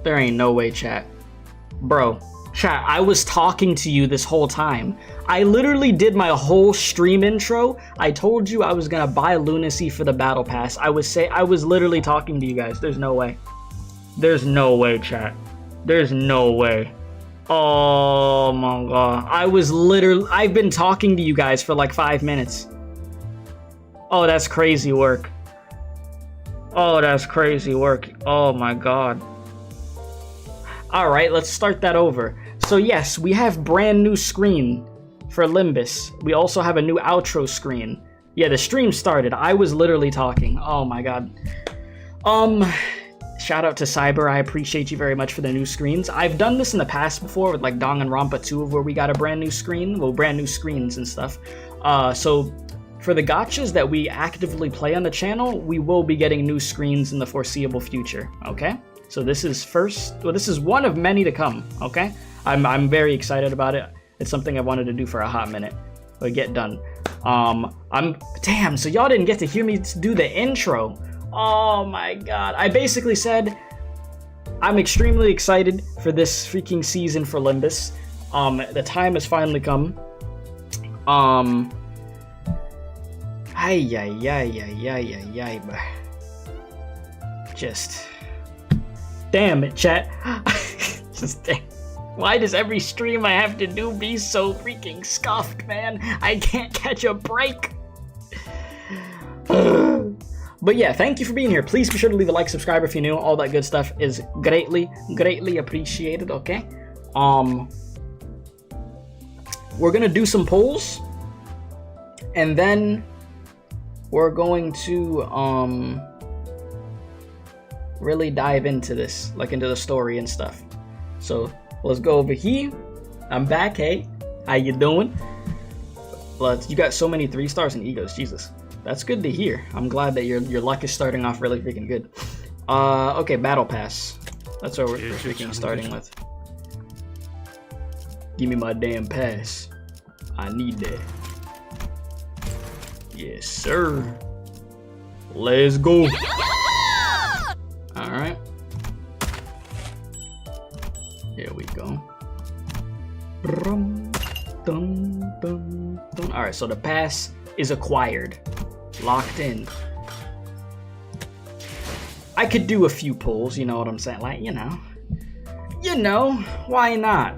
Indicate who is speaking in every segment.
Speaker 1: There ain't no way, chat. Bro, chat, I was talking to you this whole time. I literally did my whole stream intro. I told you I was gonna buy Lunacy for the battle pass. I was literally talking to you guys. There's no way. There's no way, chat. There's no way. Oh my god. I've been talking to you guys for like 5 minutes. Oh, that's crazy work. Oh, that's crazy work. Oh my god. Alright, let's start that over. So yes, we have brand new screen for Limbus. We also have a new outro screen. Yeah, the stream started. I was literally talking. Oh my god. Shout out to Cyber. I appreciate you very much for the new screens. I've done this in the past before with like Danganronpa 2, where we got a brand new screen. Well, brand new screens and stuff. So for the gachas that we actively play on the channel, we will be getting new screens in the foreseeable future, okay? So this is one of many to come, okay? I'm very excited about it. It's something I wanted to do for a hot minute, but get done. Damn, so y'all didn't get to hear me do the intro. Oh my god. I basically said I'm extremely excited for this freaking season for Limbus. The time has finally come. Just damn it, chat. Just damn. Why does every stream I have to do be so freaking scuffed, man? I can't catch a break. But yeah, thank you for being here. Please be sure to leave a like, subscribe if you're new. All that good stuff is greatly appreciated, okay? We're gonna do some polls, and then we're going to really dive into this, like into the story and stuff. So let's go over here. I'm back. Hey, how you doing? You got so many 3 stars and egos. Jesus, that's good to hear. I'm glad that your luck is starting off really freaking good. Okay, battle pass. That's what we're freaking starting with. Give me my damn pass. I need that. Yes, sir. Let's go. All right. Here we go. All right, so the pass is acquired, locked in. I could do a few pulls, you know what I'm saying? Like, you know, why not?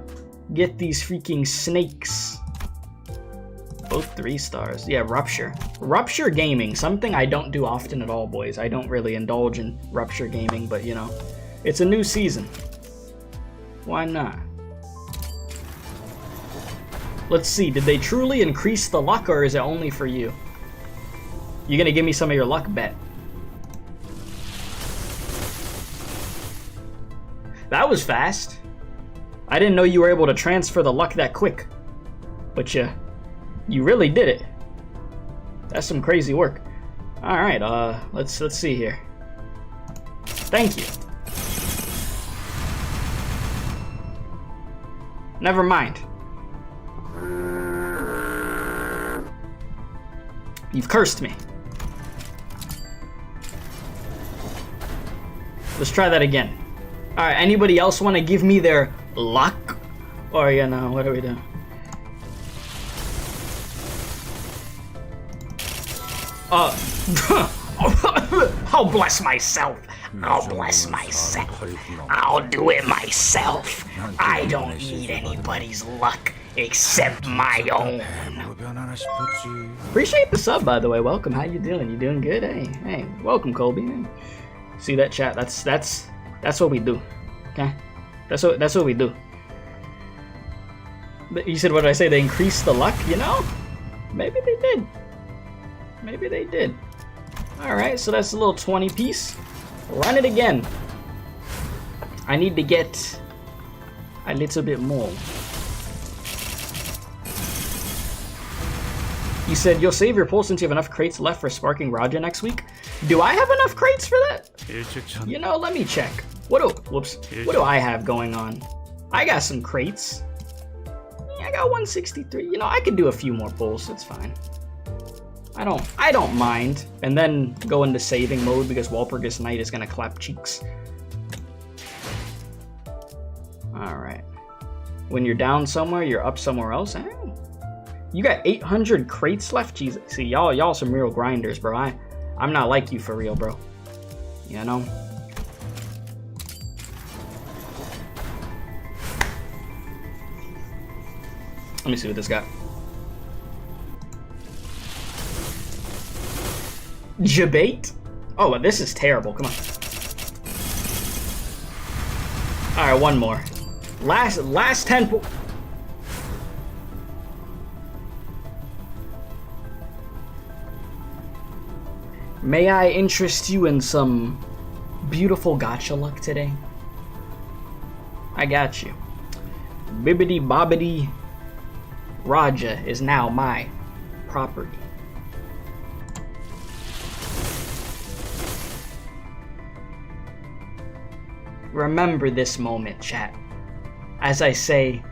Speaker 1: Get these freaking snakes. Both 3 stars. Yeah, Rupture. Rupture gaming, something I don't do often at all, boys. I don't really indulge in Rupture gaming, but you know, it's a new season. Why not? Let's see, did they truly increase the luck, or is it only for you? You gonna give me some of your luck? Bet. That was fast. I didn't know you were able to transfer the luck that quick. But you really did it. That's some crazy work. Alright, let's see here. Thank you. Never mind. You've cursed me. Let's try that again. Alright, anybody else want to give me their luck? Or, you know, what are we doing? I'll bless myself. I'll bless myself. I'll do it myself. I don't need anybody's luck except my own. Appreciate the sub, by the way. Welcome. How you doing? You doing good? Hey, welcome, Colby. See that chat? That's what we do. Okay, that's what we do. You said, what did I say? They increased the luck. You know, maybe they did. Maybe they did. All right, so that's a little 20 piece. Run it again. I need to get a little bit more. You said you'll save your pull since you have enough crates left for Sparking Raja next week. Do I have enough crates for that? You know, let me check. What do I have going on? I got some crates. Yeah, I got 163. You know, I could do a few more pulls. It's fine. I don't mind. And then go into saving mode because Walpurgis Knight is gonna clap cheeks. When you're down somewhere, you're up somewhere else. You got 800 crates left? Jesus. See, y'all some real grinders, bro. I'm not like you for real, bro. You know? Let me see what this got. Jabate? Oh, this is terrible. Come on. Alright, one more. Last 10 May I interest you in some beautiful gacha luck today? I got you. Bibbidi bobbidi Raja is now my property. Remember this moment, chat. As I say,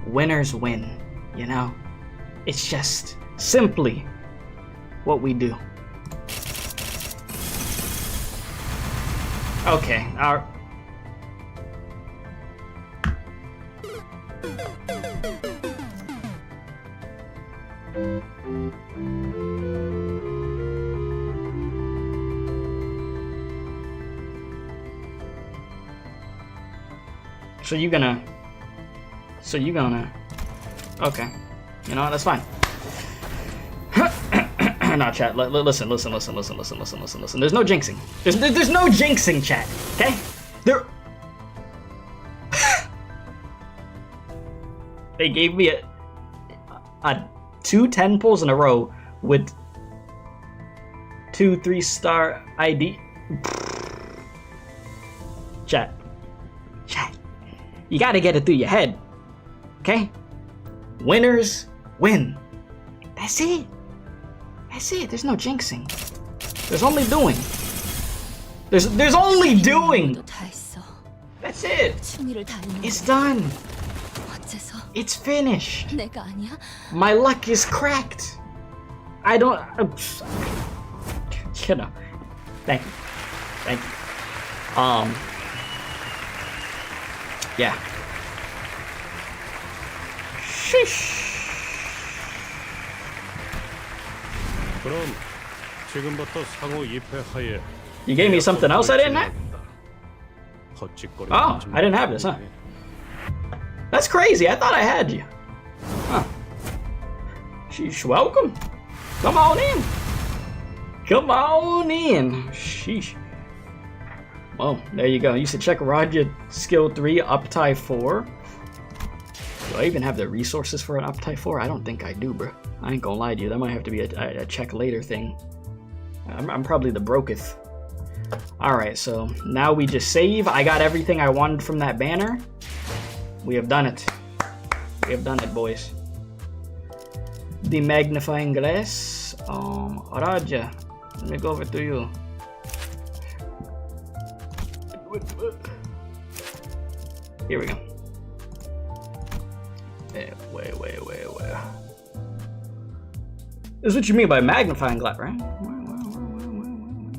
Speaker 1: winners win, you know? It's just simply what we do. Okay, So you gonna... Okay. You know what? That's fine. Nah, chat. Listen. There's no jinxing. There's no jinxing, chat. Okay? They gave me a 2 10 pulls in a row with 2 3-star ID. Chat. You gotta get it through your head. Okay? Winners win. That's it. There's no jinxing. There's only doing. There's only doing. That's it. It's done. It's finished. My luck is cracked. I don't... you know. Thank you. Yeah. Sheesh. You gave me something else I didn't have? Oh, I didn't have this, huh? That's crazy. I thought I had you. Huh. Sheesh, welcome. Come on in. Sheesh. Well, there you go. You should check Raja Skill 3, Uptight 4. Do I even have the resources for an Uptight 4? I don't think I do, bro. I ain't gonna lie to you. That might have to be a check later thing. I'm probably the broketh. Alright, so now we just save. I got everything I wanted from that banner. We have done it. We have done it, boys. The magnifying glass. Raja, let me go over to you. Here we go. Wait. This is what you mean by magnifying glass, right?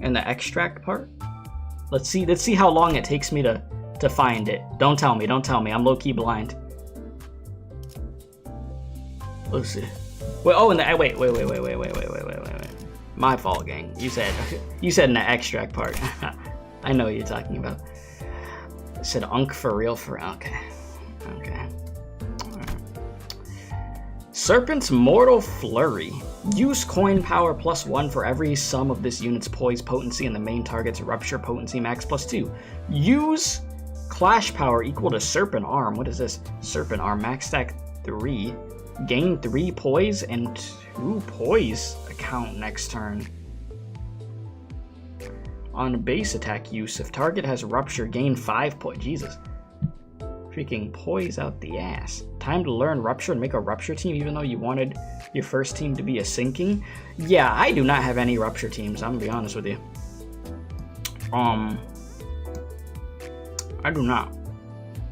Speaker 1: And the extract part. Let's see how long it takes me to find it. Don't tell me. I'm low-key blind. Let's see. Wait. Oh, wait. My fault, gang. You said in the extract part. I know what you're talking about. It said Unk for real. Okay. Right. Serpent's Mortal Flurry. Use coin power +1 for every sum of this unit's poise potency and the main target's rupture potency max +2. Use clash power equal to Serpent Arm. What is this? Serpent Arm max stack 3. Gain 3 poise and 2 poise account next turn. On base attack use, if target has rupture, gain 5 poise. Jesus. Freaking poise out the ass. Time to learn rupture and make a rupture team even though you wanted your first team to be a sinking. Yeah, I do not have any rupture teams, I'm gonna be honest with you. I do not.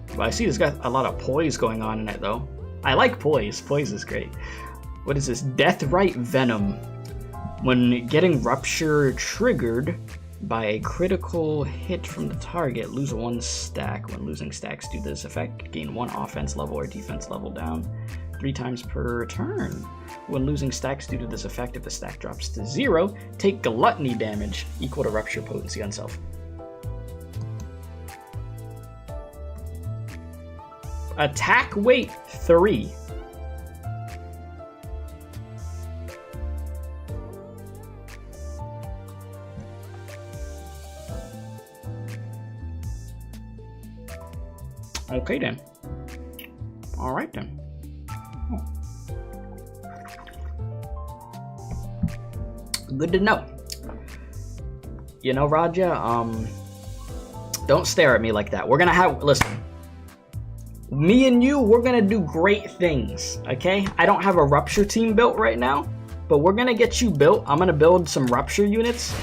Speaker 1: But I see it's got a lot of poise going on in it though. I like poise. Poise is great. What is this? Deathrite Venom. When getting rupture triggered, by a critical hit from the target, lose 1 stack. When losing stacks due to this effect, gain 1 offense level or defense level down 3 times per turn. When losing stacks due to this effect, if the stack drops to 0, take gluttony damage equal to rupture potency on self. Attack weight 3. Okay then. All right then. Oh. Good to know. You know, Raja, don't stare at me like that. We're gonna have, listen, me and you, we're gonna do great things, okay? I don't have a rupture team built right now, but we're gonna get you built. I'm gonna build some rupture units,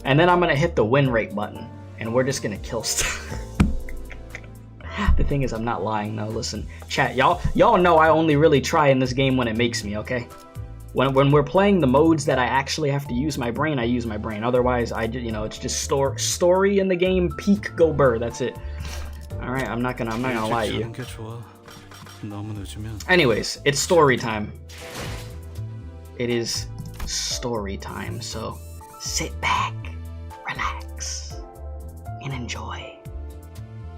Speaker 1: and then I'm gonna hit the win rate button, and we're just gonna kill stuff. The thing is, I'm not lying though. Listen, chat, y'all know I only really try in this game when it makes me, okay? When we're playing the modes that I actually have to use my brain, I use my brain. Otherwise, it's just story in the game, peak, go burr. That's it. All right, I'm not gonna lie to you. Anyways, it's story time. It is story time, so sit back, relax, and enjoy.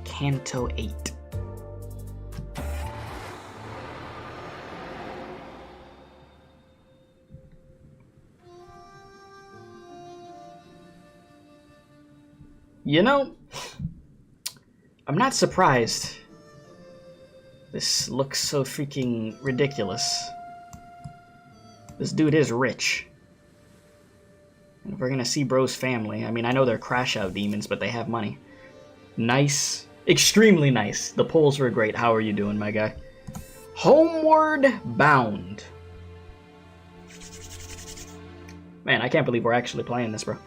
Speaker 1: Canto 8. You know, I'm not surprised. This looks so freaking ridiculous. This dude is rich. And we're gonna see bro's family. I mean, I know they're crash out demons, but they have money. Nice. Extremely nice. The polls were great. How are you doing, my guy? Homeward Bound. Man, I can't believe we're actually playing this, bro.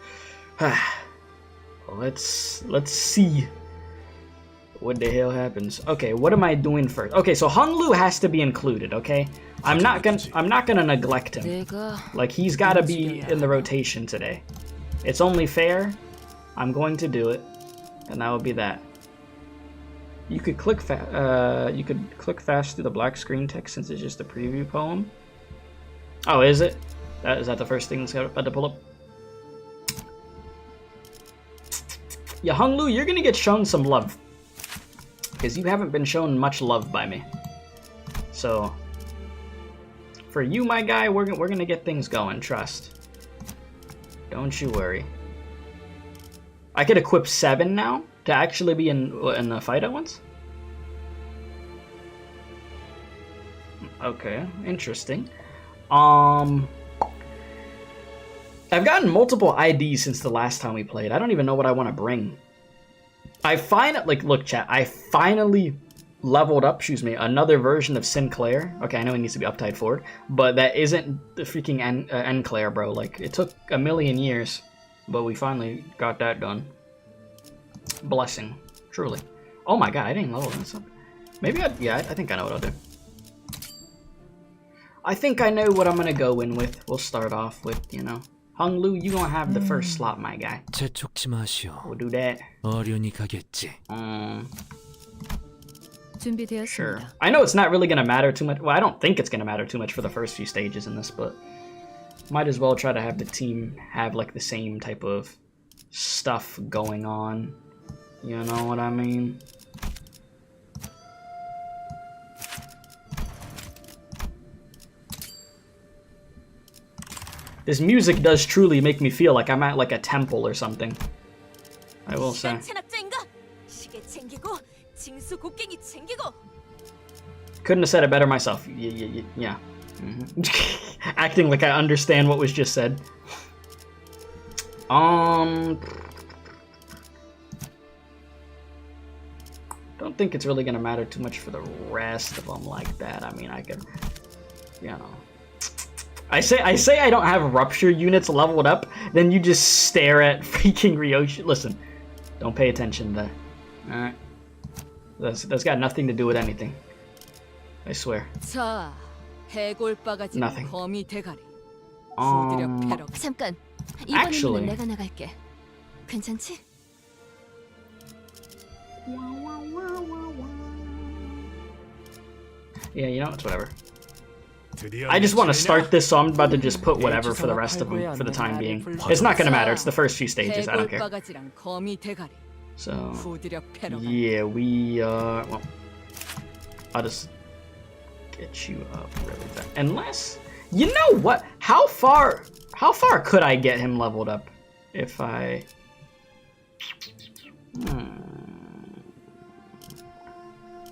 Speaker 1: Let's see what the hell happens. Okay, what am I doing first? Okay, so Hunglu has to be included, okay? I'm not gonna neglect him. Like, he's gotta be in the rotation today. It's only fair. I'm going to do it. And that would be that. You could click fast through the black screen text since it's just a preview poem. Oh, is it? Is that the first thing that's about to pull up? Yeah, Hunglu, you're gonna get shown some love. Because you haven't been shown much love by me. So, for you, my guy, we're gonna get things going, trust. Don't you worry. I could equip 7 now to actually be in the fight at once? Okay, interesting. I've gotten multiple IDs since the last time we played. I don't even know what I want to bring. Look, chat, I finally leveled up, another version of Sinclair. Okay, I know it needs to be Uptight forward, but that isn't the freaking Enclair, bro. Like, it took a million years, but we finally got that done. Blessing, truly. Oh my god, I didn't level this up. Maybe I think I know what I'll do. I think I know what I'm gonna go in with. We'll start off with, Hunglu, you gonna have the first slot, my guy. We'll do that. Sure. I know it's not really gonna matter too much. Well, I don't think it's gonna matter too much for the first few stages in this, but might as well try to have the team have like the same type of stuff going on. You know what I mean? This music does truly make me feel like I'm at like a temple or something. I will say. Couldn't have said it better myself. Yeah. Acting like I understand what was just said. Don't think it's really gonna matter too much for the rest of them like that. I mean, I could, I say I don't have rupture units leveled up, then you just stare at freaking Ryoshi. Listen, don't pay attention to that. Alright. That's got nothing to do with anything. I swear. Nothing. Actually,
Speaker 2: 괜찮지?
Speaker 1: Yeah, you know, it's whatever. I just want to start this, so I'm about to just put whatever for the rest of them for the time being. It's not gonna matter, it's the first few stages, I don't care. So, yeah, well, I'll just get you up really fast. Unless, you know what? How far could I get him leveled up if I...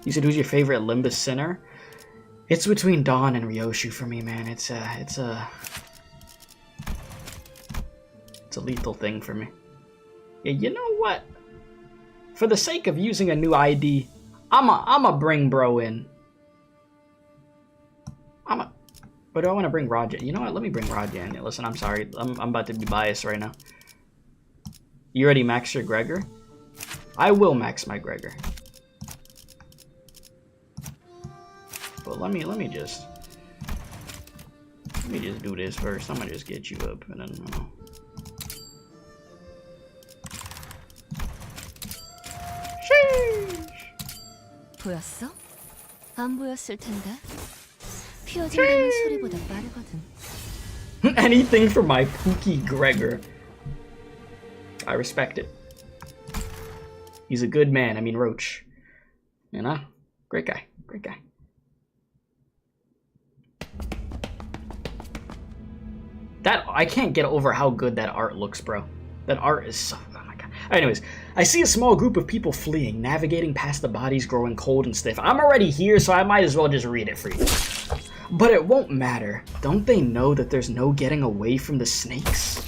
Speaker 1: You said, who's your favorite Limbus Sinner? It's between Dawn and Ryoshu for me, man. It's a lethal thing for me. Yeah, you know what? For the sake of using a new ID, I'ma bring bro in. But do I want to bring Raja? You know what? Let me bring Raja in. Listen, I'm sorry. I'm about to be biased right now. You already maxed your Gregor? I will max my Gregor. But let me just do this first. I'm gonna just get you up and then Sheesh.
Speaker 2: 보였어? 안 보였을 텐데. 피어진다는 소리보다 빠르거든.
Speaker 1: Anything for my Pookie Gregor. I respect it. He's a good man. I mean, Roach. You know? Great guy. Great guy. I can't get over how good that art looks, bro. That art is so... Oh my god. Anyways, I see a small group of people fleeing, navigating past the bodies growing cold and stiff. I'm already here, so I might as well just read it for you. But it won't matter. Don't they know that there's no getting away from the snakes?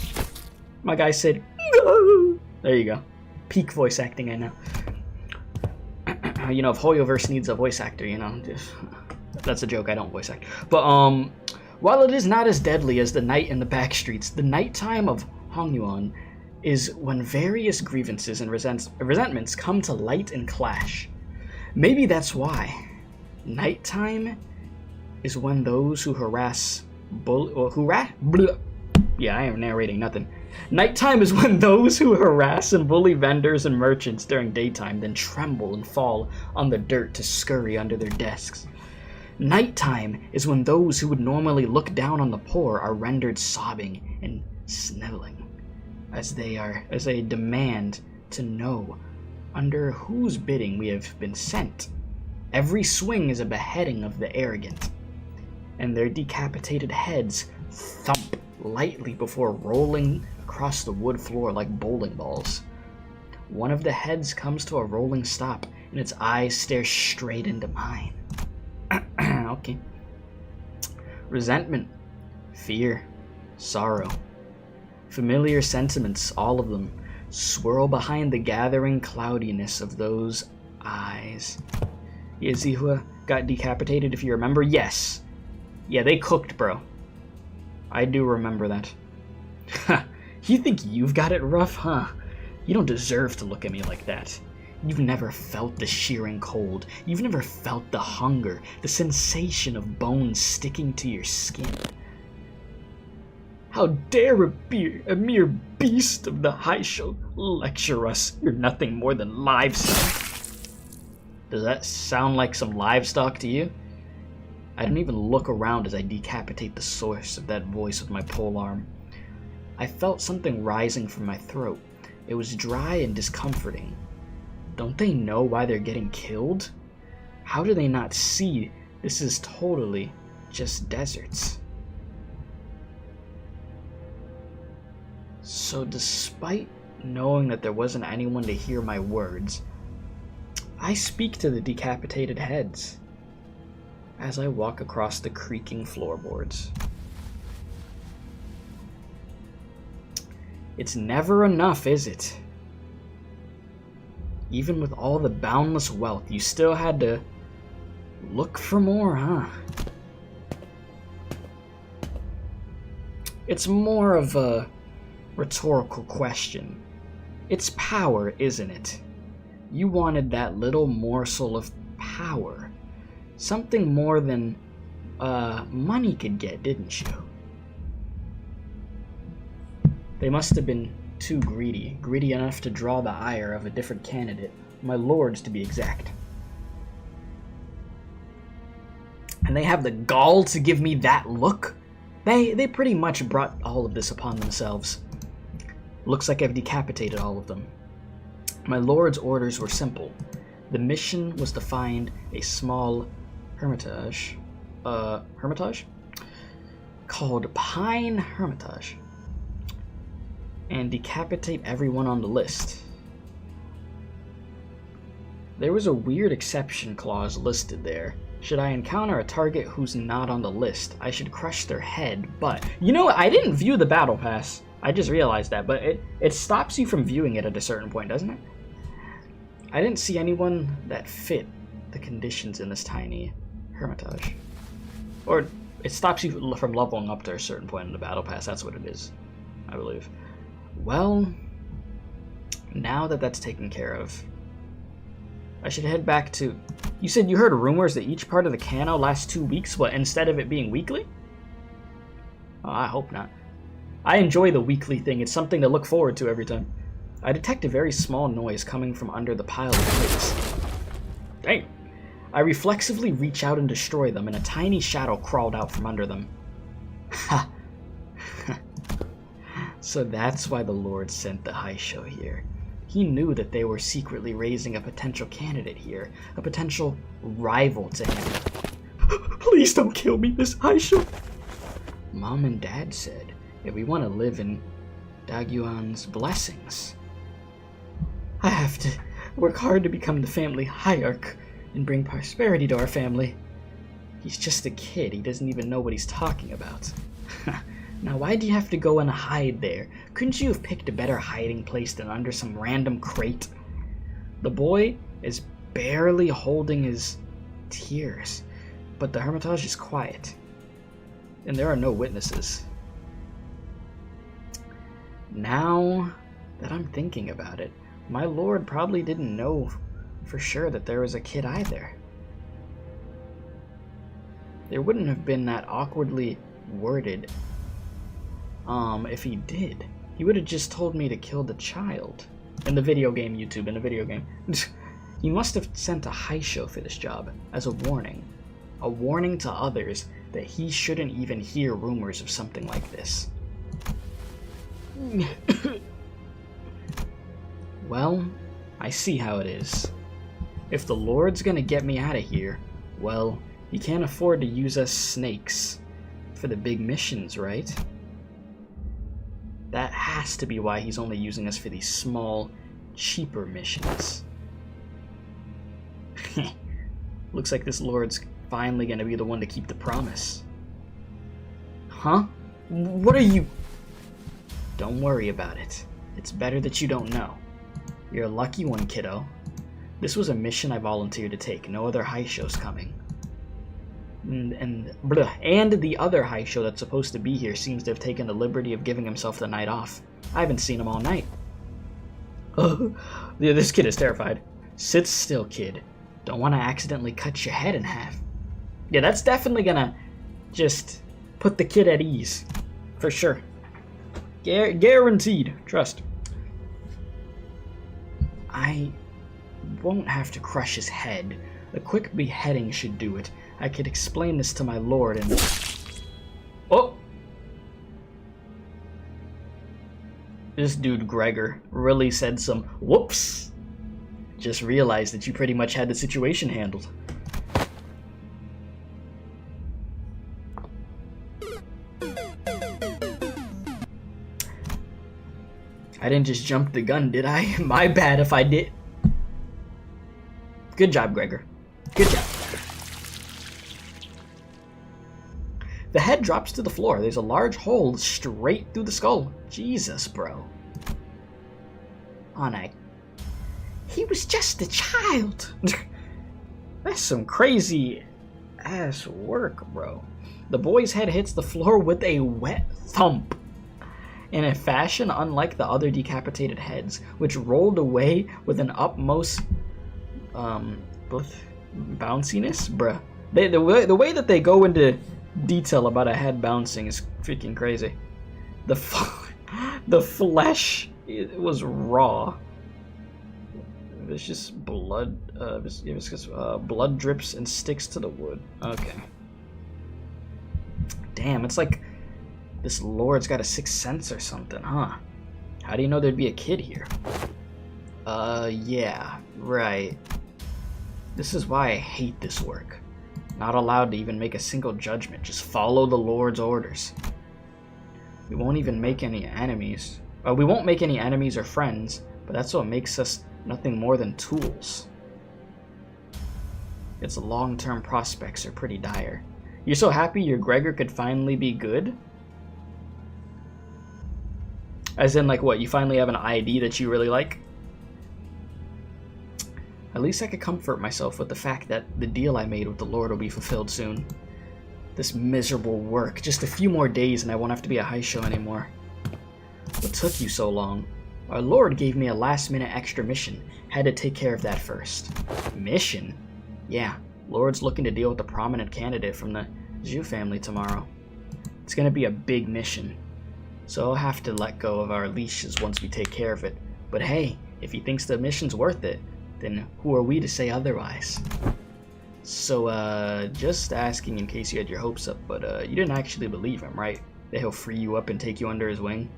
Speaker 1: My guy said, no. There you go. Peak voice acting, I know. You know, if Hoyoverse needs a voice actor, you know, just... That's a joke, I don't voice act. But, while it is not as deadly as the night in the back streets, the nighttime of Hongyuan is when various grievances and resentments come to light and clash. Maybe that's why. Nighttime is when those who Yeah, I am narrating nothing. Nighttime is when those who harass and bully vendors and merchants during daytime then tremble and fall on the dirt to scurry under their desks. Nighttime is when those who would normally look down on the poor are rendered sobbing and sniveling, as they demand to know under whose bidding we have been sent. Every swing is a beheading of the arrogant, and their decapitated heads thump lightly before rolling across the wood floor like bowling balls. One of the heads comes to a rolling stop, and its eyes stare straight into mine. Okay. Resentment, fear, sorrow, familiar sentiments, all of them, swirl behind the gathering cloudiness of those eyes. Yazihua got decapitated, if you remember? Yes. Yeah, they cooked, bro. I do remember that. You think you've got it rough, huh? You don't deserve to look at me like that. You've never felt the shearing cold. You've never felt the hunger, the sensation of bones sticking to your skin. How dare a mere beast of the Haisho lecture us? You're nothing more than livestock. Does that sound like some livestock to you? I don't even look around as I decapitate the source of that voice with my polearm. I felt something rising from my throat. It was dry and discomforting. Don't they know why they're getting killed? How do they not see this is totally just deserts? So despite knowing that there wasn't anyone to hear my words, I speak to the decapitated heads as I walk across the creaking floorboards. It's never enough, is it? Even with all the boundless wealth, you still had to look for more, huh? It's more of a rhetorical question. It's power, isn't it? You wanted that little morsel of power. Something more than money could get, didn't you? They must have been too greedy. Greedy enough to draw the ire of a different candidate. My lords, to be exact. And they have the gall to give me that look? They pretty much brought all of this upon themselves. Looks like I've decapitated all of them. My lord's orders were simple. The mission was to find a small hermitage. Hermitage? Called Pine Hermitage. And decapitate everyone on the list. There was a weird exception clause listed there. Should I encounter a target who's not on the list, I should crush their head, but... You know what? I didn't view the battle pass. I just realized that, but it stops you from viewing it at a certain point, doesn't it? I didn't see anyone that fit the conditions in this tiny hermitage. Or it stops you from leveling up to a certain point in the battle pass. That's what it is, I believe. Well, now that that's taken care of, I should head back to... You said you heard rumors that each part of the Canto lasts 2 weeks, but instead of it being weekly? Oh, I hope not. I enjoy the weekly thing. It's something to look forward to every time. I detect a very small noise coming from under the pile of plates. Dang. I reflexively reach out and destroy them, and a tiny shadow crawled out from under them. Ha! So that's why the Lord sent the high show here. He knew that they were secretly raising a potential candidate here, a potential rival to him. Please don't kill me, this high show. Mom and Dad said, if we want to live in Daguan's blessings, I have to work hard to become the family hierarch and bring prosperity to our family. He's just a kid. He doesn't even know what he's talking about. Now, why do you have to go and hide there? Couldn't you have picked a better hiding place than under some random crate? The boy is barely holding his tears, but the hermitage is quiet, and there are no witnesses. Now that I'm thinking about it, my lord probably didn't know for sure that there was a kid either. There wouldn't have been that awkwardly worded if he did. He would have just told me to kill the child. In the video game, YouTube, in the video game. He must have sent a high show for this job as a warning. A warning to others that he shouldn't even hear rumors of something like this. Well, I see how it is. If the Lord's gonna get me out of here, well, he can't afford to use us snakes for the big missions, right? That has to be why he's only using us for these small, cheaper missions. Looks like this Lord's finally gonna be the one to keep the promise. Huh? What are you... Don't worry about it. It's better that you don't know. You're a lucky one, kiddo. This was a mission I volunteered to take. No other high show's coming. And the other high show that's supposed to be here seems to have taken the liberty of giving himself the night off. I haven't seen him all night. Yeah, this kid is terrified. Sit still, kid. Don't want to accidentally cut your head in half. Yeah, that's definitely gonna just put the kid at ease. For sure. Guaranteed. Trust. I won't have to crush his head. A quick beheading should do it. I could explain this to my lord and... Oh! This dude, Gregor, really said some whoops. Just realized that you pretty much had the situation handled. I didn't just jump the gun, did I? My bad if I did. Good job, Gregor. Good job. The head drops to the floor. There's a large hole straight through the skull. Jesus, bro. He was just a child. That's some crazy ass work, bro. The boy's head hits the floor with a wet thump. In a fashion unlike the other decapitated heads, which rolled away with an utmost bounciness, bruh. The way that they go into detail about a head bouncing is freaking crazy. The flesh it was raw. Vicious blood, viscous blood drips and sticks to the wood. Okay. Damn, it's like this lord's got a sixth sense or something, huh? How do you know there'd be a kid here? Yeah, right. This is why I hate this work. Not allowed to even make a single judgment, just follow the Lord's orders. We won't even make any enemies. We won't make any enemies or friends, but that's what makes us nothing more than tools. Its long-term prospects are pretty dire. You're so happy your Gregor could finally be good? As in, like, what, you finally have an ID that you really like? At least I could comfort myself with the fact that the deal I made with the Lord will be fulfilled soon. This miserable work. Just a few more days and I won't have to be a high show anymore. What took you so long? Our Lord gave me a last-minute extra mission. Had to take care of that first. Mission? Yeah, Lord's looking to deal with a prominent candidate from the Zhu family tomorrow. It's gonna be a big mission. So I'll have to let go of our leashes once we take care of it. But hey, if he thinks the mission's worth it, then who are we to say otherwise? So, just asking in case you had your hopes up, but you didn't actually believe him, right? That he'll free you up and take you under his wing?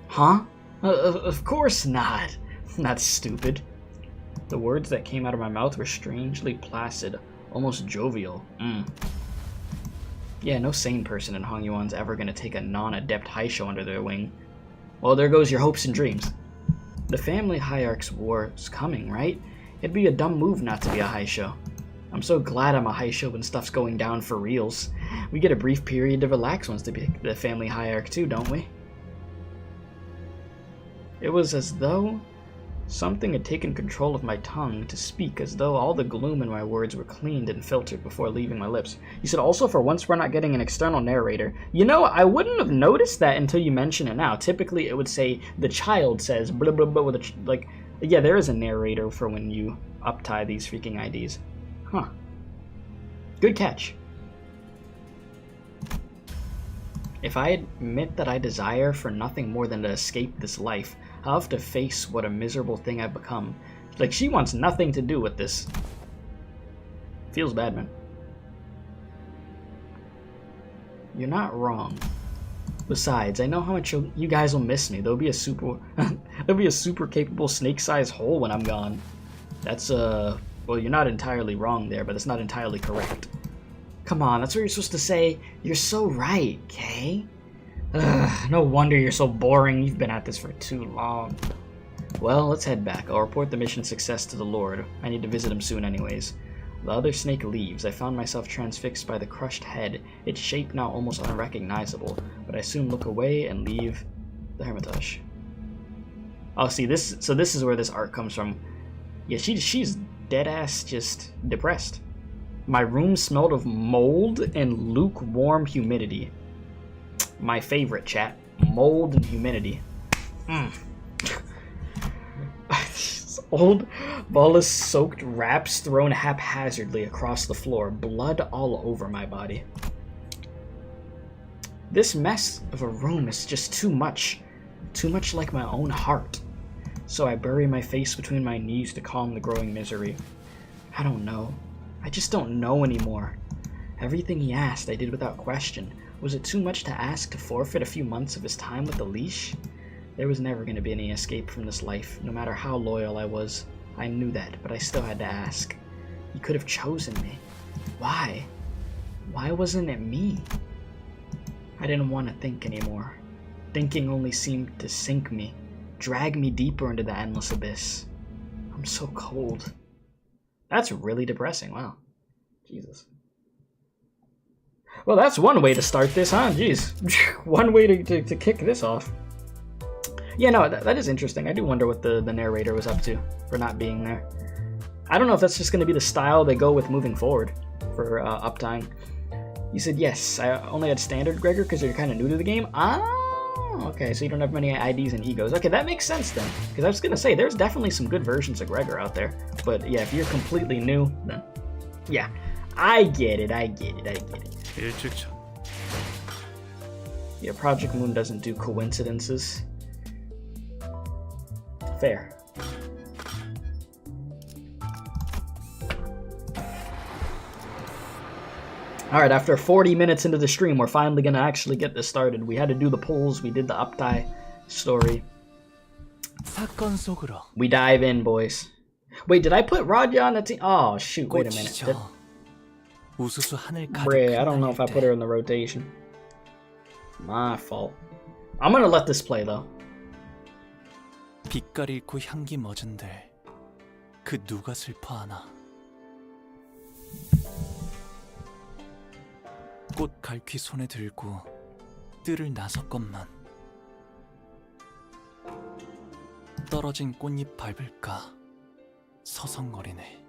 Speaker 1: Huh? Of course not. That's stupid. The words that came out of my mouth were strangely placid, almost jovial. Yeah, no sane person in Hongyuan's ever gonna take a non-adept Haisho under their wing. Well, there goes your hopes and dreams. The family hierarch's war's coming, right? It'd be a dumb move not to be a Haisho. I'm so glad I'm a Haisho when stuff's going down for reals. We get a brief period to relax once to be the family hierarch too, don't we? It was as though something had taken control of my tongue to speak, as though all the gloom in my words were cleaned and filtered before leaving my lips. You said also for once we're not getting an external narrator. You know, I wouldn't have noticed that until you mention it now. Typically it would say the child says blah blah blah with a like, yeah, there is a narrator for when you uptie these freaking IDs. Huh. Good catch. If I admit that I desire for nothing more than to escape this life, I'll have to face what a miserable thing I've become. Like, she wants nothing to do with this. Feels bad, man. You're not wrong. Besides, I know how much you guys will miss me. There'll be a super capable snake-sized hole when I'm gone. That's well, you're not entirely wrong there, but that's not entirely correct. Come on, that's what you're supposed to say. You're so right, Kay. Ugh, no wonder you're so boring. You've been at this for too long. Well, let's head back. I'll report the mission success to the Lord. I need to visit him soon anyways. The other snake leaves. I found myself transfixed by the crushed head, its shape now almost unrecognizable, but I soon look away and leave the Hermitage. Oh, see, this is where this art comes from. Yeah, she's dead-ass just depressed. My room smelled of mold and lukewarm humidity. My favorite, chat. Mold and humidity. Old Volus-soaked wraps thrown haphazardly across the floor, blood all over my body. This mess of a room is just too much like my own heart. So I bury my face between my knees to calm the growing misery. I don't know. I just don't know anymore. Everything he asked I did without question. Was it too much to ask to forfeit a few months of his time with the leash? There was never going to be any escape from this life, no matter how loyal I was. I knew that, but I still had to ask. He could have chosen me. Why? Why wasn't it me? I didn't want to think anymore. Thinking only seemed to sink me, drag me deeper into the endless abyss. I'm so cold. That's really depressing, wow. Jesus. Well, that's one way to start this, huh? Jeez. One way to kick this off. Yeah, no, that is interesting. I do wonder what the narrator was up to for not being there. I don't know if that's just going to be the style they go with moving forward for Uptime. You said, yes, I only had standard Gregor because you're kind of new to the game. Ah, okay, so you don't have many IDs and egos. Okay, that makes sense then. Because I was going to say, there's definitely some good versions of Gregor out there. But yeah, if you're completely new, then yeah. I get it. Yeah, Project Moon doesn't do coincidences. Fair. Alright, after 40 minutes into the stream, we're finally gonna actually get this started. We had to do the polls, we did the Uptight story. We dive in, boys. Wait, did I put Raja on the team? Oh, shoot, wait a minute. Bruh, I don't know if I put her in the rotation. My fault. I'm gonna let this play, though.
Speaker 3: 빛깔 잃고 향기 멎은들 그 누가 슬퍼하나 꽃 갈퀴 손에 들고 뜰을 나섰건만 떨어진 꽃잎 밟을까 서성거리네.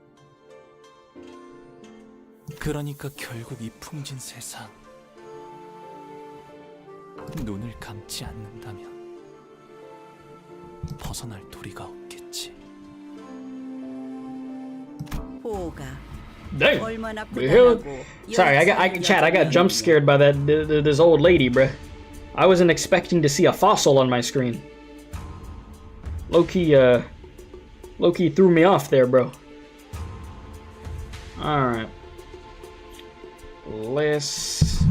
Speaker 3: 그러니까 결국 이 풍진 세상 눈을 감지 않는다면 벗어날 도리가 없겠지.
Speaker 1: Dang. Sorry, I got jump scared by this old lady, bruh. I wasn't expecting to see a fossil on my screen. Low-key threw me off there, bro. Alright. Let's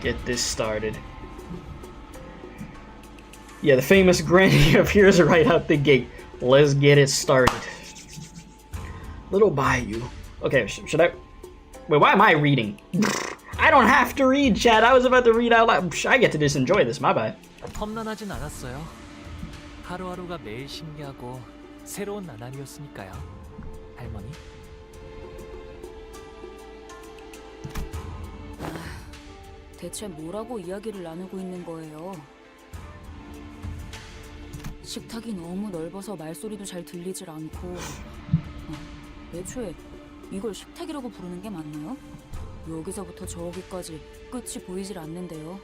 Speaker 1: get this started. Yeah, the famous granny appears right out the gate. Let's get it started. Little Bayou. Okay, should I... Wait, why am I reading? I don't have to read, chat. I was about to read out loud. I get to just enjoy this, my bad.
Speaker 3: 험난하진 않았어요. 하루하루가 매일 신기하고 새로운 나날이었으니까요. 할머니?
Speaker 4: 대체 뭐라고 이야기를 나누고 있는 거예요? 식탁이 너무 넓어서 말소리도 잘 들리질 않고 애초에 이걸 식탁이라고 부르는 게 맞나요? 여기서부터 저기까지 끝이 보이질 않는데요.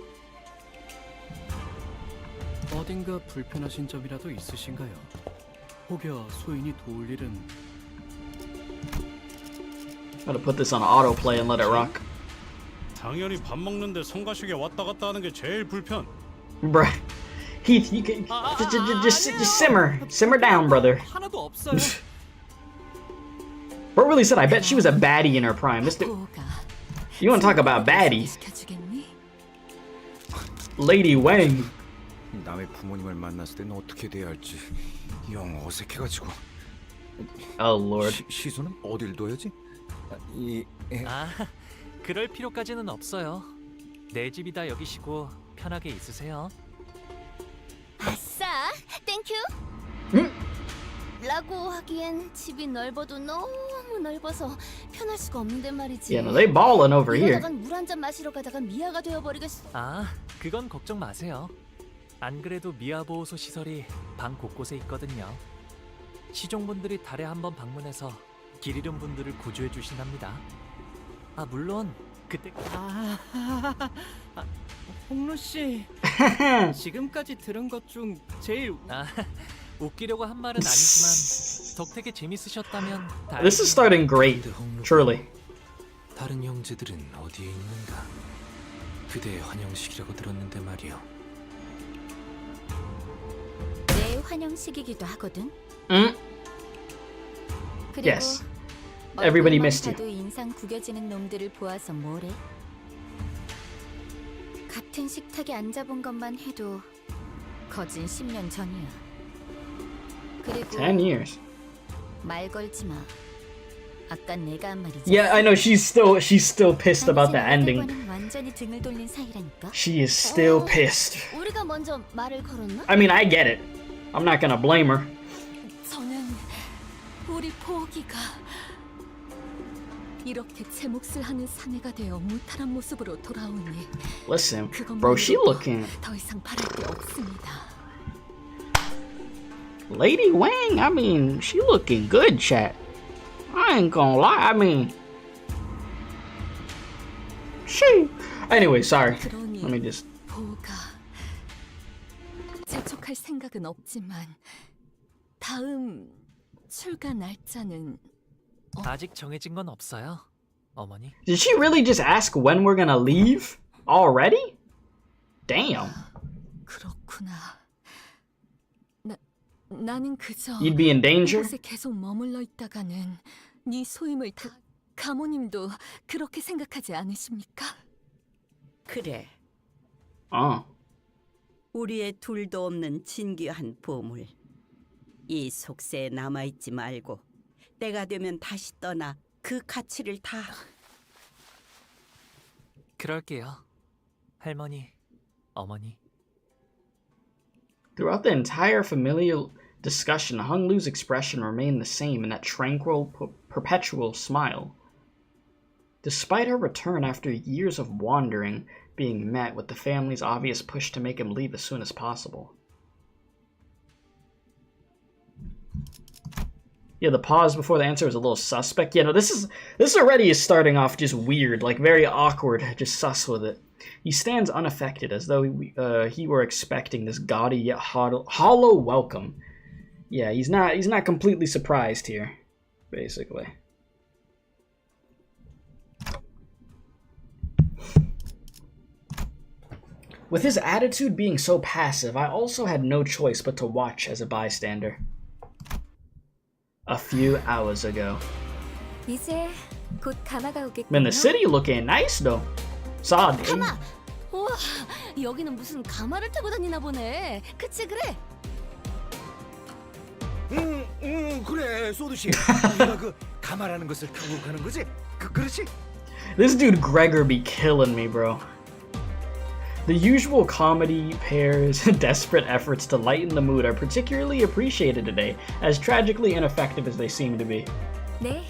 Speaker 5: 어딘가 불편하신 점이라도 있으신가요? 혹여 소인이 도울 일은...
Speaker 1: Gotta put this on autoplay and let it rock.
Speaker 6: 당연히 밥 먹는데 성가시게 왔다 갔다 하는 게 제일 불편.
Speaker 1: Bruh. Heath, you can just simmer down, brother.
Speaker 3: 하나도 없어요.
Speaker 1: Bro really said, I bet she was a baddie in her prime. This dude, you want to talk about baddie? Lady Wang.
Speaker 7: 남의 부모님을 만났을 때는 어떻게 돼야 할지 영 어색해가지고.
Speaker 1: Oh Lord.
Speaker 7: 시선은 어딜 둬야지?
Speaker 3: 그럴 필요까지는 없어요. 내 집이다 여기시고 편하게 있으세요.
Speaker 2: 아싸, 땡큐. 라고 하기엔 집이 넓어도 너무 넓어서 편할 수가 없는데 말이지.
Speaker 1: Yeah, no, they ballin' over here.
Speaker 2: 이러다간 물 한 잔 마시러 가다가 미아가 되어버리겠어.
Speaker 3: 그건 걱정 마세요. 안 그래도 미아 보호소 시설이 방 곳곳에 있거든요. 시종분들이 달에 한 번 방문해서 길 잃은 분들을 구조해 주신답니다. 물론 그때
Speaker 5: 홍루 씨, 지금까지 들은 것 중 제일
Speaker 3: 웃기려고 한 말은 아니지만 덕택에 재밌으셨다면
Speaker 1: This is starting great, truly.
Speaker 3: 다른 형제들은 어디에 있는가? 그대의 환영식이라고 들었는데 말이요.
Speaker 2: 내 환영식이기도 하거든. 그리고
Speaker 1: Yes. Everybody missed you.
Speaker 2: 봐도 인상 구겨지는 놈들을 보아서 뭐래? 같은 식탁에 앉아본 것만 해도 거진 10년 전이야. 그리고
Speaker 1: 10 years.
Speaker 2: 말 걸지 마. 아까 내가 한 말이지.
Speaker 1: Yeah, I know she's still pissed about the ending.
Speaker 2: 완전히 등을 돌린 사이라니까.
Speaker 1: She is still pissed.
Speaker 2: 우리가 먼저 말을 걸었나?
Speaker 1: I mean, I get it. I'm not gonna blame her.
Speaker 2: 저는 우리 포기가 이렇게 제 몫을 하는 사내가 되어 무탈한 모습으로 돌아오니
Speaker 1: Listen, bro, she looking.
Speaker 2: 더 이상 바랄 게 없습니다.
Speaker 1: Lady Wang, I mean, she looking good, chat. I ain't gonna lie, I mean, she. Anyway, sorry. Let me just.
Speaker 2: 보가 재촉할 생각은 없지만 다음 출가 날짜는
Speaker 3: 아직 정해진 건 없어요, 어머니.
Speaker 1: Did she really just ask when we're gonna leave already? Damn.
Speaker 2: 그렇구나. 나는 그저
Speaker 1: You'd be in danger?
Speaker 2: 이곳에 계속 머물러 있다가는 네 소임을 가모님도 그렇게 생각하지 않으십니까?
Speaker 8: 그래,
Speaker 1: Oh.
Speaker 8: 우리의 둘도 없는 진귀한 보물. 이 속세에 남아있지 말고 때가 되면 다시 떠나 그 가치를 다...
Speaker 3: 그럴게요. 할머니, 어머니.
Speaker 1: Throughout the entire familial discussion, Hunglu's expression remained the same in that tranquil, perpetual smile. Despite her return after years of wandering, being met with the family's obvious push to make him leave as soon as possible. Yeah, the pause before the answer was a little suspect. Yeah, no, this already is starting off just weird, like very awkward, just sus with it. He stands unaffected, as though he were expecting this gaudy yet hollow welcome. Yeah, he's not completely surprised here, basically. With his attitude being so passive, I also had no choice but to watch as a bystander. A few hours ago.
Speaker 2: 이제 곧 가마가 오겠군요.
Speaker 1: Man, the city looking nice though. Saw it.
Speaker 2: 가마! 우와, 여기는 무슨 가마를 타고 다니나 보네. 그치 그래?
Speaker 7: 그래, 소두씨. 우리가 그 가마라는 것을 타고 가는 거지? 그렇지?
Speaker 1: This dude Gregor be killing me, bro. The usual comedy pairs and desperate efforts to lighten the mood are particularly appreciated today, as tragically ineffective as they seem to be.
Speaker 2: 네,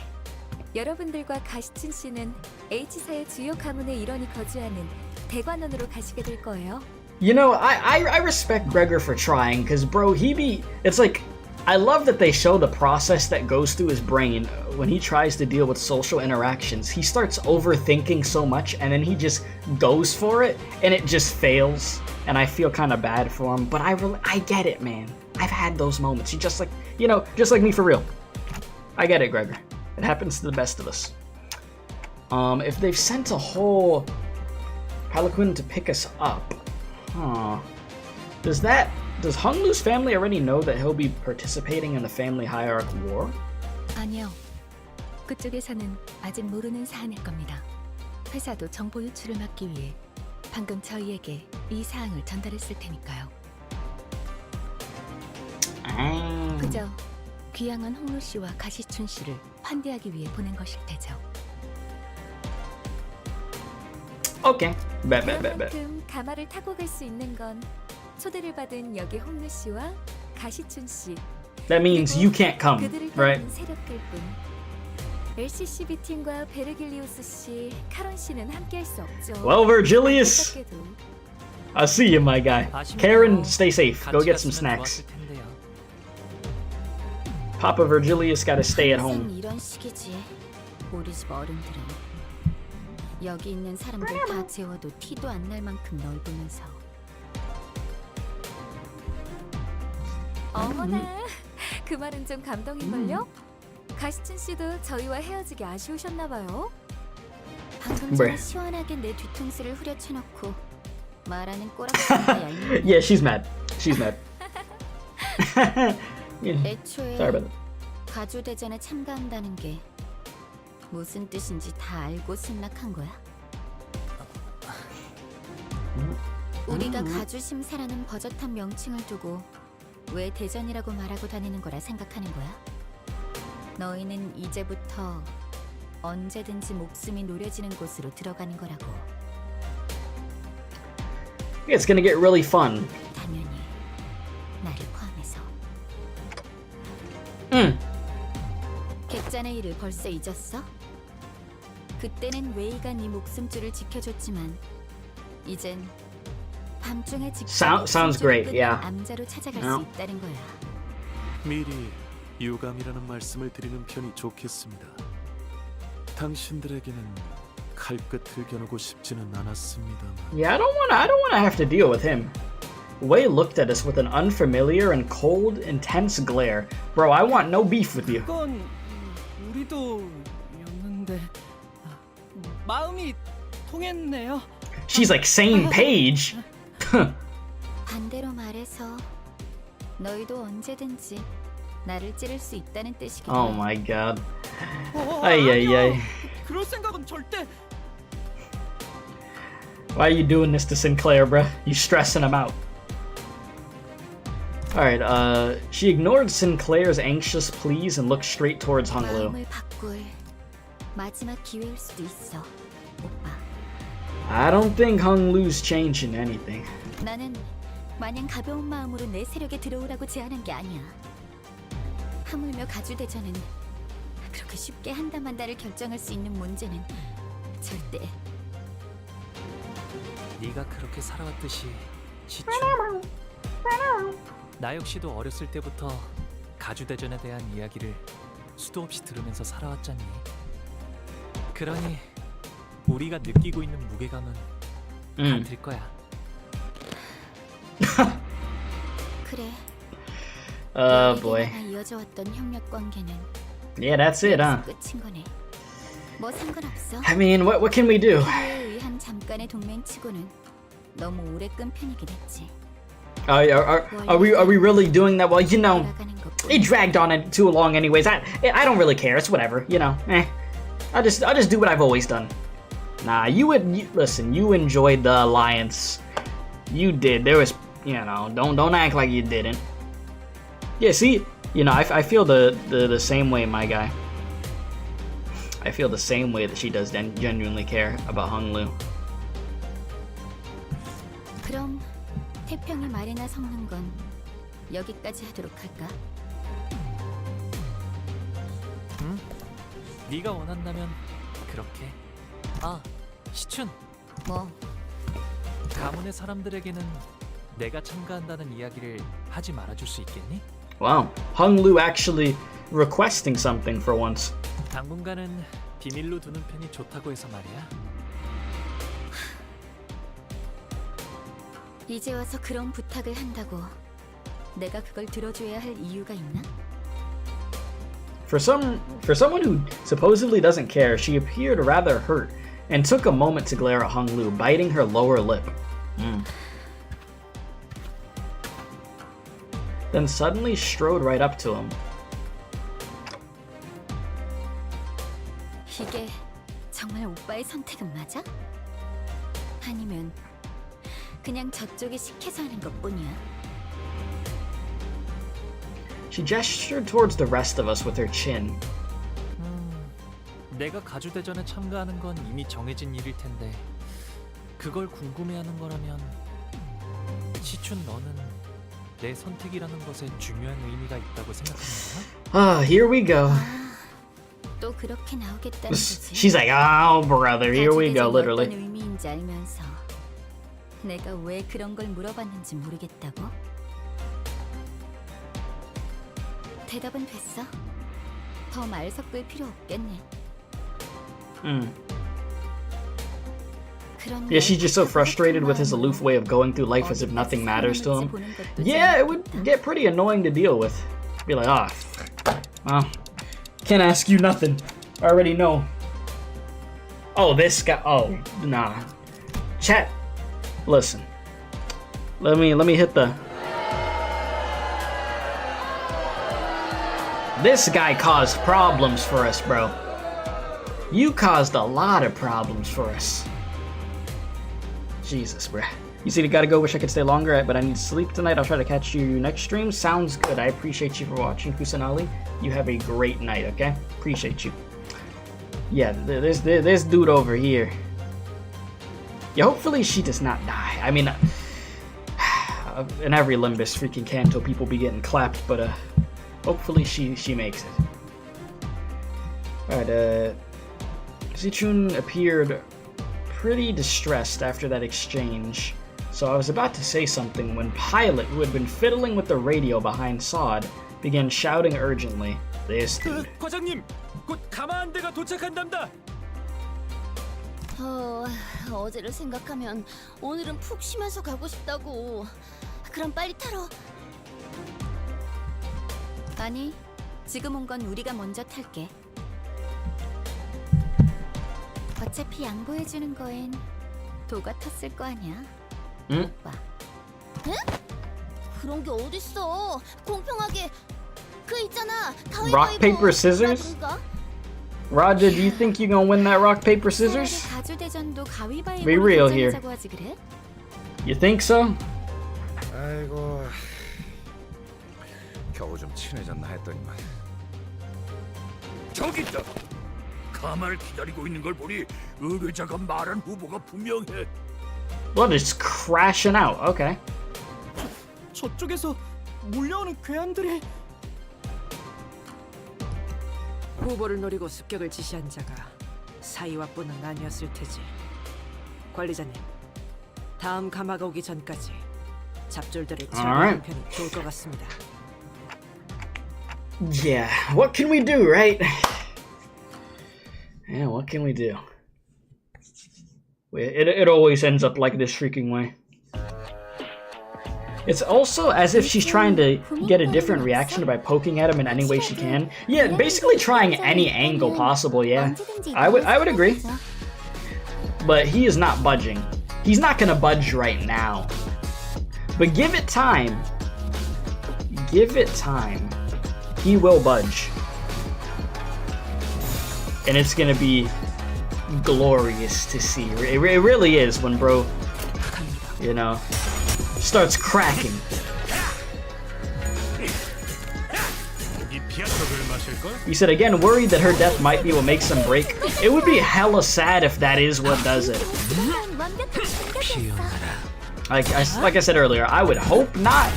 Speaker 2: 여러분들과 가시춘 씨는 H사의 주요 가문의 일원이 거주하는 대관원으로 가시게 될 거예요.
Speaker 1: You know, I respect Gregor for trying, cause bro, it's like, I love that they show the process that goes through his brain when he tries to deal with social interactions. He starts overthinking so much and then he just goes for it and it just fails. And I feel kind of bad for him, but I get it, man. I've had those moments. You just like, just like me for real. I get it, Gregor. It happens to the best of us. If they've sent a whole Harlequin to pick us up, Does Hunglu's family already know that he'll be participating in the family hierarch war?
Speaker 2: 아니요. 그쪽에서는 아직 모르는 사안일 겁니다. 회사도 정보 유출을 막기 위해 방금 저희에게 이 사항을 전달했을 테니까요. 그저 귀향한 홍루 씨와 가시춘 씨를 환대하기 위해 보낸 것일 테죠.
Speaker 1: Okay. Bet.
Speaker 2: 그만큼 가마를 타고 갈 수 있는 건 초대를 받은 여기 홍루 씨와 가시춘 씨.
Speaker 1: That means you can't come,
Speaker 2: 그들을
Speaker 1: right?
Speaker 2: 따르는 세력들뿐. LCCB 팀과 베르길리우스 씨, 카론 씨는 함께할 수 없죠.
Speaker 1: Well, Virgilius,
Speaker 2: 안타깝게도
Speaker 1: I see you, my guy. Karen, stay safe. Go get some snacks. Papa Virgilius gotta stay at home.
Speaker 2: 이런 식이지. 우리 집 어른들은 여기 있는 사람들 다 재워도 티도 안 날 만큼 넓으면서. 어머나, 그 말은 좀 감동인걸요? 가시춘 씨도 저희와 헤어지기 아쉬우셨나 봐요. 방금 전에 시원하게 내 뒤통수를 후려쳐놓고 말하는 꼬락지가 얄미워.
Speaker 1: Yeah, she's mad.
Speaker 2: 애초에
Speaker 1: Sorry about that.
Speaker 2: 가주대전에 참가한다는 게 무슨 뜻인지 다 알고 승낙한 거야? 우리가 가주심사라는 버젓한 명칭을 두고 왜 대전이라고 말하고 다니는 거라 생각하는 거야? 너희는 이제부터 언제든지 목숨이 노려지는 곳으로 들어가는 거라고.
Speaker 1: It's gonna get really fun.
Speaker 2: 당연히 나를 포함해서. 객잔의 일을 벌써 잊었어? 그때는 웨이가 네 목숨줄을 지켜줬지만 이젠 밤중에 직접
Speaker 1: Sounds great, yeah.
Speaker 2: 암자로 찾아갈
Speaker 1: Yeah.
Speaker 2: 수 있다는 거야.
Speaker 9: 미리 유감이라는 말씀을 드리는 편이 좋겠습니다. 당신들에게는 칼끝을 겨누고 싶지는 않았습니다만.
Speaker 1: Yeah, I don't wanna have to deal with him. Wei looked at us with an unfamiliar and cold, intense glare. Bro, I want no beef with you.
Speaker 5: 그건 우리도였는데 마음이 통했네요.
Speaker 1: She's like, same page.
Speaker 2: 반대로 말해서 너희도 언제든지 나를 찌를 수 있다는 뜻이기도
Speaker 1: Oh
Speaker 2: 해.
Speaker 1: my god. Ay, ay, ay.
Speaker 5: 그럴 생각은 절대.
Speaker 1: Why are you doing this to Sinclair, bruh? You stressing him out. Alright, she ignored Sinclair's anxious pleas and looked straight towards Hunglu.
Speaker 2: 마음을 바꿀 마지막 기회일 수도 있어, 오빠.
Speaker 1: I don't think Hunglu's changing anything.
Speaker 2: 나는 마냥 가벼운 마음으로 내 세력에 들어오라고 제안한 게 아니야. 하물며 가주대전은 그렇게 쉽게 한다만다를 결정할 수 있는 문제는 절대.
Speaker 3: 네가 그렇게 살아왔듯이 시추. 나 역시도 어렸을 때부터 가주대전에 대한 이야기를 수도 없이 들으면서 살아왔잖니. 그러니 우리가 느끼고 있는 무게감은 같을 거야.
Speaker 2: 그래.
Speaker 1: Oh boy.
Speaker 2: 이어져 왔던 협력 관계는
Speaker 1: Yeah, that's it, huh?
Speaker 2: 끝인 거네. 뭐 상관없어.
Speaker 1: I mean, what can we do?
Speaker 2: 필요에 의한 잠깐의 동맹치고는 너무 오래 끈 편이긴 했지.
Speaker 1: Are we really doing that? Well, you know,
Speaker 2: 돌아가는 것뿐.
Speaker 1: it dragged on it too long anyways. I don't really care. It's whatever, you know. I'll just do what I've always done. Nah, listen, you enjoyed the alliance. You did. There was, you know, don't act like you didn't. Yeah, see, you know, I feel the same way, my guy. I feel the same way that she does genuinely care about Hunglu.
Speaker 2: 그럼 태평이 말이나 섞는 건 여기까지 하도록 할까?
Speaker 3: 응? 네가 원한다면 그렇게. 아, 시춘.
Speaker 2: 뭐
Speaker 3: 가문의 사람들에게는 내가 참가한다는 이야기를 하지 말아줄 수 있겠니?
Speaker 1: Wow, Hunglu actually requesting something for once.
Speaker 3: 당분간은 비밀로 두는 편이 좋다고 해서 말이야.
Speaker 2: 이제 와서 그런 부탁을 한다고 내가 그걸 들어줘야 할 이유가 있나?
Speaker 1: For someone who supposedly doesn't care, she appeared rather hurt and took a moment to glare at Hunglu, biting her lower lip. Then suddenly strode right up to him.
Speaker 2: 이게 정말 오빠의 선택은 맞아? 아니면 그냥 저쪽이 시켜서 하는 것뿐이야?
Speaker 1: She gestured towards the rest of us with her chin.
Speaker 3: 내가 가주대전에 참가하는 건 이미 정해진 일일 텐데 그걸 궁금해하는 거라면 시춘 너는 내 선택이라는 것에 중요한 의미가 있다고 생각하는
Speaker 1: Here we go.
Speaker 2: 또 그렇게 나오겠다는 거지?
Speaker 1: She's like, oh brother, here we go,
Speaker 2: 가주대전이
Speaker 1: literally.
Speaker 2: 어떤 의미인지 알면서 내가 왜 그런 걸 물어봤는지 모르겠다고? 대답은 됐어? 더 말 섞을 필요 없겠네.
Speaker 1: Yeah, she's just so frustrated with his aloof way of going through life as if nothing matters to him. Yeah, it would get pretty annoying to deal with. Be like, well, can't ask you nothing. I already know. Oh, this guy. Oh, nah. Chat. Listen. Let me hit the. This guy caused problems for us, bro. You caused a lot of problems for us. Jesus, bruh. You see, I gotta go. Wish I could stay longer, but I need to sleep tonight. I'll try to catch you next stream. Sounds good. I appreciate you for watching, Kusanali. You have a great night, okay? Appreciate you. Yeah, this dude over here. Yeah, hopefully she does not die. I mean, in every Limbus freaking Canto, people be getting clapped, but hopefully she makes it. Alright, Zichun appeared pretty distressed after that exchange, so I was about to say something when Pilot, who had been fiddling with the radio behind Sod, began shouting urgently. This dude.
Speaker 5: 과장님, 곧 가마한대가 도착한답니다.
Speaker 2: 어제를 생각하면 오늘은 푹 쉬면서 가고 싶다고. 그럼 빨리 타러. 아니, 지금 온 건 우리가 먼저 탈게. 어차피 양보해주는 거엔 도가 텄을 거 아니야, 오빠. 응? 그런 게 어딨어? 공평하게 그 있잖아.
Speaker 1: Rock, paper, scissors? Roger, do you think you're gonna win that rock, paper, scissors? Be real here. You think so?
Speaker 7: 아이고, 겨우 좀 친해졌나 했더니만.
Speaker 10: 저기 있다. 가마를 기다리고 있는 걸 보니 의뢰자가 말한 후보가 분명해.
Speaker 1: Blood is crashing out. Okay.
Speaker 5: 저쪽에서 몰려오는 괴한들이.
Speaker 11: 후보를 노리고 습격을 지시한 자가 사이와뿐은 아니었을 테지. 관리자님, 다음 가마가 오기 전까지 잡졸들을 처리하는 편이 좋을 것 같습니다.
Speaker 1: Yeah, what can we do, right? Yeah, what can we do? It always ends up like this freaking way. It's also as if she's trying to get a different reaction by poking at him in any way she can. Yeah, basically trying any angle possible, yeah. I would agree. But he is not budging. He's not gonna budge right now. But give it time. Give it time. He will budge. And it's gonna be glorious to see. It really is when bro, you know, starts cracking. He said again, worried that her death might be what makes him break. It would be hella sad if that is what does it. Like I said earlier, I would hope not,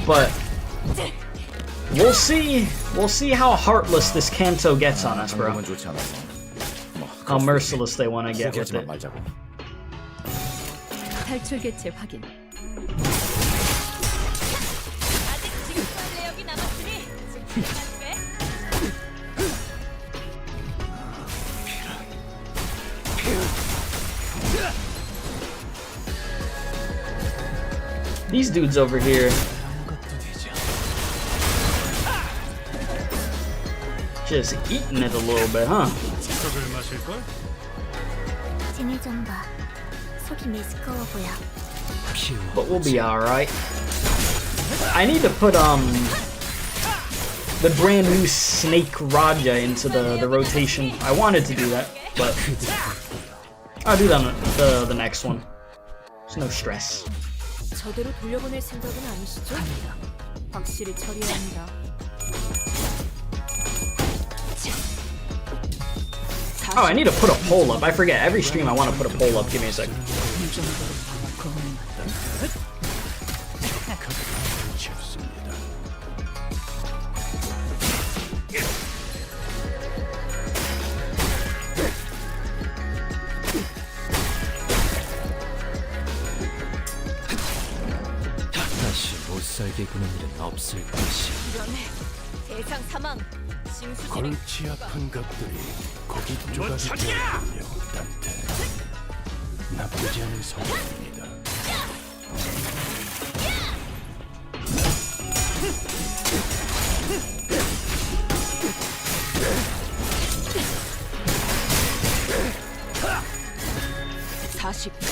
Speaker 1: but we'll see. We'll see how heartless this Canto gets on us, bro. How merciless they want to get with it.
Speaker 2: 탈출 개체 확인.
Speaker 1: These dudes over here. Just eating it a little bit, huh? But we'll be alright. I need to put the brand new Snake Raja into the rotation. I wanted to do that, but I'll do that on the next one. There's no stress.
Speaker 4: 저대로 돌려보낼 생각은 아니시죠? 확실히 처리해야 합니다.
Speaker 1: Oh, I need to put a poll up. I forget. Every stream I want to put a poll up. Give me a second.
Speaker 2: 대상 사망.
Speaker 9: 골치 아픈 것들이 고기 조각이 되었군요, 단테. 나쁘지 않은 성공입니다.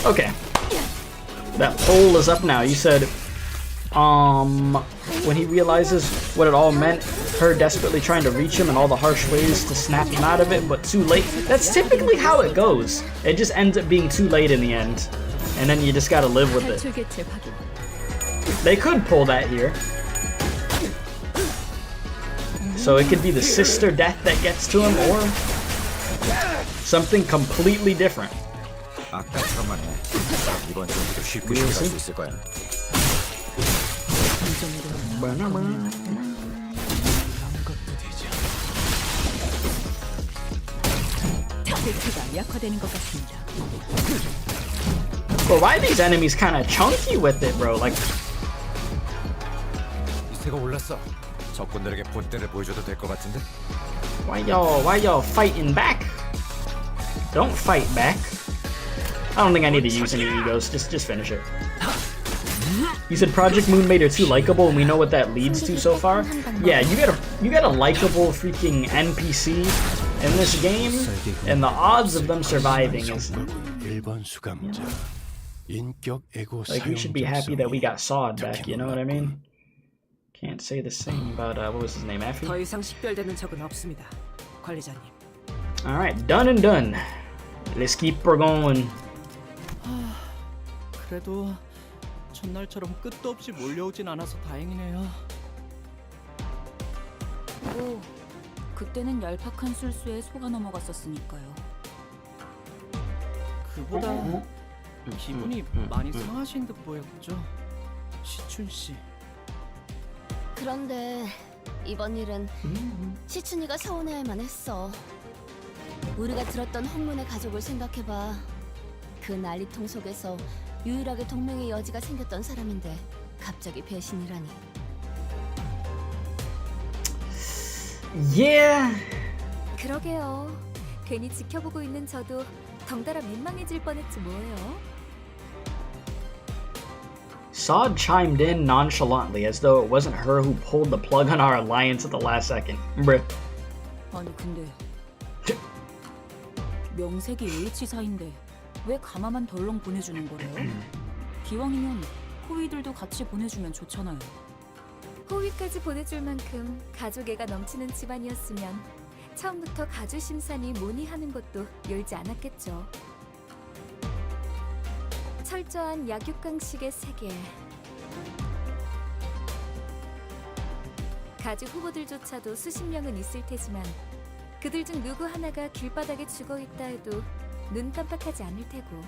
Speaker 1: Okay. That poll is up now. You said, when he realizes what it all meant, her desperately trying to reach him and all the harsh ways to snap him out of it, but too late. That's typically how it goes. It just ends up being too late in the end. And then you just gotta live with it. They could pull that here. So it could be the sister death that gets to him, or something completely different. But why are these enemies kind of chunky with it, bro? Like, why y'all fighting back? Don't fight back. I don't think I need to use any egos. Just finish it. You said Project Moon made her too likable, and we know what that leads to so far. Yeah, you get a likable freaking NPC in this game, and the odds of them surviving is like, we should be happy that we got Sawed back. You know what I mean? Can't say the same about what was his name, Effie?
Speaker 11: 더 이상 식별되는 적은 없습니다, 관리자님.
Speaker 1: All right, done and done. Let's keep her going.
Speaker 5: 그래도 전날처럼 끝도 없이 몰려오진 않아서 다행이네요.
Speaker 4: 뭐 그때는 얄팍한 술수에 속아 넘어갔었으니까요.
Speaker 5: 그보다 기분이 많이 상하신 듯 보였죠, 시춘 씨.
Speaker 2: 그런데 이번 일은 시춘이가 서운해할 만했어. 우리가 들었던 헝문의 가족을 생각해봐. 그 난리통 속에서 유일하게 동맹의 여지가 생겼던 사람인데 갑자기 배신이라니.
Speaker 1: Yeah.
Speaker 2: 그러게요. 괜히 지켜보고 있는 저도 덩달아 민망해질 뻔했지 뭐예요.
Speaker 1: Sod chimed in nonchalantly as though it wasn't her who pulled the plug on our alliance at the last second. Bruh.
Speaker 4: 아니 근데 명색이 H사인데 왜 가마만 덜렁 보내주는 거래요? 기왕이면 호위들도 같이 보내주면 좋잖아요.
Speaker 2: 호위까지 보내줄 만큼 가족애가 넘치는 집안이었으면 처음부터 가주 심산이 문의하는 것도 열지 않았겠죠. 철저한 약육강식의 세계. 가주 후보들조차도 수십 명은 있을 테지만 그들 중 누구 하나가 길바닥에 죽어있다 해도 눈 깜빡하지 않을 테고.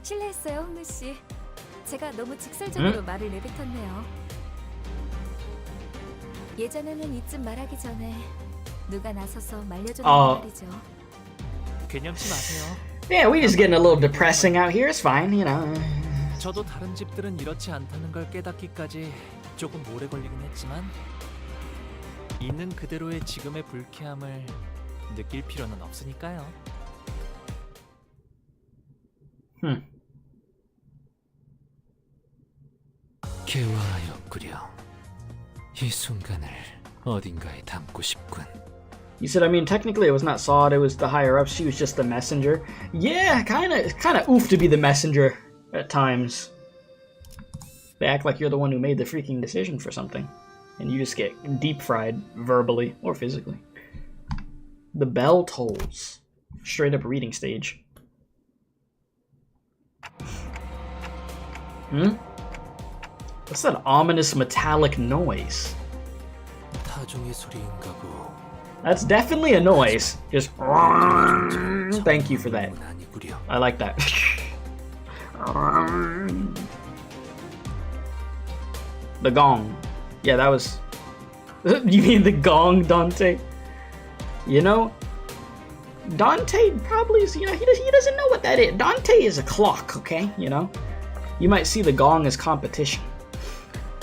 Speaker 2: 실례했어요, 홍루 씨. 제가 너무 직설적으로 말을 내뱉었네요. 예전에는 이쯤 말하기 전에 누가 나서서 말려줬는데 말이죠.
Speaker 3: 개념치 마세요.
Speaker 1: Yeah, we just getting a little depressing out here. It's fine, you know.
Speaker 3: 저도 다른 집들은 이렇지 않다는 걸 깨닫기까지 조금 오래 걸리긴 했지만 있는 그대로의 지금의 불쾌함을 느낄 필요는 없으니까요.
Speaker 9: 개화하였구려. 이 순간을 어딘가에 담고 싶군.
Speaker 1: You said, I mean, technically it was not Sod, it was the higher ups. She was just the messenger. Yeah, kind of oof to be the messenger at times. They act like you're the one who made the freaking decision for something, and you just get deep fried verbally or physically. The bell tolls. Straight up reading stage. What's that ominous metallic noise?
Speaker 9: 타종의 소리인가 보.
Speaker 1: That's definitely a noise. Just thank you for that. I like that. The gong. Yeah, that was... You mean the gong, Dante? You know, Dante probably is, you know, he doesn't know what that is. Dante is a clock, okay? You know? You might see the gong as competition.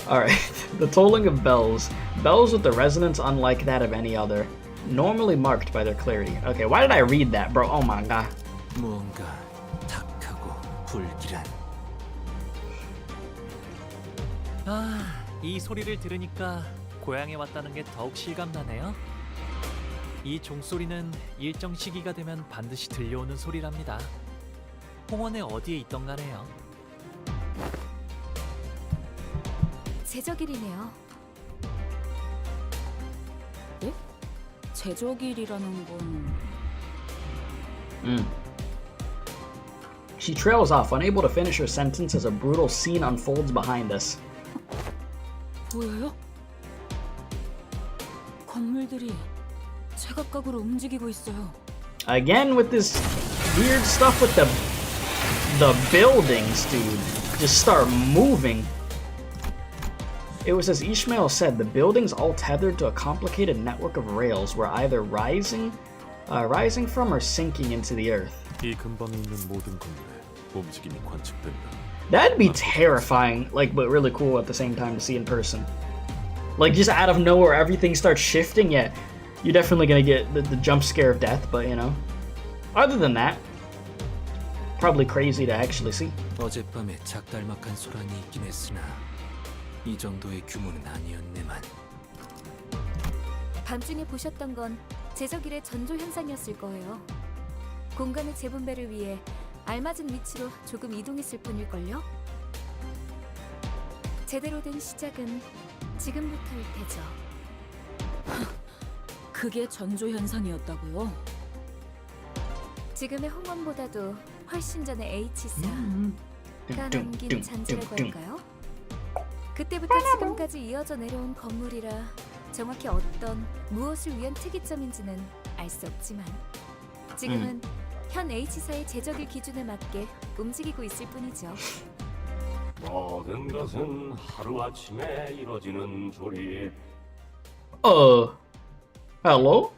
Speaker 1: Alright, the tolling of bells. Bells with the resonance unlike that of any other. Normally marked by their clarity. Okay, why did I read that, bro? Oh my god.
Speaker 9: 무언가 탁하고 불길한.
Speaker 3: 이 소리를 들으니까 고향에 왔다는 게 더욱 실감나네요. 이 종소리는 일정 시기가 되면 반드시 들려오는 소리랍니다. 홍원의 어디에 있던 간에요.
Speaker 2: 제적일이네요.
Speaker 4: 네? 제적일이라는 건...
Speaker 1: She trails off, unable to finish her sentence as a brutal scene unfolds behind us.
Speaker 4: 보여요? 건물들이 제각각으로 움직이고 있어요.
Speaker 1: Again with this weird stuff with the buildings, dude. Just start moving. It was as Ishmael said, the buildings all tethered to a complicated network of rails were either rising from or sinking into the earth.
Speaker 9: 이 근방에 있는 모든 건물에 움직임이 관측된다.
Speaker 1: That'd be terrifying, like, but really cool at the same time to see in person. Like, just out of nowhere, everything starts shifting. Yeah, you're definitely gonna get the jump scare of death, but you know. Other than that, probably crazy to actually see.
Speaker 9: 어젯밤에 작달막한 소란이 있긴 했으나 이 정도의 규모는 아니었네만.
Speaker 2: 밤중에 보셨던 건 제적일의 전조 현상이었을 거예요. 공간의 재분배를 위해 알맞은 위치로 조금 이동했을 뿐일걸요? 제대로 된 시작은 지금부터일 테죠.
Speaker 4: 그게 전조 현상이었다고요?
Speaker 2: 지금의 홍원보다도 훨씬 전에 H사가 남긴 잔재라고 할까요? 그때부터 지금까지 이어져 내려온 건물이라 정확히 어떤 무엇을 위한 특이점인지는 알 수 없지만 지금은 현 H사의 제적일 기준에 맞게 움직이고 있을 뿐이죠.
Speaker 10: 모든 것은 하루아침에 이뤄지는 조립.
Speaker 1: Hello?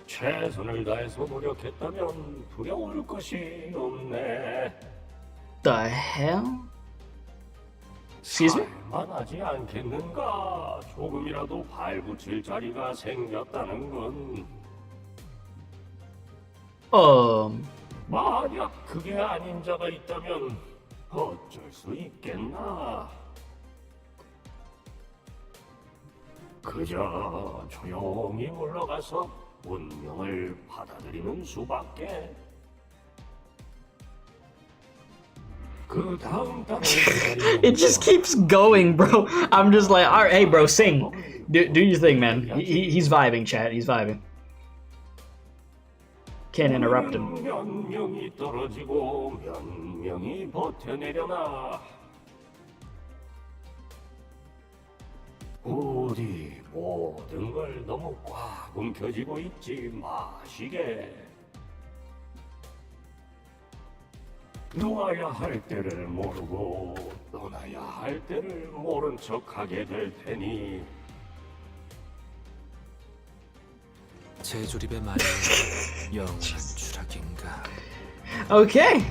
Speaker 10: 최선을 다해서 노력했다면 두려울 것이 없네.
Speaker 1: The hell? Excuse me?
Speaker 10: 살만하지 않겠는가? 조금이라도 발붙일 자리가 생겼다는 건. 만약 그게 아닌 자가 있다면 어쩔 수 있겠나? 그저 조용히 물러가서 운명을 받아들이는 수밖에. 그 다음 달에
Speaker 1: It just keeps going, bro. I'm just like, all right, hey, bro, sing. Do your thing, man. He's vibing, chat. He's vibing. Can't interrupt him.
Speaker 10: 몇 명이 떨어지고 몇 명이 버텨내려나. 부디 모든 걸 너무 꽉 움켜쥐고 있지 마시게. 놓아야 할 때를 모르고 떠나야 할 때를 모른 척하게 될 테니.
Speaker 9: 재조립의 말이 영원한 추락인가.
Speaker 1: Okay.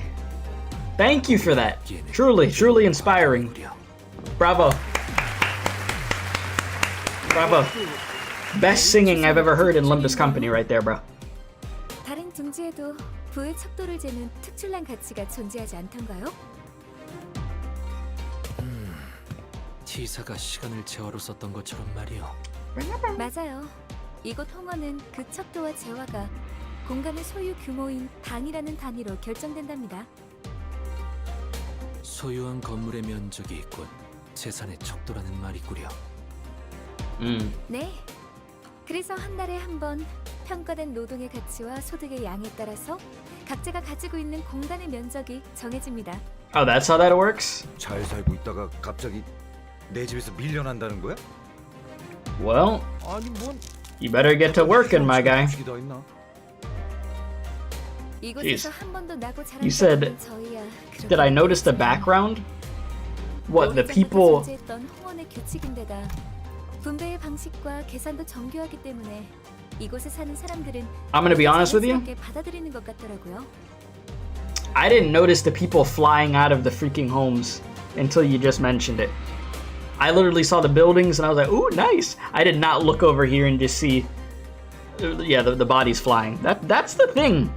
Speaker 1: Thank you for that. Truly inspiring. Bravo. Bravo. Best singing I've ever heard in Limbus Company right there, bro.
Speaker 2: 다른 둥지에도 부의 척도를 재는 특출난 가치가 존재하지 않던가요?
Speaker 9: T사가 시간을 재화로 썼던 것처럼 말이요.
Speaker 2: 맞아요. 이곳 홍어는 그 척도와 재화가 공간의 소유 규모인 방이라는 단위로 결정된답니다.
Speaker 9: 소유한 건물의 면적이 곧 재산의 척도라는 말이구려.
Speaker 2: 네. 그래서 한 달에 한 번 평가된 노동의 가치와 소득의 양에 따라서 각자가 가지고 있는 공간의 면적이 정해집니다.
Speaker 1: Oh, that's how that works?
Speaker 7: 잘 살고 있다가 갑자기 내 집에서 밀려난다는 거야?
Speaker 1: Well,
Speaker 7: 아니 뭔
Speaker 1: you better get to working, my guy.
Speaker 2: 이곳에서 한 번도 나고 자란
Speaker 1: You said,
Speaker 2: 적은 저희야.
Speaker 1: did I notice the background? What, the people...
Speaker 2: 존재했던 홍원의 규칙인데다 분배의 방식과 계산도 정교하기 때문에 이곳에 사는 사람들은
Speaker 1: I'm gonna be honest with you.
Speaker 2: 자연스럽게 받아들이는 것 같더라고요.
Speaker 1: I didn't notice the people flying out of the freaking homes until you just mentioned it. I literally saw the buildings and I was like, ooh, nice. I did not look over here and just see, the bodies flying. That's the thing.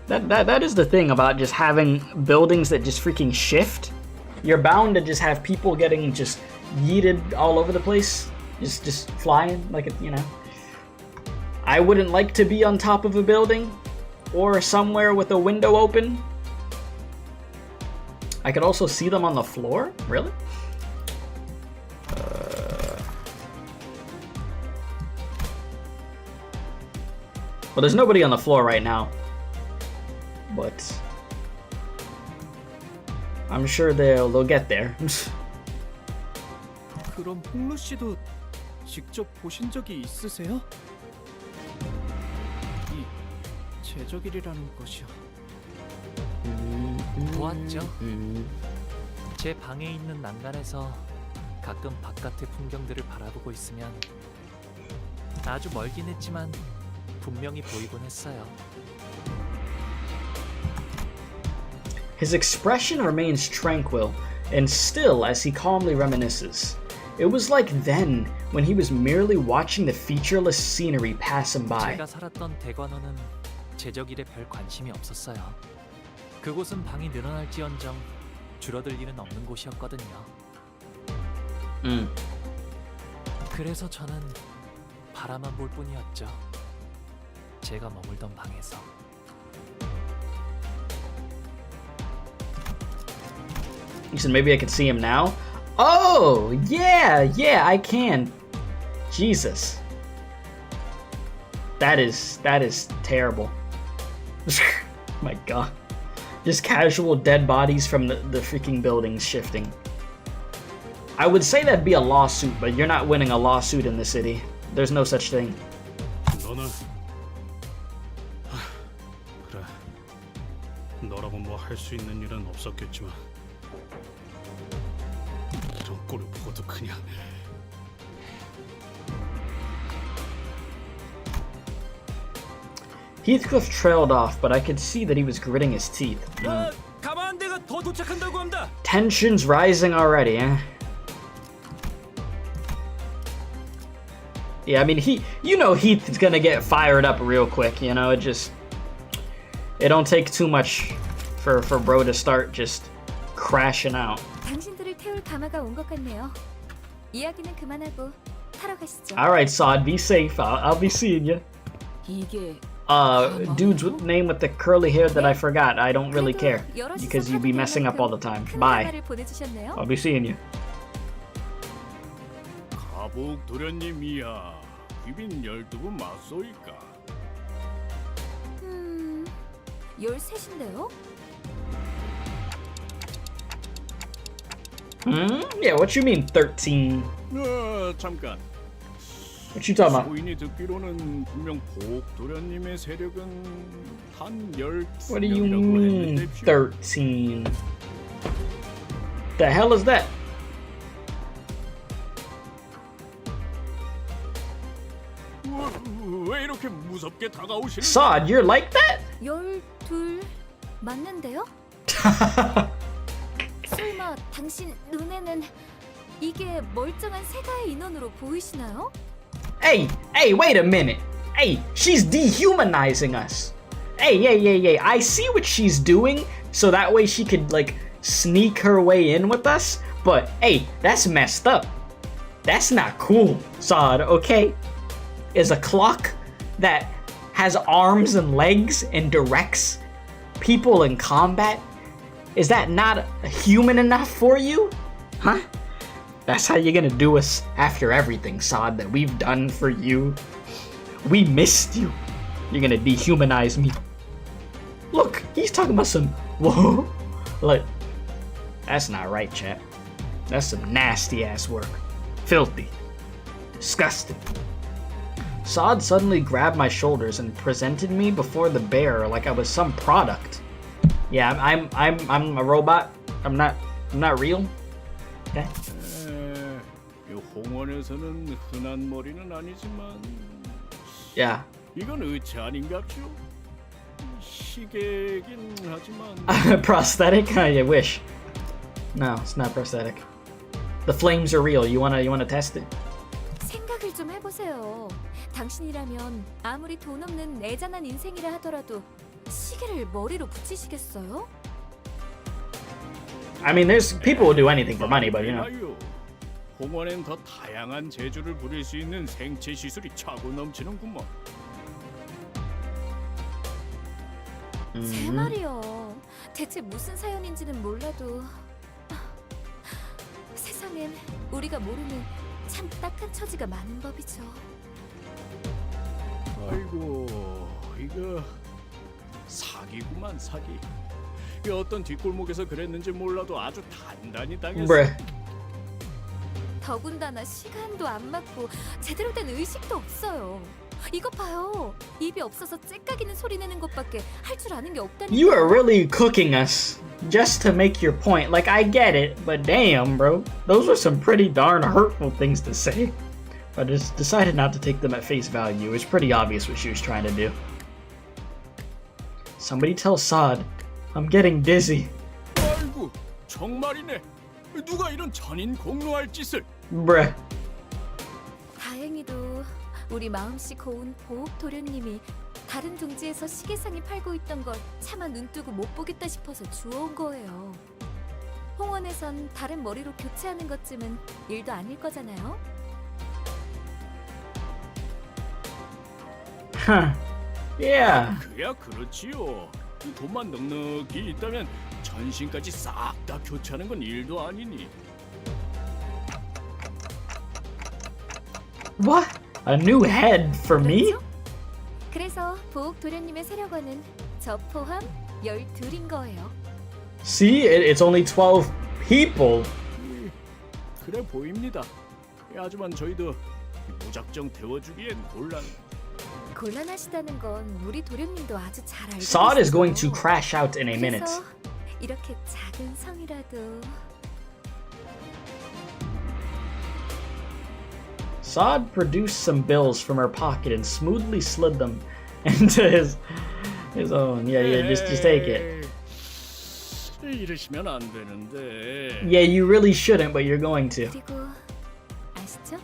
Speaker 1: That is the thing about just having buildings that just freaking shift. You're bound to just have people getting just yeeted all over the place, just flying like a, I wouldn't like to be on top of a building or somewhere with a window open. I could also see them on the floor? Really? Well, there's nobody on the floor right now, but I'm sure they'll get there.
Speaker 5: 그럼 홍루 씨도 직접 보신 적이 있으세요? 이 제적일이라는 것이요.
Speaker 3: 보았죠. 제 방에 있는 난간에서 가끔 바깥의 풍경들을 바라보고 있으면 아주 멀긴 했지만 분명히 보이곤 했어요.
Speaker 1: His expression remains tranquil and still as he calmly reminisces. It was like then, when he was merely watching the featureless scenery pass him by.
Speaker 3: 제가 살았던 대관원은 제적일에 별 관심이 없었어요. 그곳은 방이 늘어날지언정 줄어들 일은 없는 곳이었거든요. 그래서 저는 바라만 볼 뿐이었죠. 제가 머물던 방에서.
Speaker 1: He said maybe I could see him now. Oh, yeah, I can. Jesus. That is terrible. My god. Just casual dead bodies from the freaking buildings shifting. I would say that'd be a lawsuit, but you're not winning a lawsuit in the city. There's no such thing.
Speaker 6: 너는 그래. 너라고 뭐 할 수 있는 일은 없었겠지만 이런 꼴을 보고도 그냥
Speaker 1: Heathcliff trailed off, but I could see that he was gritting his teeth.
Speaker 3: 감안대가 더 도착한다고 합니다.
Speaker 1: Tension's rising already, eh? Yeah, I mean, Heath is gonna get fired up real quick, you know, it don't take too much for bro to start just crashing out.
Speaker 2: 당신들을 태울 가마가 온 것 같네요. 이야기는 그만하고 타러 가시죠.
Speaker 1: Alright, Sod, be safe. I'll be seeing you.
Speaker 4: 이게
Speaker 1: Dude's name with the curly hair that I forgot. I don't really care because you be messing up all the time. Bye. I'll be seeing you.
Speaker 10: 가복 도련님이야. 귀빈 12분 맞소이까.
Speaker 2: 13인데요?
Speaker 1: Yeah, what you mean 13?
Speaker 10: 잠깐.
Speaker 1: What you talking about?
Speaker 10: 소인이 듣기로는 분명 복 도련님의 세력은 한 12명이라고
Speaker 1: What do you mean
Speaker 10: 했는데
Speaker 1: 13? The hell is that?
Speaker 10: 왜 이렇게 무섭게 다가오시는?
Speaker 1: Sod, you're like that?
Speaker 2: 12 맞는데요? 설마 당신 눈에는 이게 멀쩡한 세가의 인원으로 보이시나요?
Speaker 1: Hey, wait a minute. Hey, she's dehumanizing us. Hey, I see what she's doing, so that way she could, like, sneak her way in with us, but, hey, that's messed up. That's not cool, Sod, okay? Is a clock that has arms and legs and directs people in combat, is that not human enough for you? Huh? That's how you're gonna do us after everything, Sod, that we've done for you. We missed you. You're gonna dehumanize me. Look, he's talking about some whoa. Look, that's not right, chat. That's some nasty ass work. Filthy. Disgusting. Sod suddenly grabbed my shoulders and presented me before the bear like I was some product. Yeah, I'm a robot. I'm not real. Okay.
Speaker 10: 홍원에서는 흔한 머리는 아니지만
Speaker 1: Yeah.
Speaker 10: 이건 의체 아닌갑죠? 시계긴 하지만
Speaker 1: Prosthetic? I wish. No, it's not prosthetic. The flames are real. You wanna test it?
Speaker 2: 생각을 좀 해보세요. 당신이라면 아무리 돈 없는 애잔한 인생이라 하더라도 시계를 머리로 붙이시겠어요?
Speaker 1: I mean, there's people who do anything for money, but you know.
Speaker 10: 홍원엔 더 다양한 재주를 부릴 수 있는 생체 시술이 차고 넘치는구먼.
Speaker 2: 제 말이요. 대체 무슨 사연인지는 몰라도 세상엔 우리가 모르는 참 딱한 처지가 많은 법이죠.
Speaker 10: 아이고, 이거 사기구만 사기. 이 어떤 뒷골목에서 그랬는지 몰라도 아주 단단히 당했어.
Speaker 1: Bruh.
Speaker 2: 더군다나 시간도 안 맞고 제대로 된 의식도 없어요. 이거 봐요. 입이 없어서 째까기는 소리 내는 것밖에 할 줄 아는 게 없다니까.
Speaker 1: You are really cooking us just to make your point. Like, I get it, but damn, bro. Those were some pretty darn hurtful things to say. But I just decided not to take them at face value. It's pretty obvious what she was trying to do. Somebody tell Sod, I'm getting dizzy.
Speaker 10: 아이고, 정말이네. 누가 이런 잔인 공로할 짓을?
Speaker 1: Bruh.
Speaker 2: 다행히도 우리 마음씨 고운 보옥 도련님이 다른 둥지에서 시계상이 팔고 있던 걸 차마 눈뜨고 못 보겠다 싶어서 주워온 거예요. 홍원에선 다른 머리로 교체하는 것쯤은 일도 아닐 거잖아요.
Speaker 1: Huh. Yeah.
Speaker 10: 그야 그렇지요. 돈만 넉넉히 있다면 전신까지 싹 다 교체하는 건 일도 아니니.
Speaker 1: What? A new head for me?
Speaker 2: 그렇죠? 그래서 보옥 도련님의 세력원은 저 포함 12인 거예요.
Speaker 1: See, it's only 12 people.
Speaker 5: 그래 보입니다. 하지만 저희도 무작정 태워주기엔
Speaker 2: 곤란하시다는 건 우리 도련님도 아주 잘 알고
Speaker 1: Sod is
Speaker 2: 있어요.
Speaker 1: going to crash out in a minute.
Speaker 2: 그래서 이렇게 작은 성이라도
Speaker 1: Sod produced some bills from her pocket and smoothly slid them into his own. Yeah, just take it.
Speaker 5: 이러시면 안 되는데.
Speaker 1: Yeah, you really shouldn't, but you're going to.
Speaker 2: 그리고 아시죠?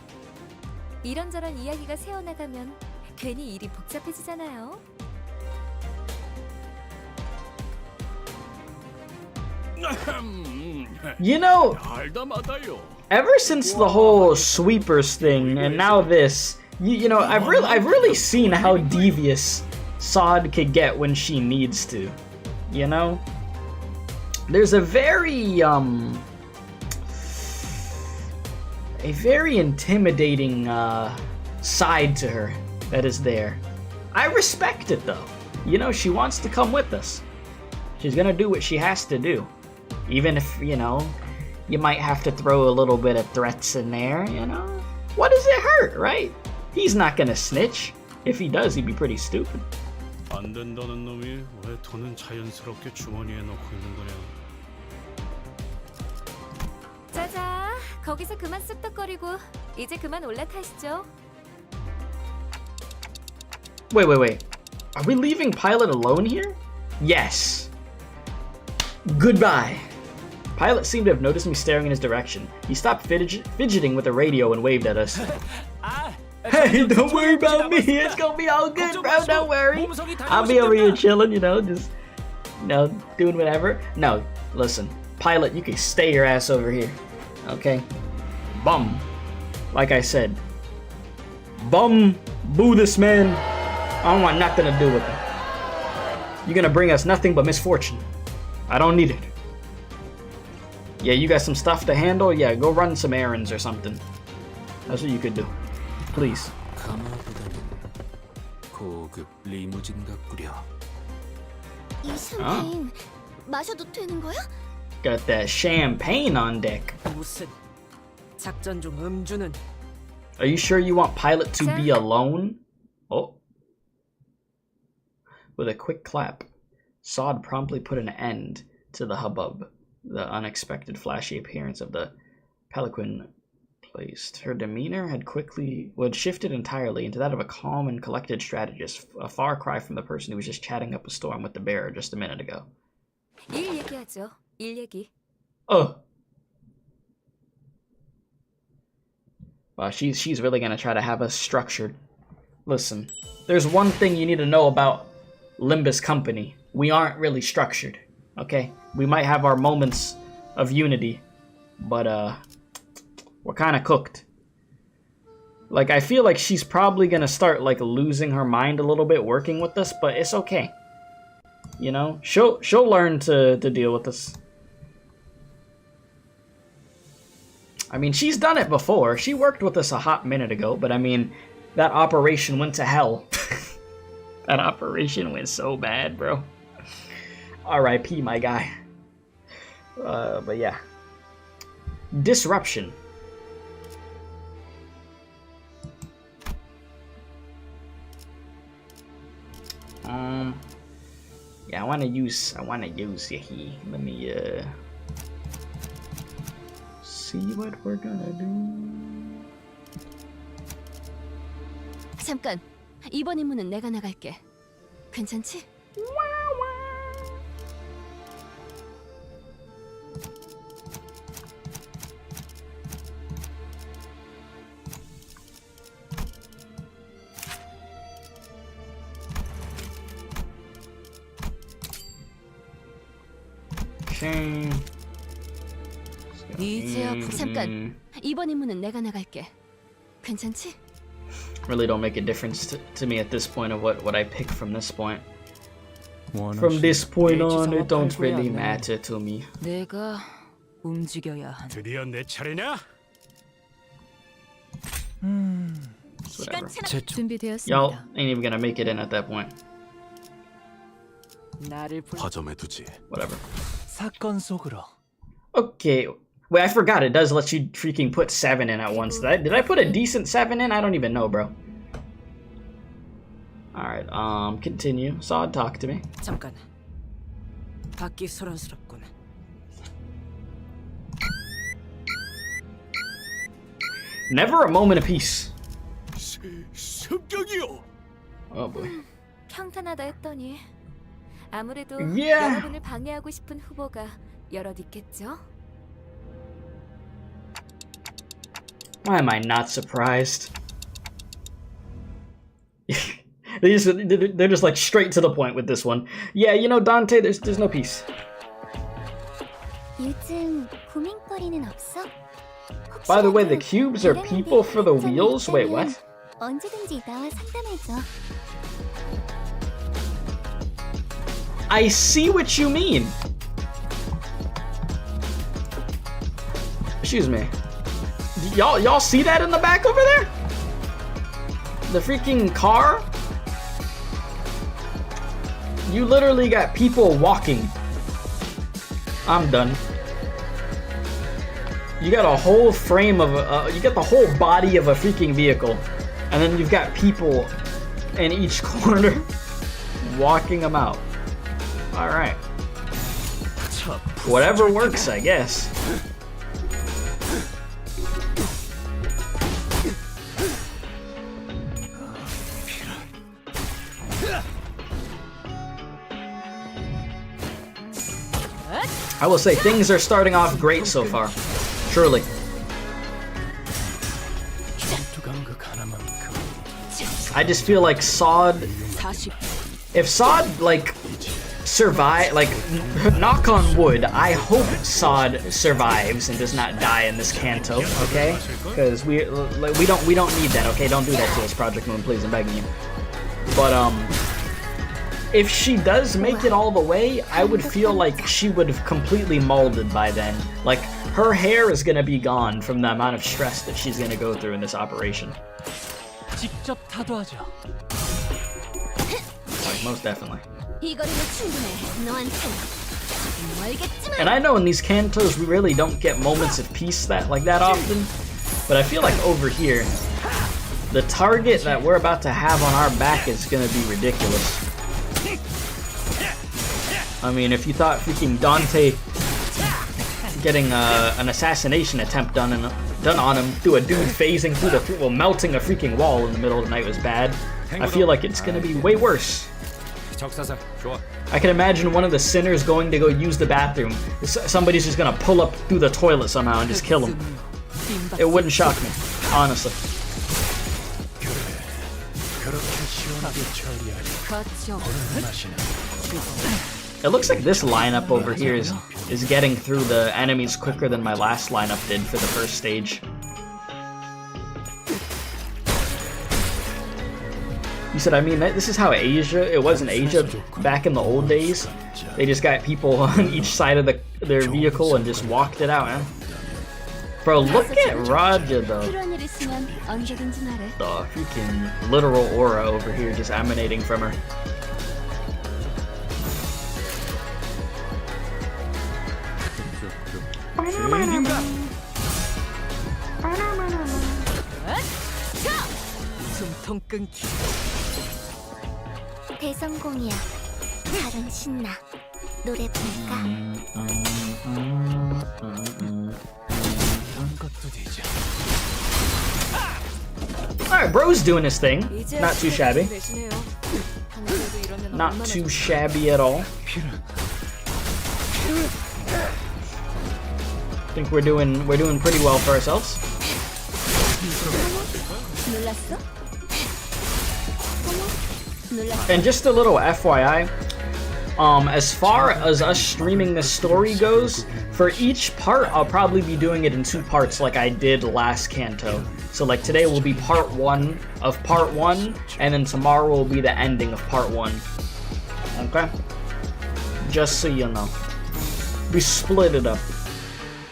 Speaker 2: 이런저런 이야기가 새어나가면 괜히 일이 복잡해지잖아요.
Speaker 1: You know,
Speaker 5: 알다마다요.
Speaker 1: ever since the whole sweepers thing and now this, you know, I've really seen how devious Sod could get when she needs to. You know? There's a very intimidating side to her that is there. I respect it though. You know, she wants to come with us. She's gonna do what she has to do. Even if, you know, you might have to throw a little bit of threats in there, you know? What does it hurt, right? He's not gonna snitch. If he does, he'd be pretty stupid.
Speaker 6: 안 된다는 놈이 왜 돈은 자연스럽게 주머니에 넣고 있는 거냐?
Speaker 2: 자자, 거기서 그만 쑥덕거리고 이제 그만 올라타시죠.
Speaker 1: Wait. Are we leaving Pilot alone here? Yes. Goodbye. Pilot seemed to have noticed me staring in his direction. He stopped fidgeting with the radio and waved at us. Hey, don't worry about me. It's gonna be all good, bro. Don't worry. I'll be over here chilling, you know, just, you know, doing whatever. No, listen. Pilot, you can stay your ass over here. Okay? Bum. Like I said. Bum. Boo this man. I don't want nothing to do with him. You're gonna bring us nothing but misfortune. I don't need it. Yeah, you got some stuff to handle? Yeah, go run some errands or something. That's what you could do. Please.
Speaker 9: 고급 리무진 같구려.
Speaker 2: 이 샴페인 마셔도 되는 거야?
Speaker 1: Got that champagne on deck.
Speaker 11: 무슨 작전 중 음주는
Speaker 1: Are you sure you want Pilot to be alone? Oh. With a quick clap, Sod promptly put an end to the hubbub. The unexpected flashy appearance of the Pelican placed. Her demeanor had shifted entirely into that of a calm and collected strategist, a far cry from the person who was just chatting up a storm with the bearer just a minute ago.
Speaker 2: 일 얘기하죠. 일 얘기.
Speaker 1: Oh. Wow, she's really gonna try to have us structured. Listen, there's one thing you need to know about Limbus Company. We aren't really structured, okay? We might have our moments of unity, but we're kind of cooked. Like, I feel like she's probably gonna start like losing her mind a little bit working with us, but it's okay. You know, she'll learn to deal with us. I mean, she's done it before. She worked with us a hot minute ago, but I mean, that operation went to hell. That operation went so bad, bro. R.I.P. my guy. But yeah. Disruption. Yeah, I wanna use you here. Let me see what we're gonna do.
Speaker 2: 잠깐, 이번 임무는 내가 나갈게. 괜찮지? 잠깐, 이번 임무는 내가 나갈게. 괜찮지?
Speaker 1: Really don't make a difference to me at this point of what I pick from this point. From this point on, it don't really matter to me.
Speaker 4: 내가 움직여야 한.
Speaker 6: 드디어 내 차례냐?
Speaker 2: 시간
Speaker 1: Whatever.
Speaker 2: 체납 준비되었습니다.
Speaker 1: Y'all ain't even gonna make it in at that point.
Speaker 11: 나를 불
Speaker 10: 화점에 두지.
Speaker 1: Whatever.
Speaker 3: 사건 속으로.
Speaker 1: Okay. Wait, I forgot it does let you freaking put 7 in at once. Did I put a decent 7 in? I don't even know, bro. Alright, continue. Sod, talk to me.
Speaker 11: 잠깐. 받기 소란스럽군.
Speaker 1: Never a moment of peace.
Speaker 10: 습격이요.
Speaker 1: Oh boy.
Speaker 2: 평탄하다 했더니 아무래도
Speaker 1: Yeah.
Speaker 2: 여러분을 방해하고 싶은 후보가 여럿 있겠죠?
Speaker 1: Why am I not surprised? They're just like straight to the point with this one. Yeah, you know, Dante, there's no peace.
Speaker 2: 요즘 고민거리는 없어?
Speaker 1: By the way, the cubes are people for the wheels? Wait, what?
Speaker 2: 언제든지 나와 상담해줘.
Speaker 1: I see what you mean. Excuse me. Y'all see that in the back over there? The freaking car? You literally got people walking. I'm done. You got a whole frame of you got the whole body of a freaking vehicle, and then you've got people in each corner walking them out. All right. Whatever works, I guess. I will say things are starting off great so far. Truly. I just feel like Sod, if Sod like survive, like knock on wood, I hope Sod survives and does not die in this Canto, okay? Because we don't need that, okay? Don't do that to us, Project Moon, please, I'm begging you. But if she does make it all the way, I would feel like she would have completely molded by then. Like, her hair is gonna be gone from the amount of stress that she's gonna go through in this operation.
Speaker 3: 직접 타도하죠.
Speaker 1: Like, most definitely.
Speaker 2: 이거리는 충분해. 너한텐 멀겠지만.
Speaker 1: And I know in these Cantos we really don't get moments of peace like that often, but I feel like over here, the target that we're about to have on our back is gonna be ridiculous. I mean, if you thought freaking Dante getting an assassination attempt done on him through a dude phasing through melting a freaking wall in the middle of the night was bad, I feel like it's gonna be way worse. I can imagine one of the sinners going to go use the bathroom. Somebody's just gonna pull up through the toilet somehow and just kill him. It wouldn't shock me, honestly. It looks like this lineup over here is getting through the enemies quicker than my last lineup did for the first stage. You said, I mean, this is how it was in Asia back in the old days. They just got people on each side of their vehicle and just walked it out, man. Bro, look at Raja though. The freaking literal aura over here just emanating from her.
Speaker 11: 숨통 끊기.
Speaker 2: 대성공이야. 다른 신나. 노래 부를까?
Speaker 1: Alright, bro's doing his thing. Not too shabby. Not too shabby at all. I think we're doing pretty well for ourselves. And just a little FYI, as far as us streaming this story goes, for each part I'll probably be doing it in 2 parts like I did last Canto. So like today will be part 1 of part 1, and then tomorrow will be the ending of part 1. Okay? Just so you know. We split it up,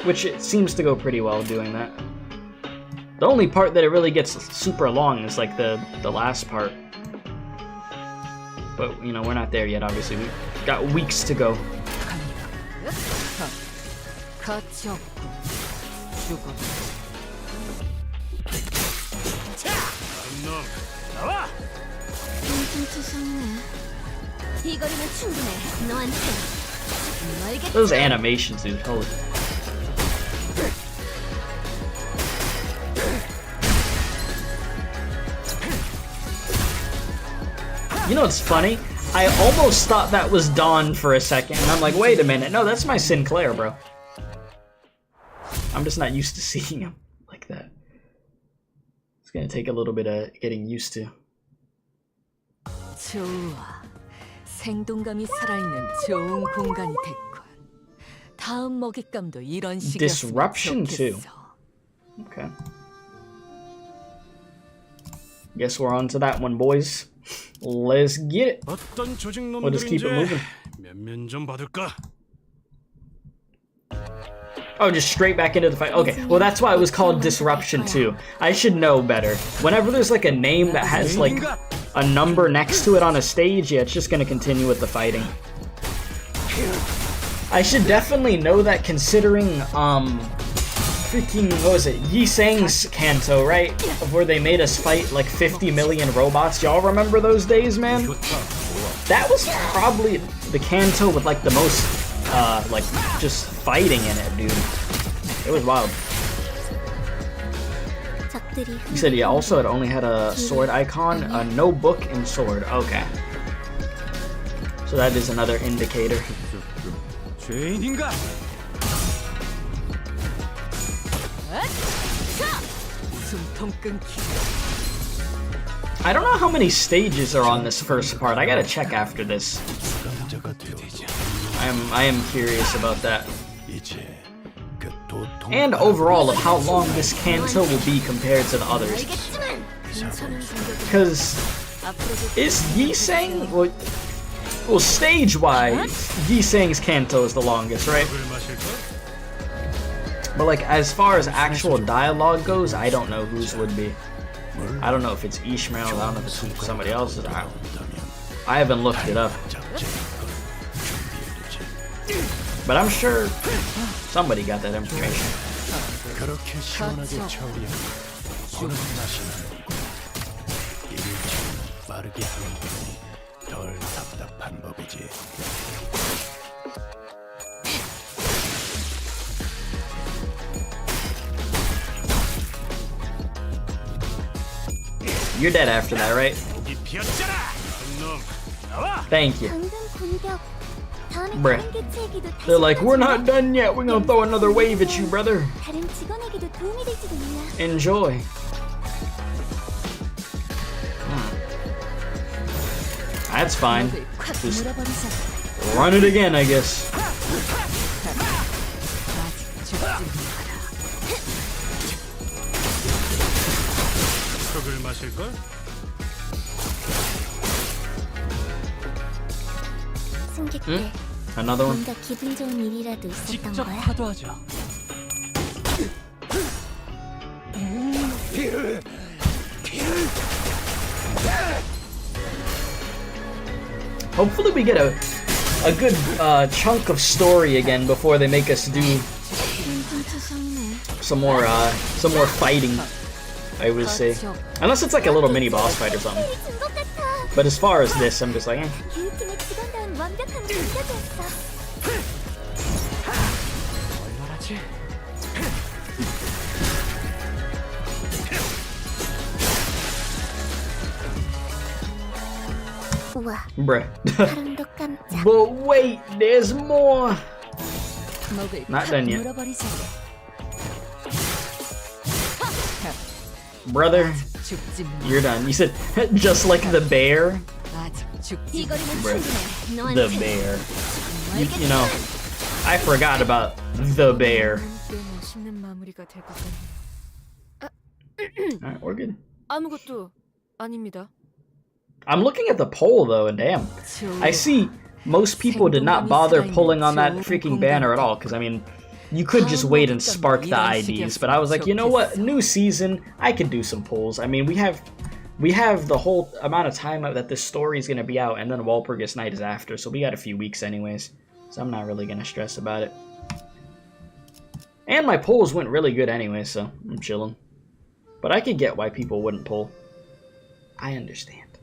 Speaker 1: which it seems to go pretty well doing that. The only part that it really gets super long is like the last part. But, you know, we're not there yet, obviously. We've got weeks to go. Those animations, dude. Holy. You know what's funny? I almost thought that was Dawn for a second, and I'm like, wait a minute, no, that's my Sinclair, bro. I'm just not used to seeing him like that. It's gonna take a little bit of getting used to.
Speaker 2: 좋아. 생동감이 살아있는 좋은 공간이 됐군. 다음 먹잇감도 이런 식이었으면
Speaker 1: Disruption too.
Speaker 2: 좋겠어.
Speaker 1: Okay. Guess we're on to that one, boys. Let's get it.
Speaker 6: 어떤 조직
Speaker 1: We'll just keep it moving.
Speaker 6: 면면 좀 받을까?
Speaker 1: Oh, just straight back into the fight. Okay, well that's why it was called Disruption too. I should know better. Whenever there's like a name that has like a number next to it on a stage, yeah, it's just gonna continue with the fighting. I should definitely know that considering, freaking, what was it? Yi Sang's Canto, right? Of where they made us fight like 50 million robots. Y'all remember those days, man? That was probably the Canto with like the most, like, just fighting in it, dude. It was wild. You said, yeah, also it only had a sword icon, no book and sword. Okay. So that is another indicator. I don't know how many stages are on this first part. I gotta check after this. I am curious about that. And overall of how long this Canto will be compared to the others. Because is Yi Sang, well stage-wise, Yi Sang's Canto is the longest, right? But like as far as actual dialogue goes, I don't know whose would be. I don't know if it's Ishmael, I don't know if it's somebody else's. I haven't looked it up. But I'm sure somebody got that information. You're dead after that, right? Thank you. Bruh. They're like, we're not done yet. We're gonna throw another wave at you, brother. Enjoy. That's fine. Just run it again, I guess. Another one.
Speaker 3: 직접 파도하죠.
Speaker 1: Hopefully we get a good chunk of story again before they make us do some more fighting, I would say. Unless it's like a little mini boss fight or something. But as far as this, I'm just like, eh. Bruh. But wait, there's more. Not done yet. Brother, you're done. You said, just like the bear? Bruh. The bear. You know, I forgot about the bear. Alright, we're good.
Speaker 11: 아무것도 아닙니다.
Speaker 1: I'm looking at the poll though, and damn. I see most people did not bother pulling on that freaking banner at all, because I mean, you could just wait and spark the IDs, but I was like, you know what, new season, I could do some polls. I mean, we have the whole amount of time that this story is going to be out, and then Walpurgis Night is after, so we got a few weeks anyways, so I'm not really going to stress about it. And my polls went really good anyway, so I'm chilling. But I could get why people wouldn't poll. I understand.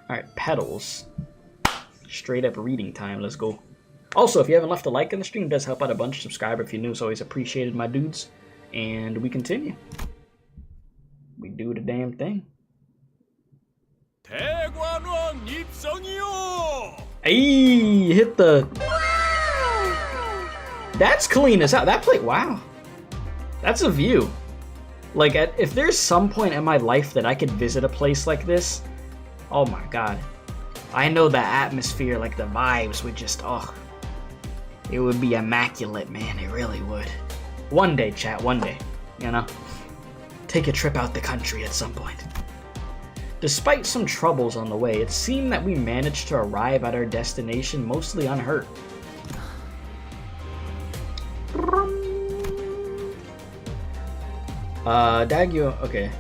Speaker 1: Alright, Petals. Straight up reading time, let's go. Also, if you haven't left a like on the stream, it does help out a bunch. Subscribe if you're new, it's always appreciated, my dudes. And we continue. We do the damn thing.
Speaker 10: 대관왕 입성이요.
Speaker 1: Hey, hit the... That's clean as hell. That plate, wow. That's a view. Like, if there's some point in my life that I could visit a place like this, oh my god. I know the atmosphere, like the vibes would just, oh. It would be immaculate, man. It really would. One day, chat, one day. You know? Take a trip out the country at some point. Despite some troubles on the way, it seemed that we managed to arrive at our destination mostly unhurt. Okay.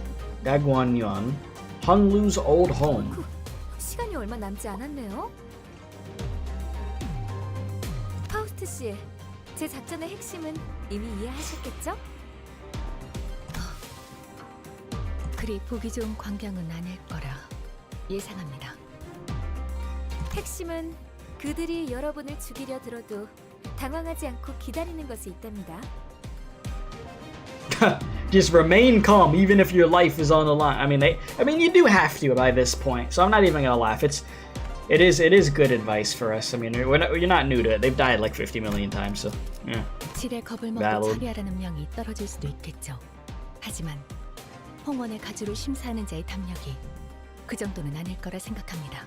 Speaker 1: Dagwon-yeon, Hunglu's old home.
Speaker 2: 시간이 얼마 남지 않았네요. 파우스트 씨, 제 작전의 핵심은 이미 이해하셨겠죠? 그리 보기 좋은 광경은 아닐 거라 예상합니다. 핵심은 그들이 여러분을 죽이려 들어도 당황하지 않고 기다리는 것이 있답니다.
Speaker 1: Just remain calm, even if your life is on the line. I mean, you do have to by this point, so I'm not even gonna laugh. It is good advice for us. I mean, you're not new to it. They've died like 50 million times, so yeah.
Speaker 2: 질의 겁을 먹고 처리하라는 명이 떨어질 수도 있겠죠. 하지만 홍원의 가주를 심사하는 자의 담력이 그 정도는 아닐 거라 생각합니다.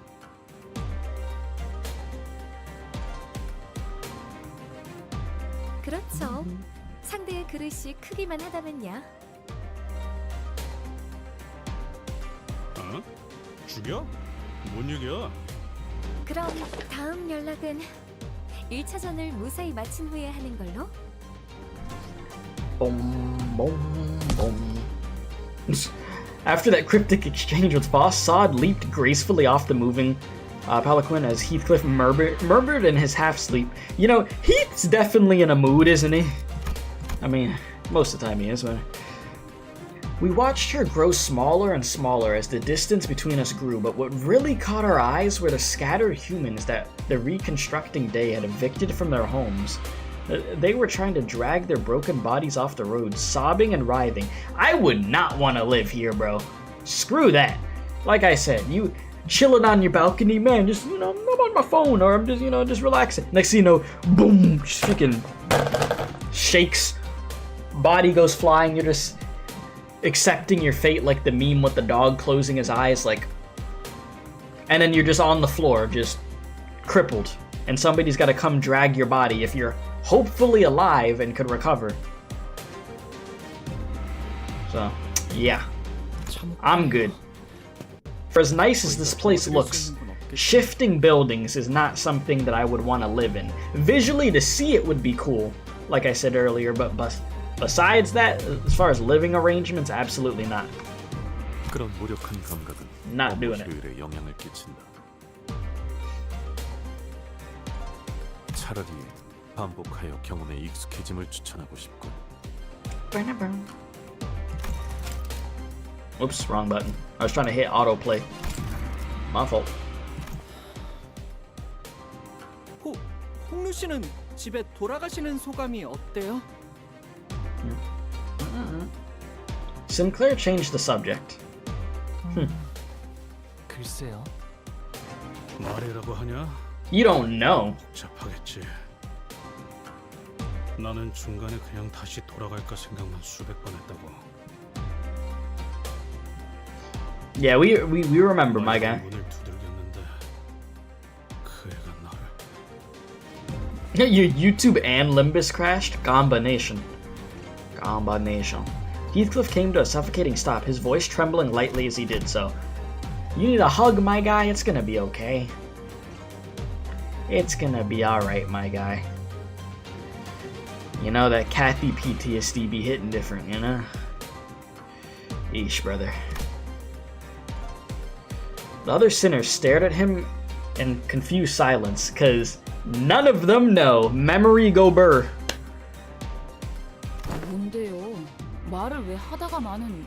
Speaker 2: 그렇죠. 상대의 그릇이 크기만 하다면야.
Speaker 6: 어? 죽여? 뭔 얘기야?
Speaker 2: 그럼 다음 연락은 1차전을 무사히 마친 후에 하는 걸로?
Speaker 1: After that cryptic exchange with Voss, Sod leaped gracefully off the moving palanquin as Heathcliff murmured in his half-sleep. You know, Heath's definitely in a mood, isn't he? I mean, most of the time he is, but... We watched her grow smaller and smaller as the distance between us grew, but what really caught our eyes were the scattered humans that the reconstructing day had evicted from their homes. They were trying to drag their broken bodies off the road, sobbing and writhing. I would not want to live here, bro. Screw that. Like I said, you chilling on your balcony, man, just, you know, I'm on my phone, or I'm just, you know, just relaxing. Next thing you know, boom, just freaking shakes, body goes flying, you're just accepting your fate like the meme with the dog closing his eyes, like, and then you're just on the floor, just crippled, and somebody's got to come drag your body if you're hopefully alive and could recover. So, yeah, I'm good. For as nice as this place looks, shifting buildings is not something that I would want to live in. Visually, to see it would be cool, like I said earlier, but besides that, as far as living arrangements, absolutely not.
Speaker 10: 그런 무력한 감각은
Speaker 1: Not doing it.
Speaker 10: 효율에 영향을 끼친다. 차라리 반복하여 경험에 익숙해짐을 추천하고 싶군.
Speaker 1: Oops, wrong button. I was trying to hit autoplay. My fault.
Speaker 5: 홍루 씨는 집에 돌아가시는 소감이 어때요?
Speaker 1: Sinclair changed the subject.
Speaker 3: 글쎄요.
Speaker 6: 말이라고 하냐?
Speaker 1: You don't know.
Speaker 6: 복잡하겠지. 나는 중간에 그냥 다시 돌아갈까 생각만 수백 번 했다고.
Speaker 1: Yeah, we remember, my guy.
Speaker 6: 문을 두들겼는데 그 애가 나를.
Speaker 1: Your YouTube and Limbus crashed? Combination. Heathcliff came to a suffocating stop, his voice trembling lightly as he did so. You need a hug, my guy? It's gonna be okay. It's gonna be alright, my guy. You know, that Kathy PTSD be hitting different, you know? Eesh, brother. The other sinners stared at him in confused silence, because none of them know. Memory go burr.
Speaker 4: 뭔데요? 말을 왜 하다가 마는...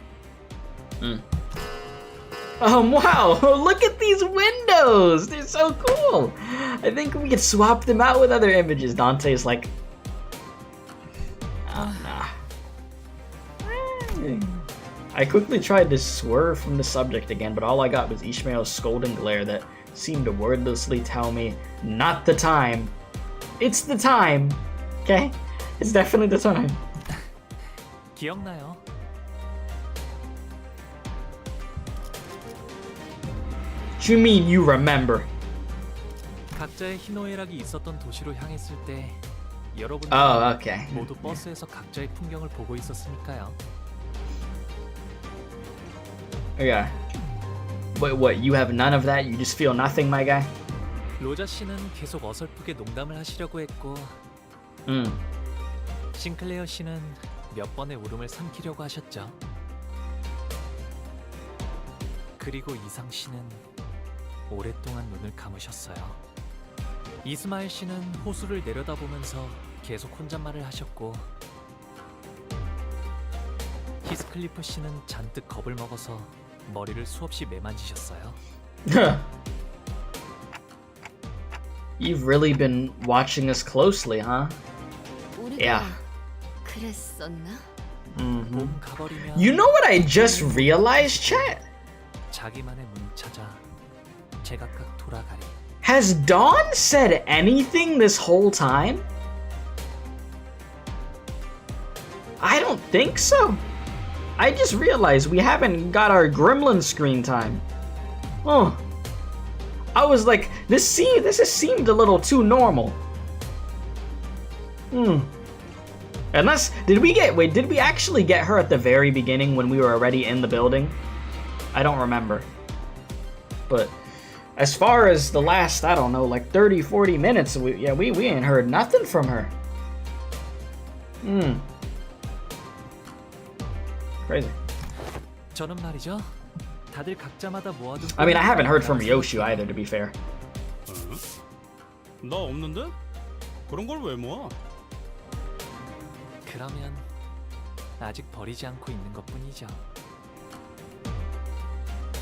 Speaker 1: Wow, look at these windows! They're so cool! I think we could swap them out with other images. Dante's like... nah. I quickly tried to swerve from the subject again, but all I got was Ishmael's scolding glare that seemed to wordlessly tell me, not the time. It's the time! Okay? It's definitely the time.
Speaker 3: 기억나요?
Speaker 1: What you mean you remember?
Speaker 3: 각자의 희노애락이 있었던 도시로 향했을 때 여러분들
Speaker 1: okay.
Speaker 3: 모두 버스에서 각자의 풍경을 보고 있었으니까요.
Speaker 1: Yeah. What, you have none of that? You just feel nothing, my guy?
Speaker 3: 로자 씨는 계속 어설프게 농담을 하시려고 했고 싱클레어 씨는 몇 번의 울음을 삼키려고 하셨죠. 그리고 이상 씨는 오랫동안 눈을 감으셨어요. 이스마일 씨는 호수를 내려다보면서 계속 혼잣말을 하셨고 히스클리프 씨는 잔뜩 겁을 먹어서 머리를 수없이 매만지셨어요.
Speaker 1: You've really been watching us closely, huh? Yeah.
Speaker 2: 그랬었나?
Speaker 3: 봄 가버리면
Speaker 1: You know what I just realized, chat?
Speaker 3: 자기만의 문 찾아 제각각 돌아가리.
Speaker 1: Has Dawn said anything this whole time? I don't think so. I just realized we haven't got our gremlin screen time. Oh. I was like, this has seemed a little too normal. Unless, did we actually get her at the very beginning when we were already in the building? I don't remember. But as far as the last, I don't know, like 30, 40 minutes, we ain't heard nothing from her. Crazy.
Speaker 3: 저는 말이죠. 다들 각자마다 모아둔
Speaker 1: I mean, I haven't heard from Ryoshu either, to be fair.
Speaker 6: 나 없는데? 그런 걸 왜 모아?
Speaker 3: 그러면 아직 버리지 않고 있는 것뿐이죠.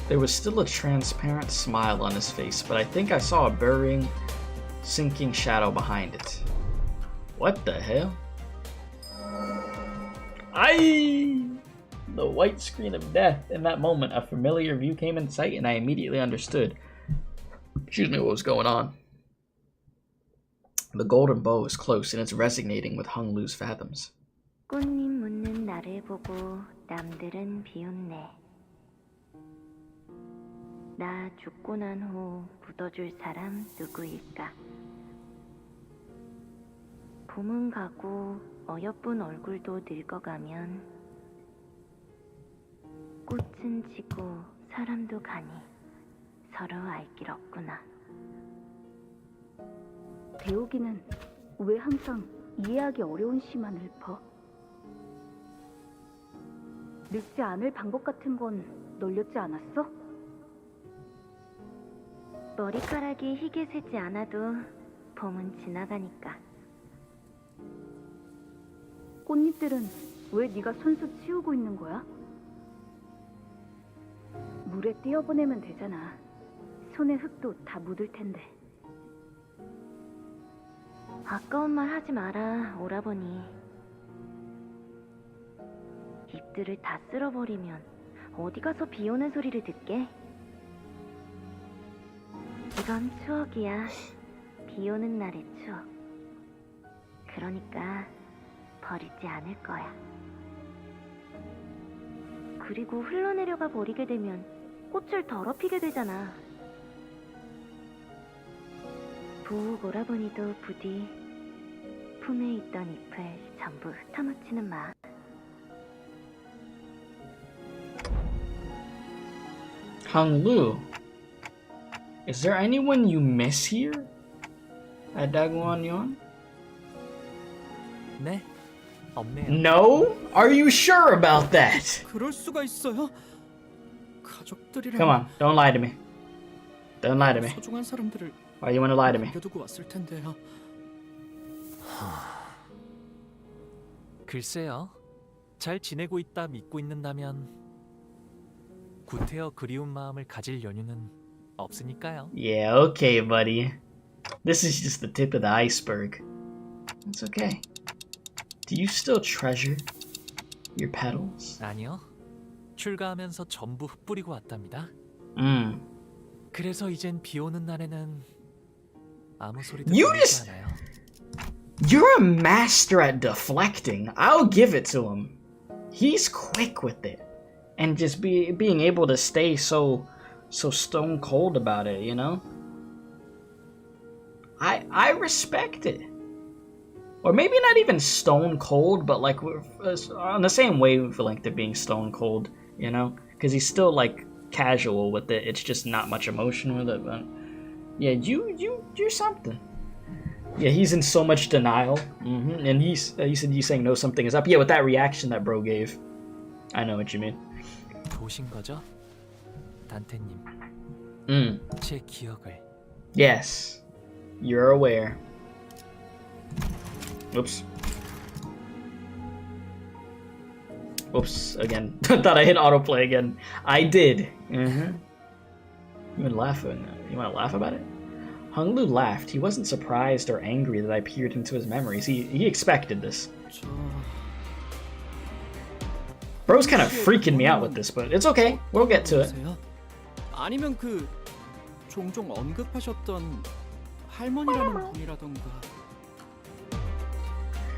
Speaker 1: There was still a transparent smile on his face, but I think I saw a burying, sinking shadow behind it. What the hell? The white screen of death. In that moment, a familiar view came in sight, and I immediately understood. Excuse me, what was going on? The golden bow is close, and it's resonating with Hunglu's fathoms.
Speaker 2: 꽃잎 묻는 나를 보고 남들은 비웃네. 나 죽고 난 후 묻어줄 사람 누구일까? 봄은 가고 어여쁜 얼굴도 늙어가면 꽃은 지고 사람도 가니 서로 알 길 없구나.
Speaker 12: 배우기는 왜 항상 이해하기 어려운 시만 읊어? 늙지 않을 방법 같은 건 널렸지 않았어?
Speaker 2: 머리카락이 희게 새지 않아도 봄은 지나가니까.
Speaker 12: 꽃잎들은 왜 네가 손수 치우고 있는 거야? 물에 띄어보내면 되잖아. 손에 흙도 다 묻을 텐데.
Speaker 2: 아까운 말 하지 마라, 오라버니. 잎들을 다 쓸어버리면 어디 가서 비 오는 소리를 듣게? 이건 추억이야. 비 오는 날의 추억. 그러니까 버리지 않을 거야. 그리고 흘러내려가 버리게 되면 꽃을 더럽히게 되잖아. 부엌 오라버니도 부디 품에 있던 잎을 전부 흩어놓지는 마.
Speaker 1: Hunglu, is there anyone you miss here at Daguan-yon?
Speaker 3: 네, 없네요.
Speaker 1: No? Are you sure about that?
Speaker 5: 그럴 수가 있어요? 가족들이랑
Speaker 1: Come on, don't lie to me. Don't lie to me.
Speaker 5: 소중한 사람들을
Speaker 1: Why you wanna lie to me?
Speaker 5: 남겨두고 왔을 텐데요.
Speaker 3: 글쎄요. 잘 지내고 있다 믿고 있는다면 구태여 그리운 마음을 가질 연유는 없으니까요.
Speaker 1: Yeah, okay, buddy. This is just the tip of the iceberg. It's okay. Do you still treasure your petals?
Speaker 3: 아니요. 출가하면서 전부 흩뿌리고 왔답니다. 그래서 이젠 비 오는 날에는 아무 소리도 들리지 않아요.
Speaker 1: You're a master at deflecting. I'll give it to him. He's quick with it. And just being able to stay so stone cold about it, you know? I respect it. Or maybe not even stone cold, but like on the same wavelength of being stone cold, you know? Because he's still like casual with it. It's just not much emotion with it. But yeah, you're something. Yeah, he's in so much denial. And you said he's saying no, something is up. Yeah, with that reaction that bro gave. I know what you mean.
Speaker 3: 보신 거죠? 단테님. 제 기억을.
Speaker 1: Yes. You're aware. Oops. Oops, again. Thought I hit autoplay again. I did. You wanna laugh about it? Hunglu laughed. He wasn't surprised or angry that I peered into his memories. He expected this. Bro's kind of freaking me out with this, but it's okay. We'll get to it.
Speaker 5: 아니면 그 종종 언급하셨던 할머니라는 분이라던가.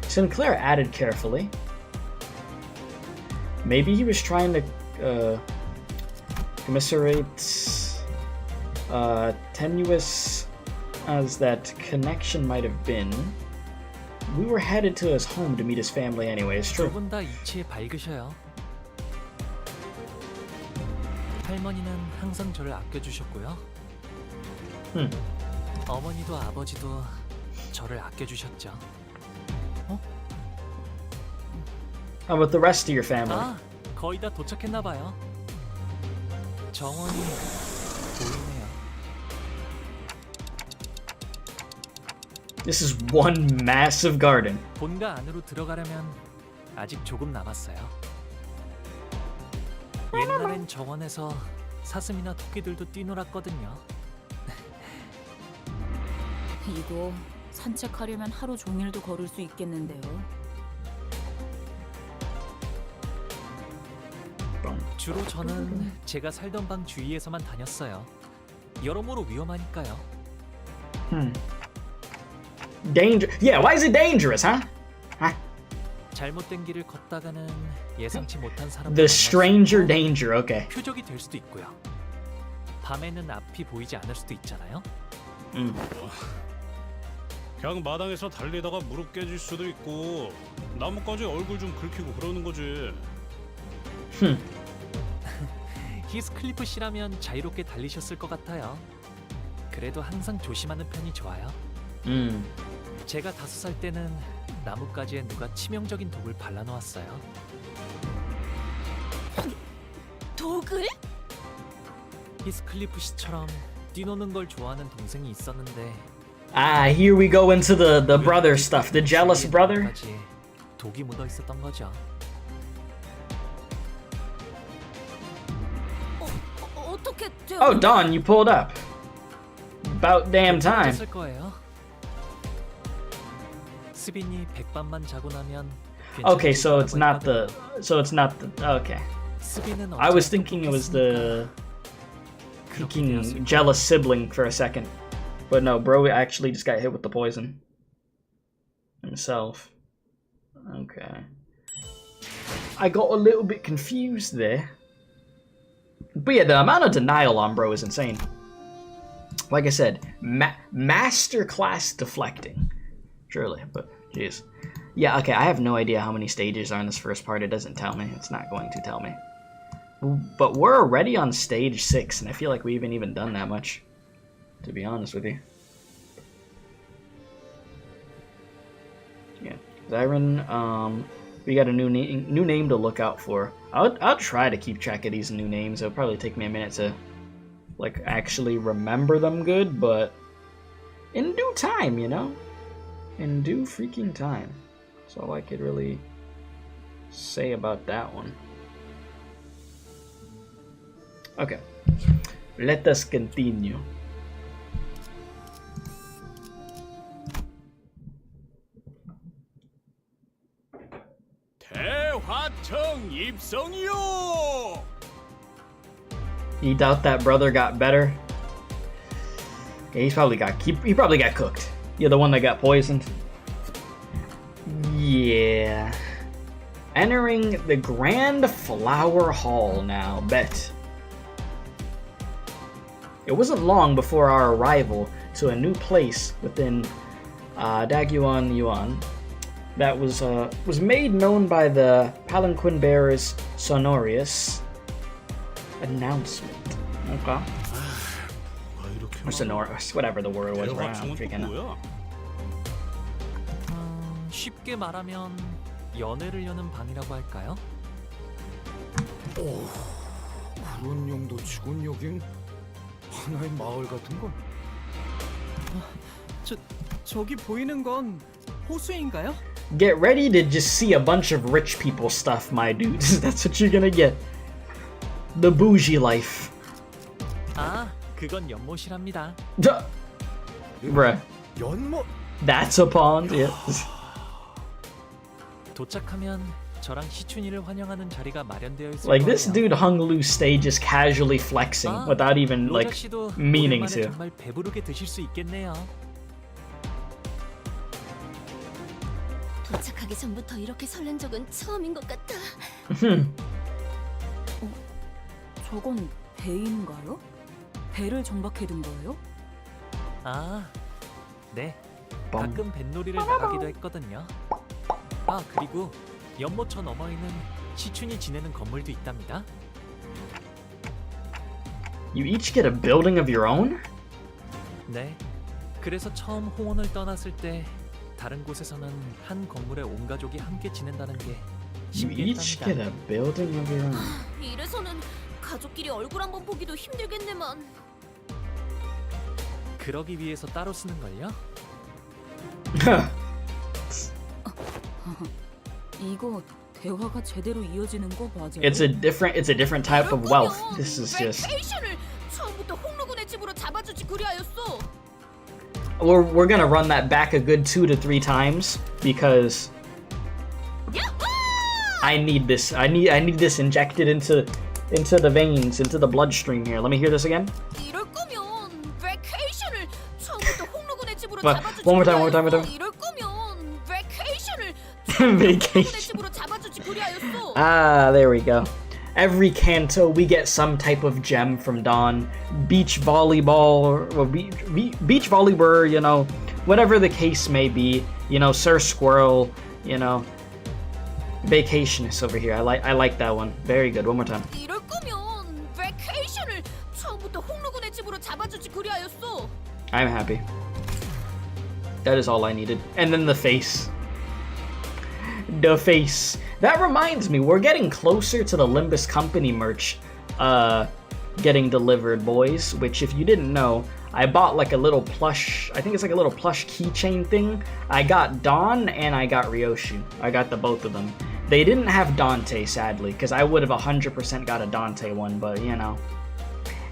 Speaker 1: Sinclair added carefully. Maybe he was trying to commiserate tenuous as that connection might have been. We were headed to his home to meet his family anyway. It's true.
Speaker 3: 두 분 다 이치에 밝으셔요. 할머니는 항상 저를 아껴주셨고요. 어머니도 아버지도 저를 아껴주셨죠.
Speaker 1: How about the rest of your family?
Speaker 3: 아, 거의 다 도착했나 봐요. 정원이 보이네요.
Speaker 1: This is one massive garden.
Speaker 3: 본가 안으로 들어가려면 아직 조금 남았어요. 옛날엔 정원에서 사슴이나 토끼들도 뛰놀았거든요.
Speaker 4: 이거 산책하려면 하루 종일도 걸을 수 있겠는데요.
Speaker 3: 주로 저는 제가 살던 방 주위에서만 다녔어요. 여러모로 위험하니까요.
Speaker 1: Danger. Yeah, why is it dangerous, huh?
Speaker 3: 잘못된 길을 걷다가는 예상치 못한 사람.
Speaker 1: The stranger danger. Okay.
Speaker 3: 표적이 될 수도 있고요. 밤에는 앞이 보이지 않을 수도 있잖아요.
Speaker 6: 그냥 마당에서 달리다가 무릎 깨질 수도 있고 나뭇가지 얼굴 좀 긁히고 그러는 거지.
Speaker 3: 히스클리프 씨라면 자유롭게 달리셨을 것 같아요. 그래도 항상 조심하는 편이 좋아요. 제가 5살 때는 나뭇가지에 누가 치명적인 독을 발라놓았어요.
Speaker 4: 독을?
Speaker 3: 히스클리프 씨처럼 뛰노는 걸 좋아하는 동생이 있었는데.
Speaker 1: Ah, here we go into the brother stuff. The jealous brother.
Speaker 3: 독이 묻어 있었던 거죠.
Speaker 4: 어떻게 돼?
Speaker 1: Oh, Dawn, you pulled up. About damn time.
Speaker 3: 됐을 거예요. 스빈이 백반만 자고 나면.
Speaker 1: Okay, so it's not the. Okay. I was thinking it was the freaking jealous sibling for a second, but no, bro actually just got hit with the poison himself. Okay. I got a little bit confused there. But yeah, the amount of denial on bro is insane. Like I said, masterclass deflecting. Surely, but jeez. Yeah, okay, I have no idea how many stages are in this first part. It doesn't tell me. It's not going to tell me. But we're already on stage 6, and I feel like we haven't even done that much, to be honest with you. Yeah, Zyron, We got a new name to look out for. I'll try to keep track of these new names. It'll probably take me a minute to like actually remember them good, but in due time, you know? In due freaking time. That's all I could really say about that one. Okay. Let us continue.
Speaker 10: 대화청 입성이요.
Speaker 1: You doubt that brother got better? Yeah, he probably got cooked. You're the one that got poisoned. Yeah. Entering the Grand Flower Hall now, bet. It wasn't long before our arrival to a new place within Daguan Yuan that was made known by the palanquin bearer's sonorous announcement. Okay. Or sonorous, whatever the word was.
Speaker 3: 쉽게 말하면 연애를 여는 방이라고 할까요?
Speaker 7: 오, 그런 용도 치곤 여긴 하나의 마을 같은 걸.
Speaker 5: 저기 보이는 건 호수인가요?
Speaker 1: Get ready to just see a bunch of rich people stuff, my dudes. That's what you're gonna get. The bougie life.
Speaker 3: 아, 그건 연못이랍니다.
Speaker 1: Bruh.
Speaker 7: 연못?
Speaker 1: That's a pond. Yeah.
Speaker 3: 도착하면 저랑 시춘이를 환영하는 자리가 마련되어 있을
Speaker 1: Like this
Speaker 3: 거예요.
Speaker 1: dude Hunglu stay just casually flexing without even like
Speaker 3: 로자 씨도
Speaker 1: meaning
Speaker 3: 오랜만에
Speaker 1: to.
Speaker 3: 정말 배부르게 드실 수 있겠네요.
Speaker 2: 도착하기 전부터 이렇게 설렌 적은 처음인 것 같아.
Speaker 4: 저건 배인가요? 배를 정박해둔 거예요?
Speaker 3: 아, 네. 가끔 뱃놀이를 나가기도 했거든요. 아, 그리고 연못저 너머에는 시춘이 지내는 건물도 있답니다.
Speaker 1: You each get a building of your own?
Speaker 3: 네. 그래서 처음 홍원을 떠났을 때 다른 곳에서는 한 건물에 온 가족이 함께 지낸다는 게
Speaker 1: You each get a
Speaker 3: 신기했답니다.
Speaker 1: building of your own.
Speaker 2: 이래서는 가족끼리 얼굴 한번 보기도 힘들겠네만.
Speaker 3: 그러기 위해서 따로 쓰는 걸요?
Speaker 4: 이거 대화가 제대로 이어지는 거 맞아요?
Speaker 1: It's a different type of wealth. This is just.
Speaker 2: 베케이션을 처음부터 홍루군의 집으로 잡아주지 그리하였어.
Speaker 1: We're gonna run that back a good 2 to 3 times because I need this. I need this injected into the veins, into the bloodstream here. Let me hear this again.
Speaker 2: 이럴 거면 베케이션을 처음부터 홍루군의 집으로
Speaker 1: What?
Speaker 2: 잡아주지
Speaker 1: One more time.
Speaker 2: 이럴 거면 베케이션을
Speaker 1: Vacation.
Speaker 2: 집으로 잡아주지 그리하였어.
Speaker 1: Ah, there we go. Every canto, we get some type of gem from Dawn. Beach volleyball, or beach volleyball, you know, whatever the case may be. You know, Sir Squirrel, you know. Vacationist over here. I like that one. Very good. One more time.
Speaker 2: 이럴 거면 베케이션을 처음부터 홍루군의 집으로 잡아주지 그리하였어.
Speaker 1: I'm happy. That is all I needed. And then the face. The face. That reminds me, we're getting closer to the Limbus Company merch getting delivered, boys. Which, if you didn't know, I bought like a little plush, I think it's like a little plush keychain thing. I got Dawn and I got Ryoshu. I got the both of them. They didn't have Dante, sadly, because I would have 100% got a Dante one, but you know,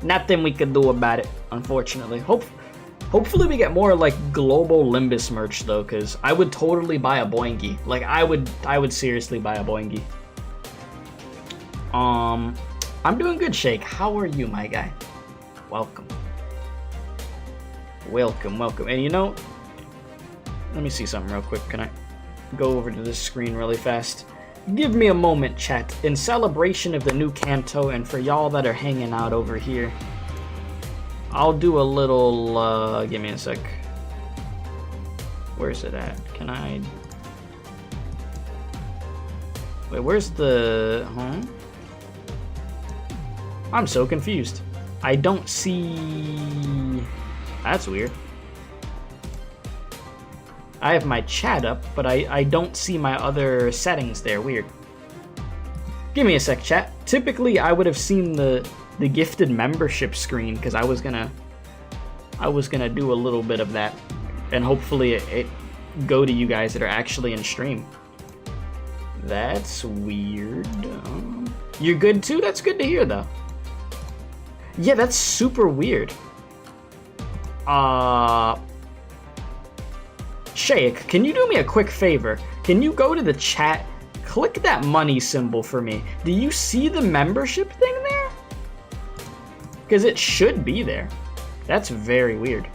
Speaker 1: nothing we could do about it, unfortunately. Hopefully we get more like global Limbus merch though, because I would totally buy a Boingy. Like I would seriously buy a Boingy. I'm doing good, Shake. How are you, my guy? Welcome. Welcome. And you know, let me see something real quick. Can I go over to this screen really fast? Give me a moment, chat. In celebration of the new Canto and for y'all that are hanging out over here, I'll do a little, give me a sec. Where's it at? Can I... Wait, where's the... Huh? I'm so confused. I don't see... That's weird. I have my chat up, but I don't see my other settings there. Weird. Give me a sec, chat. Typically, I would have seen the gifted membership screen because I was gonna do a little bit of that, and hopefully it go to you guys that are actually in stream. That's weird. You're good too? That's good to hear, though. Yeah, that's super weird. Shake, can you do me a quick favor? Can you go to the chat, click that money symbol for me? Do you see the membership thing there? Because it should be there. That's very weird.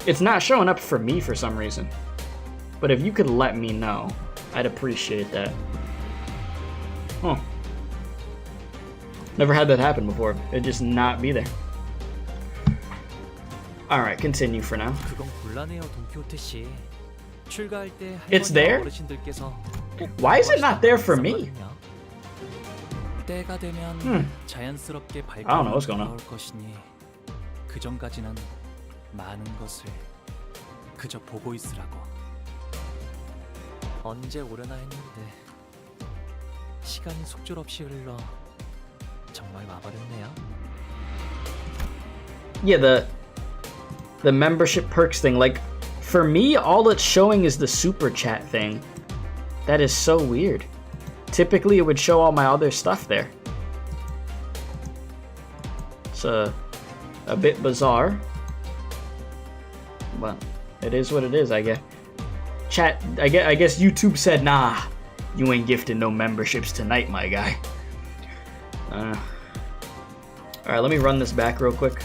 Speaker 1: It's not showing up for me for some reason. But if you could let me know, I'd appreciate that. Huh. Never had that happen before. It'd just not be there. Alright, continue for now. It's there? Why is it not there for me? I don't know what's going on.
Speaker 3: 언제 오려나 했는데 시간이 속절없이 흘러 정말 와버렸네요.
Speaker 1: Yeah, the membership perks thing, like for me all it's showing is the super chat thing. That is so weird. Typically it would show all my other stuff there. It's a bit bizarre. But it is what it is, I guess. Chat, I guess YouTube said, nah, you ain't gifting no memberships tonight, my guy. Alright, let me run this back real quick.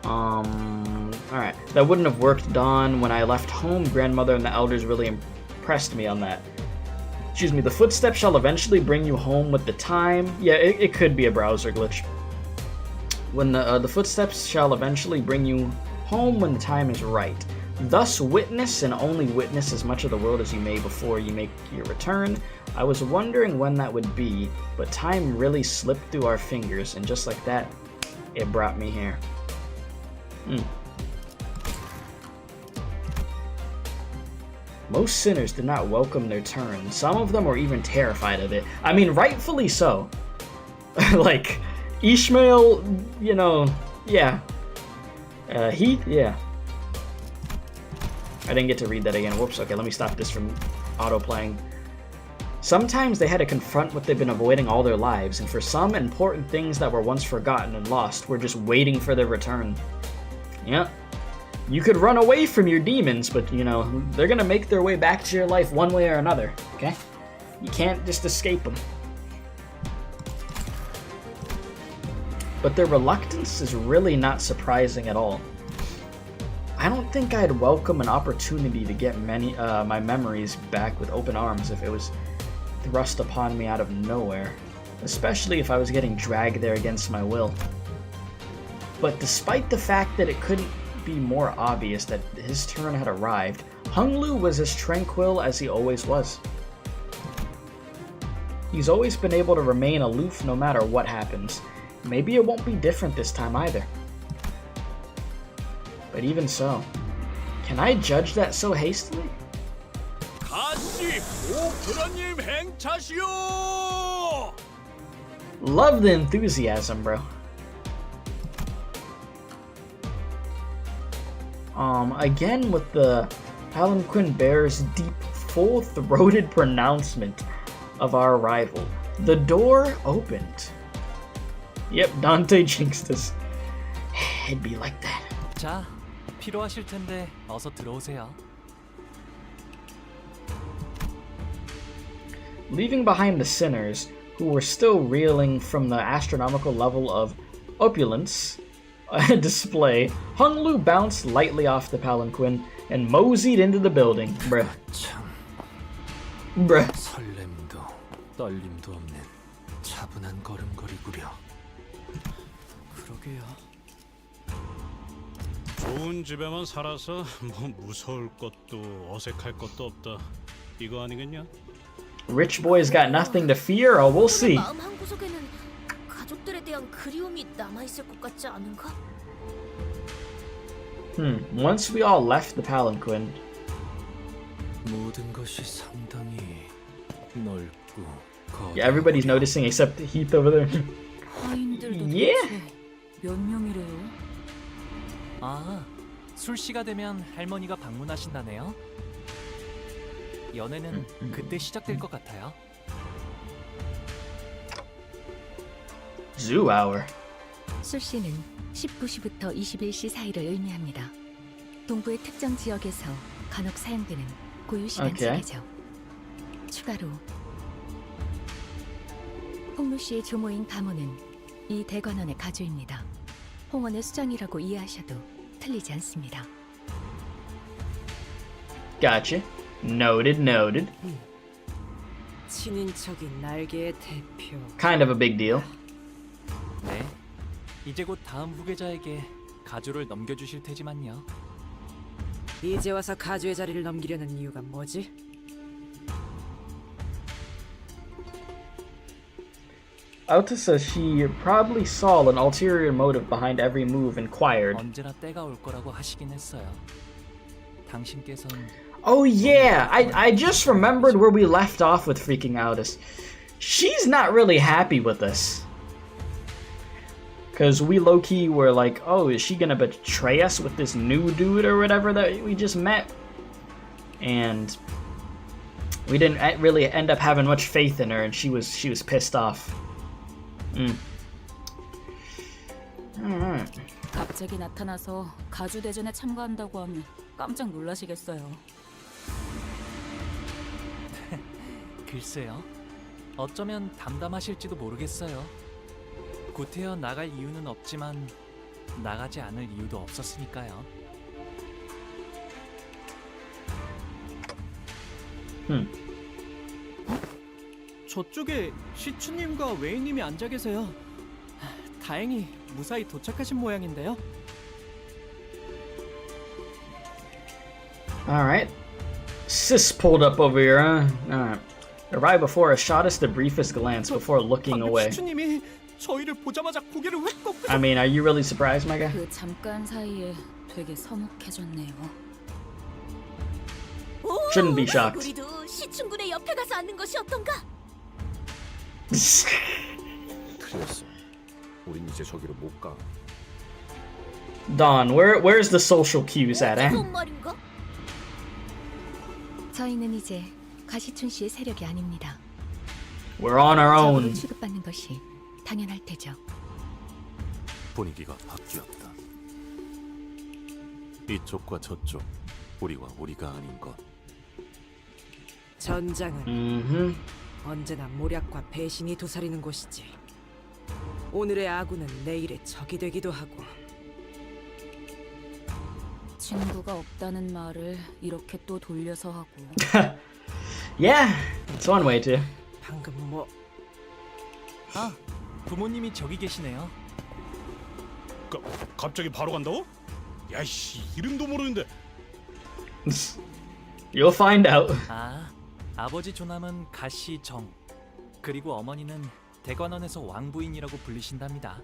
Speaker 1: Alright, that wouldn't have worked, Dawn. When I left home, grandmother and the elders really impressed me on that. Excuse me, the footsteps shall eventually bring you home with the time. Yeah, it could be a browser glitch. When the footsteps shall eventually bring you home when the time is right. Thus witness and only witness as much of the world as you may before you make your return. I was wondering when that would be, but time really slipped through our fingers, and just like that, it brought me here. Most sinners did not welcome their turn. Some of them were even terrified of it. I mean, rightfully so. Like, Ishmael, you know, yeah. Yeah. I didn't get to read that again. Whoops. Okay, let me stop this from auto-playing. Sometimes they had to confront what they've been avoiding all their lives, and for some, important things that were once forgotten and lost were just waiting for their return. Yeah. You could run away from your demons, but, you know, they're gonna make their way back to your life one way or another, okay? You can't just escape them. But their reluctance is really not surprising at all. I don't think I'd welcome an opportunity to get my memories back with open arms if it was thrust upon me out of nowhere, especially if I was getting dragged there against my will. But despite the fact that it couldn't be more obvious that his turn had arrived, Hunglu was as tranquil as he always was. He's always been able to remain aloof no matter what happens. Maybe it won't be different this time either. But even so, can I judge that so hastily? Love the enthusiasm, bro. Again with the Palanquin Bear's deep, full-throated pronouncement of our arrival. The door opened. Yep, Dante jinxed us. It'd be like that.
Speaker 3: 자, 필요하실 텐데 어서 들어오세요.
Speaker 1: Leaving behind the sinners, who were still reeling from the astronomical level of opulence display, Hunglu bounced lightly off the palanquin and moseyed into the building. Bruh.
Speaker 9: 설렘도 떨림도 없는 차분한 걸음걸이구려.
Speaker 5: 그러게요.
Speaker 6: 좋은 집에만 살아서 뭐 무서울 것도 어색할 것도 없다. 이거 아니겠냐?
Speaker 1: Rich boys got nothing to fear? Oh, we'll see.
Speaker 2: 마음 한구석에는 가족들에 대한 그리움이 남아있을 것 같지 않은가?
Speaker 1: Once we all left the palanquin,
Speaker 9: 모든 것이 상당히 넓고
Speaker 1: Yeah, everybody's noticing except Heath over there.
Speaker 4: 하인들도
Speaker 1: Yeah.
Speaker 4: 대체 몇 명이래요?
Speaker 3: 아, 술시가 되면 할머니가 방문하신다네요. 연애는 그때 시작될 것 같아요.
Speaker 1: Zoo hour.
Speaker 2: 술시는 19시부터 21시 사이를 의미합니다. 동부의 특정 지역에서 간혹 사용되는 고유 시간
Speaker 1: 오케이.
Speaker 2: 체계죠. 추가로 홍루 씨의 조모인 가모는 이 대관원의 가주입니다. 홍원의 수장이라고 이해하셔도 틀리지 않습니다.
Speaker 1: Gotcha. Noted, noted.
Speaker 11: 친인척인 날개의 대표.
Speaker 1: Kind of a big deal.
Speaker 3: 네, 이제 곧 다음 후계자에게 가주를 넘겨주실 테지만요.
Speaker 11: 이제 와서 가주의 자리를 넘기려는 이유가 뭐지?
Speaker 1: Alta says she probably saw an ulterior motive behind every move and inquired.
Speaker 3: 언제나 때가 올 거라고 하시긴 했어요. 당신께선
Speaker 1: Oh yeah, I just remembered where we left off with freaking Aldous. She's not really happy with us. Cause we low-key were like, oh, is she gonna betray us with this new dude or whatever that we just met? And we didn't really end up having much faith in her, and she was pissed off. Alright.
Speaker 4: 갑자기 나타나서 가주 대전에 참가한다고 하면 깜짝 놀라시겠어요.
Speaker 3: 글쎄요. 어쩌면 담담하실지도 모르겠어요. 구태여 나갈 이유는 없지만 나가지 않을 이유도 없었으니까요.
Speaker 5: 저쪽에 시추님과 웨이님이 앉아 계세요. 다행히 무사히 도착하신 모양인데요.
Speaker 1: Alright. Sis pulled up over here, huh? Alright. Arrived before us, shot us the briefest glance before looking away.
Speaker 5: 시추님이 저희를 보자마자 고개를 획 꺾고.
Speaker 1: I mean, are you really surprised, my guy?
Speaker 4: 그 잠깐 사이에 되게 서먹해졌네요.
Speaker 1: Shouldn't be shocked.
Speaker 2: 우리도 시춘군의 옆에 가서 앉는 것이 어떤가?
Speaker 7: 틀렸어. 우린 이제 저기로 못 가.
Speaker 1: Dawn, where's the social cues at, eh?
Speaker 2: 말인가? 저희는 이제 가시춘 씨의 세력이 아닙니다.
Speaker 1: We're on our own.
Speaker 2: 적으로 취급받는 것이 당연할 테죠.
Speaker 10: 분위기가 바뀌었다. 이쪽과 저쪽, 우리와 우리가 아닌 것.
Speaker 11: 전장은 언제나 모략과 배신이 도사리는 곳이지. 오늘의 아군은 내일의 적이 되기도 하고.
Speaker 4: 친구가 없다는 말을 이렇게 또 돌려서 하고.
Speaker 1: Yeah, it's one way to.
Speaker 11: 방금 뭐?
Speaker 3: 아, 부모님이 저기 계시네요.
Speaker 6: 갑자기 바로 간다고? 야이씨, 이름도 모르는데.
Speaker 1: You'll find out.
Speaker 3: 아, 아버지 조남은 가시 정, 그리고 어머니는 대관원에서 왕부인이라고 불리신답니다.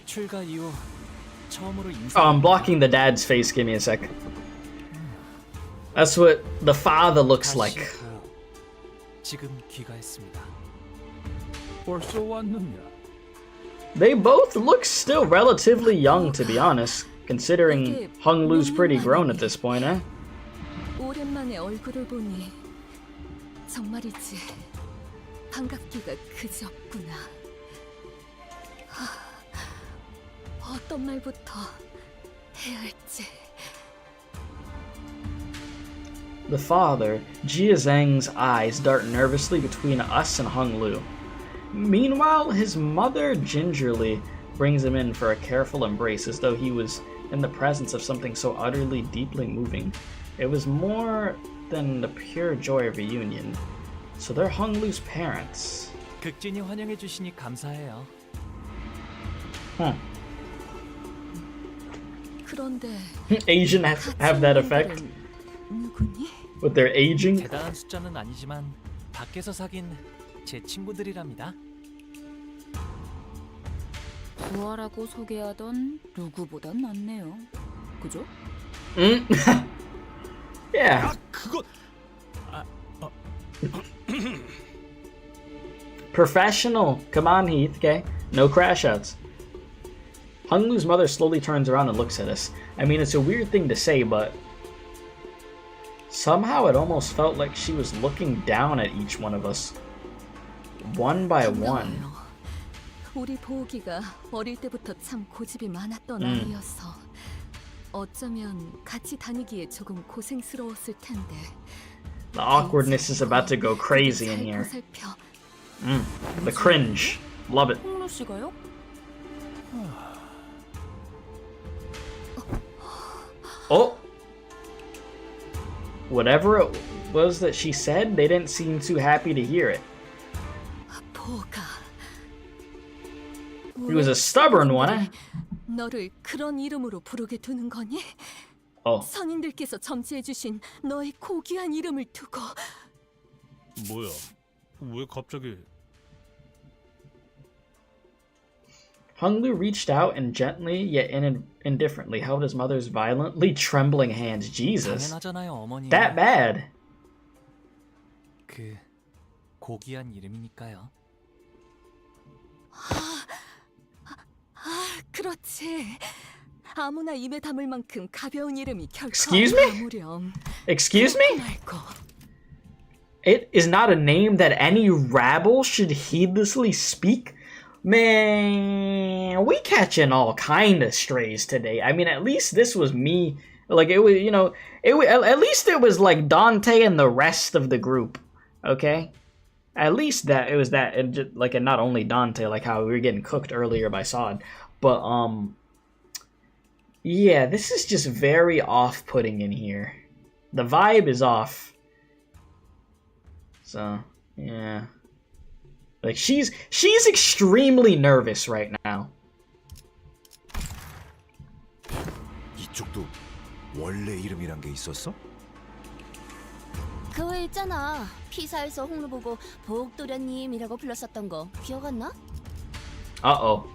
Speaker 3: 출가 이후 처음으로 인사.
Speaker 1: Oh, I'm blocking the dad's face. Give me a sec. That's what the father looks like.
Speaker 3: 지금 귀가했습니다.
Speaker 10: 벌써 왔느냐?
Speaker 1: They both look still relatively young, to be honest, considering Hunglu's pretty grown at this point, eh?
Speaker 2: 오랜만에 얼굴을 보니 정말이지 반갑기가 그지 없구나. 어떤 말부터 해야 할지.
Speaker 1: The father, Jia Zhang's eyes dart nervously between us and Hunglu. Meanwhile, his mother gingerly brings him in for a careful embrace as though he was in the presence of something so utterly deeply moving. It was more than the pure joy of reunion. So they're Hunglu's parents.
Speaker 3: 극진히 환영해 주시니 감사해요.
Speaker 2: 그런데
Speaker 1: Asian have that effect
Speaker 2: 누구니?
Speaker 1: with their aging.
Speaker 3: 대단한 숫자는 아니지만 밖에서 사귄 제 친구들이랍니다.
Speaker 4: 부하라고 소개하던 누구보단 낫네요. 그죠?
Speaker 1: Yeah.
Speaker 6: 아, 그거
Speaker 1: Professional. Come on, Heath, okay? No crash outs. Hunglu's mother slowly turns around and looks at us. I mean, it's a weird thing to say, but somehow it almost felt like she was looking down at each one of us. One by one.
Speaker 2: 우리 보기가 어릴 때부터 참 고집이 많았던 아이였어. 어쩌면 같이 다니기에 조금 고생스러웠을 텐데.
Speaker 1: The awkwardness is about to go crazy in here. The cringe. Love it.
Speaker 4: 홍루 씨가요?
Speaker 1: Oh! Whatever it was that she said, they didn't seem too happy to hear it. He was a stubborn one, eh?
Speaker 2: 너를 그런 이름으로 부르게 두는 거니? 선인들께서 점지해 주신 너의 고귀한 이름을 두고.
Speaker 6: 뭐야? 왜 갑자기?
Speaker 1: Hunglu reached out and gently, yet indifferently, held his mother's violently trembling hands. Jesus.
Speaker 3: 당연하잖아요, 어머니.
Speaker 1: That bad.
Speaker 3: 그 고귀한 이름이니까요.
Speaker 2: 그렇지. 아무나 입에 담을 만큼 가벼운 이름이 결코
Speaker 1: Excuse me?
Speaker 2: 아무렴.
Speaker 1: Excuse me? It is not a name that any rabble should heedlessly speak? Man, we catching all kind of strays today. I mean, at least this was me. Like, it was, you know, at least it was like Dante and the rest of the group. Okay? At least that, it was that, and just, like, and not only Dante, like how we were getting cooked earlier by Sod. But, yeah, this is just very off-putting in here. The vibe is off. So, yeah. Like, she's extremely nervous right now.
Speaker 7: 이쪽도 원래 이름이란 게 있었어?
Speaker 2: 그거 있잖아. 피사에서 홍루 보고 보옥도련님이라고 불렀었던 거 기억 안 나?
Speaker 1: Uh-oh.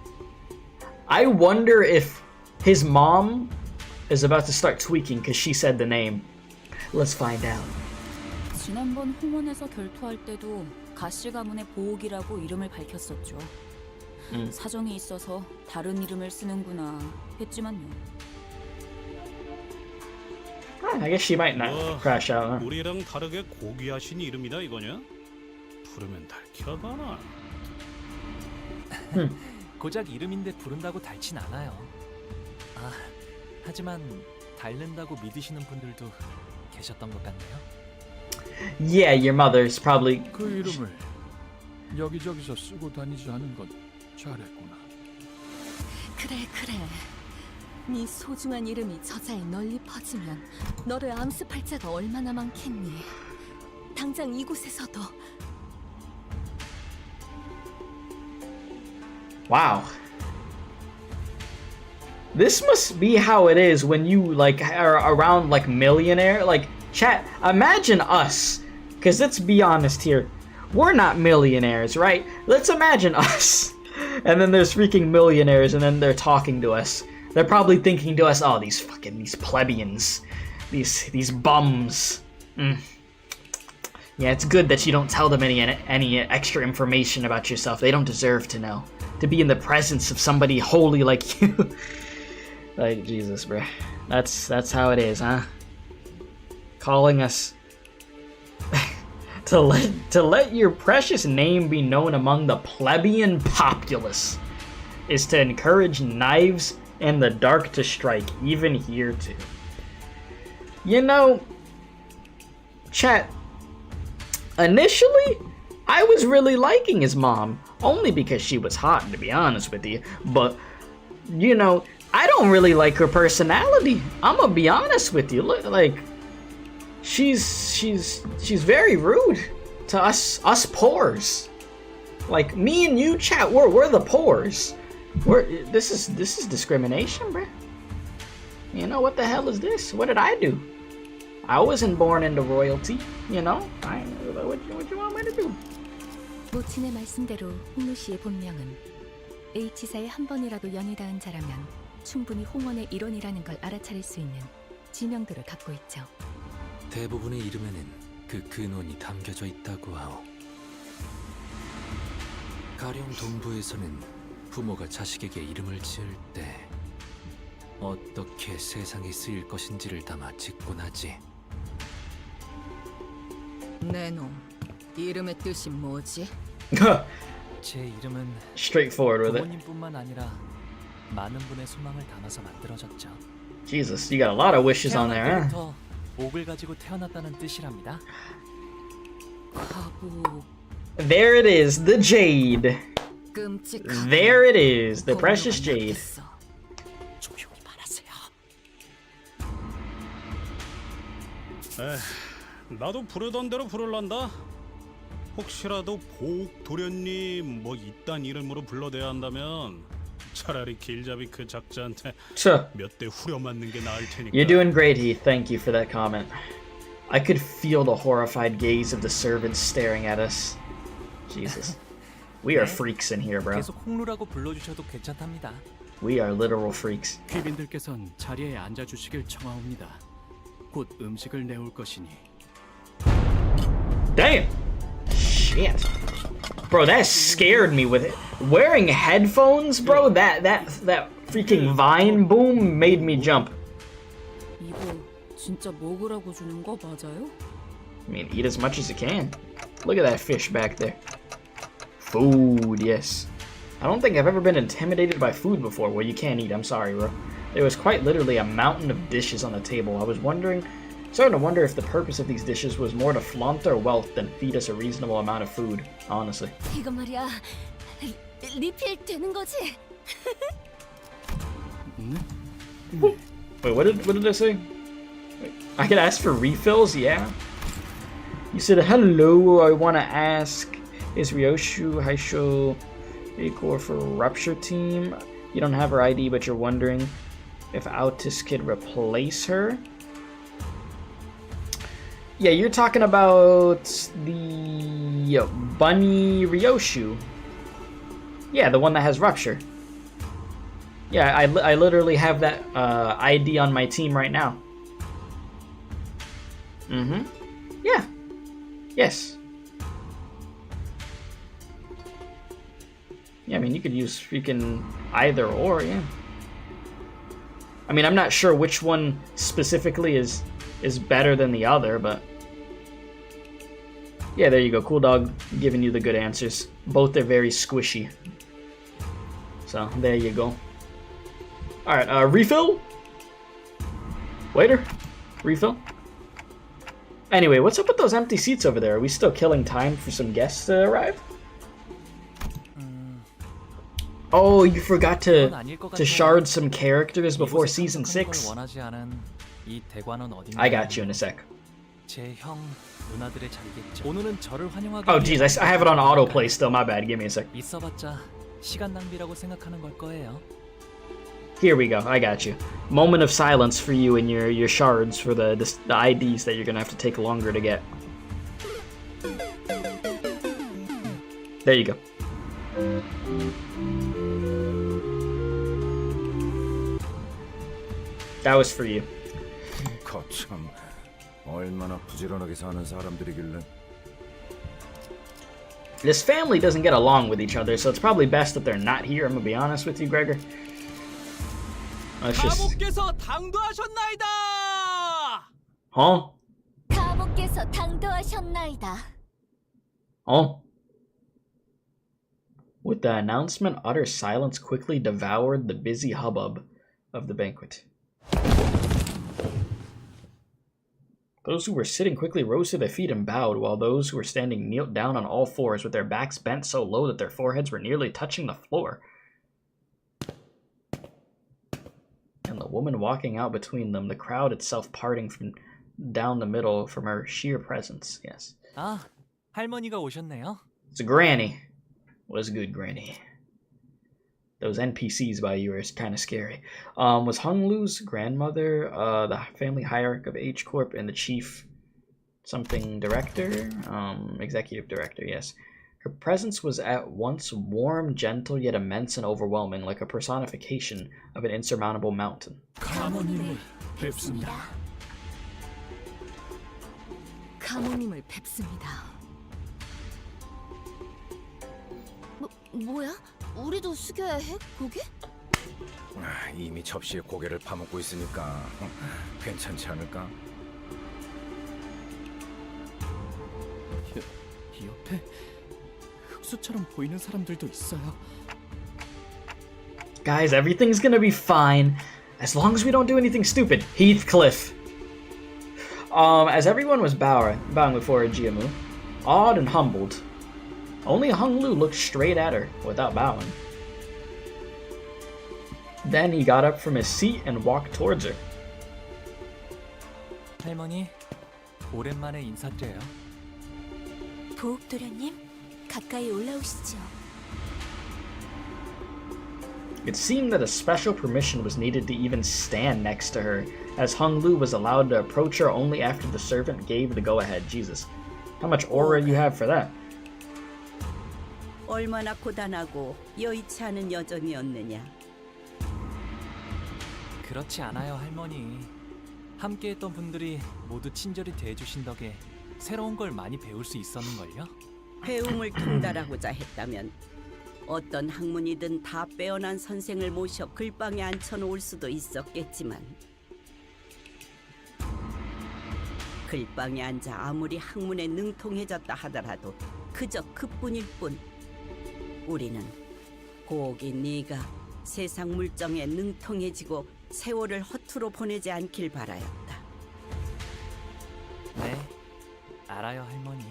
Speaker 1: I wonder if his mom is about to start tweaking because she said the name. Let's find out.
Speaker 4: 지난번 홍원에서 결투할 때도 가시 가문의 보옥이라고 이름을 밝혔었죠. 사정이 있어서 다른 이름을 쓰는구나 했지만요.
Speaker 1: I guess she might not crash out. Huh?
Speaker 6: 우리랑 다르게 고귀하신 이름이다 이거냐? 부르면 달키하다나.
Speaker 3: 고작 이름인데 부른다고 닳진 않아요. 아, 하지만 닳는다고 믿으시는 분들도 계셨던 것 같네요.
Speaker 1: Yeah, your mother's probably.
Speaker 10: 그 이름을 여기저기서 쓰고 다니지 않은 건 잘했구나.
Speaker 2: 그래. 네 소중한 이름이 저자에 널리 퍼지면 너를 암습할 자가 얼마나 많겠니? 당장 이곳에서도.
Speaker 1: Wow. This must be how it is when you like are around like millionaire. Like, chat, imagine us, because let's be honest here, we're not millionaires, right? Let's imagine us, and then there's freaking millionaires, and then they're talking to us. They're probably thinking to us, oh, these plebeians, these bums. Yeah, it's good that you don't tell them any extra information about yourself. They don't deserve to know. To be in the presence of somebody holy like you. Like, Jesus, bruh. That's how it is, huh? Calling us to let your precious name be known among the plebeian populace is to encourage knives and the dark to strike, even here too. You know, chat, initially, I was really liking his mom, only because she was hot, to be honest with you, but, you know, I don't really like her personality. I'm gonna be honest with you. Look, like, she's very rude to us poors. Like, me and you, chat, we're the poors. This is discrimination, bruh. You know, what the hell is this? What did I do? I wasn't born into royalty, you know? What you want me to do?
Speaker 2: 모친의 말씀대로 홍루 씨의 본명은 H사에 한 번이라도 연이 닿은 자라면 충분히 홍원의 일원이라는 걸 알아차릴 수 있는 지명도를 갖고 있죠.
Speaker 9: 대부분의 이름에는 그 근원이 담겨져 있다고 하오. 가령 동부에서는 부모가 자식에게 이름을 지을 때 어떻게 세상에 쓰일 것인지를 담아 짓곤 하지.
Speaker 4: 내 놈, 이름의 뜻이 뭐지?
Speaker 3: 제 이름은
Speaker 1: Straightforward with it.
Speaker 3: 부모님뿐만 아니라 많은 분의 소망을 담아서 만들어졌죠.
Speaker 1: Jesus, you got a lot of wishes on there, huh?
Speaker 3: 태어날 때부터 옥을 가지고 태어났다는 뜻이랍니다.
Speaker 4: 가부.
Speaker 1: There it is, the jade.
Speaker 4: 끔찍한.
Speaker 1: There it is, the precious jade.
Speaker 4: 조용히 말하세요.
Speaker 6: 나도 부르던 대로 부를란다. 혹시라도 복 도련님 뭐 이딴 이름으로 불러대야 한다면 차라리 길잡이 그 작자한테 몇 대 후려 맞는 게 나을 테니까.
Speaker 1: You're doing great, Heath. Thank you for that comment. I could feel the horrified gaze of the servants staring at us. Jesus. We are freaks in here, bro.
Speaker 3: 계속 홍루라고 불러주셔도 괜찮답니다.
Speaker 1: We are literal freaks.
Speaker 5: 귀빈들께선 자리에 앉아주시길 청하옵니다. 곧 음식을 내올 것이니.
Speaker 1: Damn! Shit. Bro, that scared me with it. Wearing headphones, bro, that freaking vine boom made me jump.
Speaker 4: 이거 진짜 먹으라고 주는 거 맞아요?
Speaker 1: I mean, eat as much as you can. Look at that fish back there. Food, yes. I don't think I've ever been intimidated by food before. Well, you can't eat, I'm sorry, bro. There was quite literally a mountain of dishes on the table. I was starting to wonder if the purpose of these dishes was more to flaunt their wealth than feed us a reasonable amount of food, honestly.
Speaker 2: 이거 말이야. 리필 되는 거지?
Speaker 1: Wait, what did I say? I could ask for refills, yeah. You said, hello, I want to ask, is Ryoshu Haisho Eikor for Rupture Team? You don't have her ID, but you're wondering if Autis could replace her? Yeah, you're talking about the Bunny Ryoshu. Yeah, the one that has Rupture. Yeah, I literally have that ID on my team right now. Mm-hmm. Yeah. Yes. Yeah, I mean, you could use freaking either or, yeah. I mean, I'm not sure which one specifically is better than the other, but yeah, there you go. Cool Dog giving you the good answers. Both are very squishy. So, there you go. Alright, refill? Waiter? Refill? Anyway, what's up with those empty seats over there? Are we still killing time for some guests to arrive? Oh, you forgot to shard some characters before Season 6? I got you in a sec. Oh jeez, I have it on autoplay still, my bad, give me a sec. Here we go, I got you. Moment of silence for you and your shards for the IDs that you're gonna have to take longer to get. There you go. That was for you.
Speaker 7: 거참 얼마나 부지런하게 사는 사람들이길래.
Speaker 1: This family doesn't get along with each other, so it's probably best that they're not here. I'm gonna be honest with you, Gregor. Let's just. Huh?
Speaker 2: 가보께서 당도하셨나이다.
Speaker 1: Oh. With the announcement, utter silence quickly devoured the busy hubbub of the banquet. Those who were sitting quickly rose to their feet and bowed, while those who were standing knelt down on all fours with their backs bent so low that their foreheads were nearly touching the floor. And the woman walking out between them, the crowd itself parting from down the middle from her sheer presence. Yes.
Speaker 3: 아, 할머니가 오셨네요.
Speaker 1: It's a granny. Was good, granny. Those NPCs by you are kind of scary. Was Hunglu's grandmother the family hierarch of H Corp and the chief something director? Executive director, yes. Her presence was at once warm, gentle, yet immense and overwhelming, like a personification of an insurmountable mountain.
Speaker 2: 가모님을 뵙습니다. 뭐야? 우리도 숙여야 해? 고개?
Speaker 7: 이미 접시에 고개를 파묻고 있으니까 괜찮지 않을까?
Speaker 5: 이 옆에 흑수처럼 보이는 사람들도 있어요.
Speaker 1: Guys, everything's gonna be fine as long as we don't do anything stupid. Heathcliff. As everyone was bowing before Jiamu, awed and humbled, only Hunglu looked straight at her without bowing. Then he got up from his seat and walked towards her.
Speaker 3: 할머니, 오랜만에 인사드려요.
Speaker 2: 보옥도련님, 가까이 올라오시죠.
Speaker 1: It seemed that a special permission was needed to even stand next to her, as Hunglu was allowed to approach her only after the servant gave the go-ahead. Jesus, how much aura you have for that?
Speaker 8: 얼마나 고단하고 여의치 않은 여정이었느냐.
Speaker 3: 그렇지 않아요, 할머니. 함께했던 분들이 모두 친절히 대해주신 덕에 새로운 걸 많이 배울 수 있었는걸요?
Speaker 8: 배움을 통달하고자 했다면 어떤 학문이든 다 빼어난 선생을 모셔 글방에 앉혀놓을 수도 있었겠지만 글방에 앉아 아무리 학문에 능통해졌다 하더라도 그저 그뿐일 뿐. 우리는 고기 네가 세상 물정에 능통해지고 세월을 허투루 보내지 않길 바라였다.
Speaker 3: 네, 알아요, 할머니.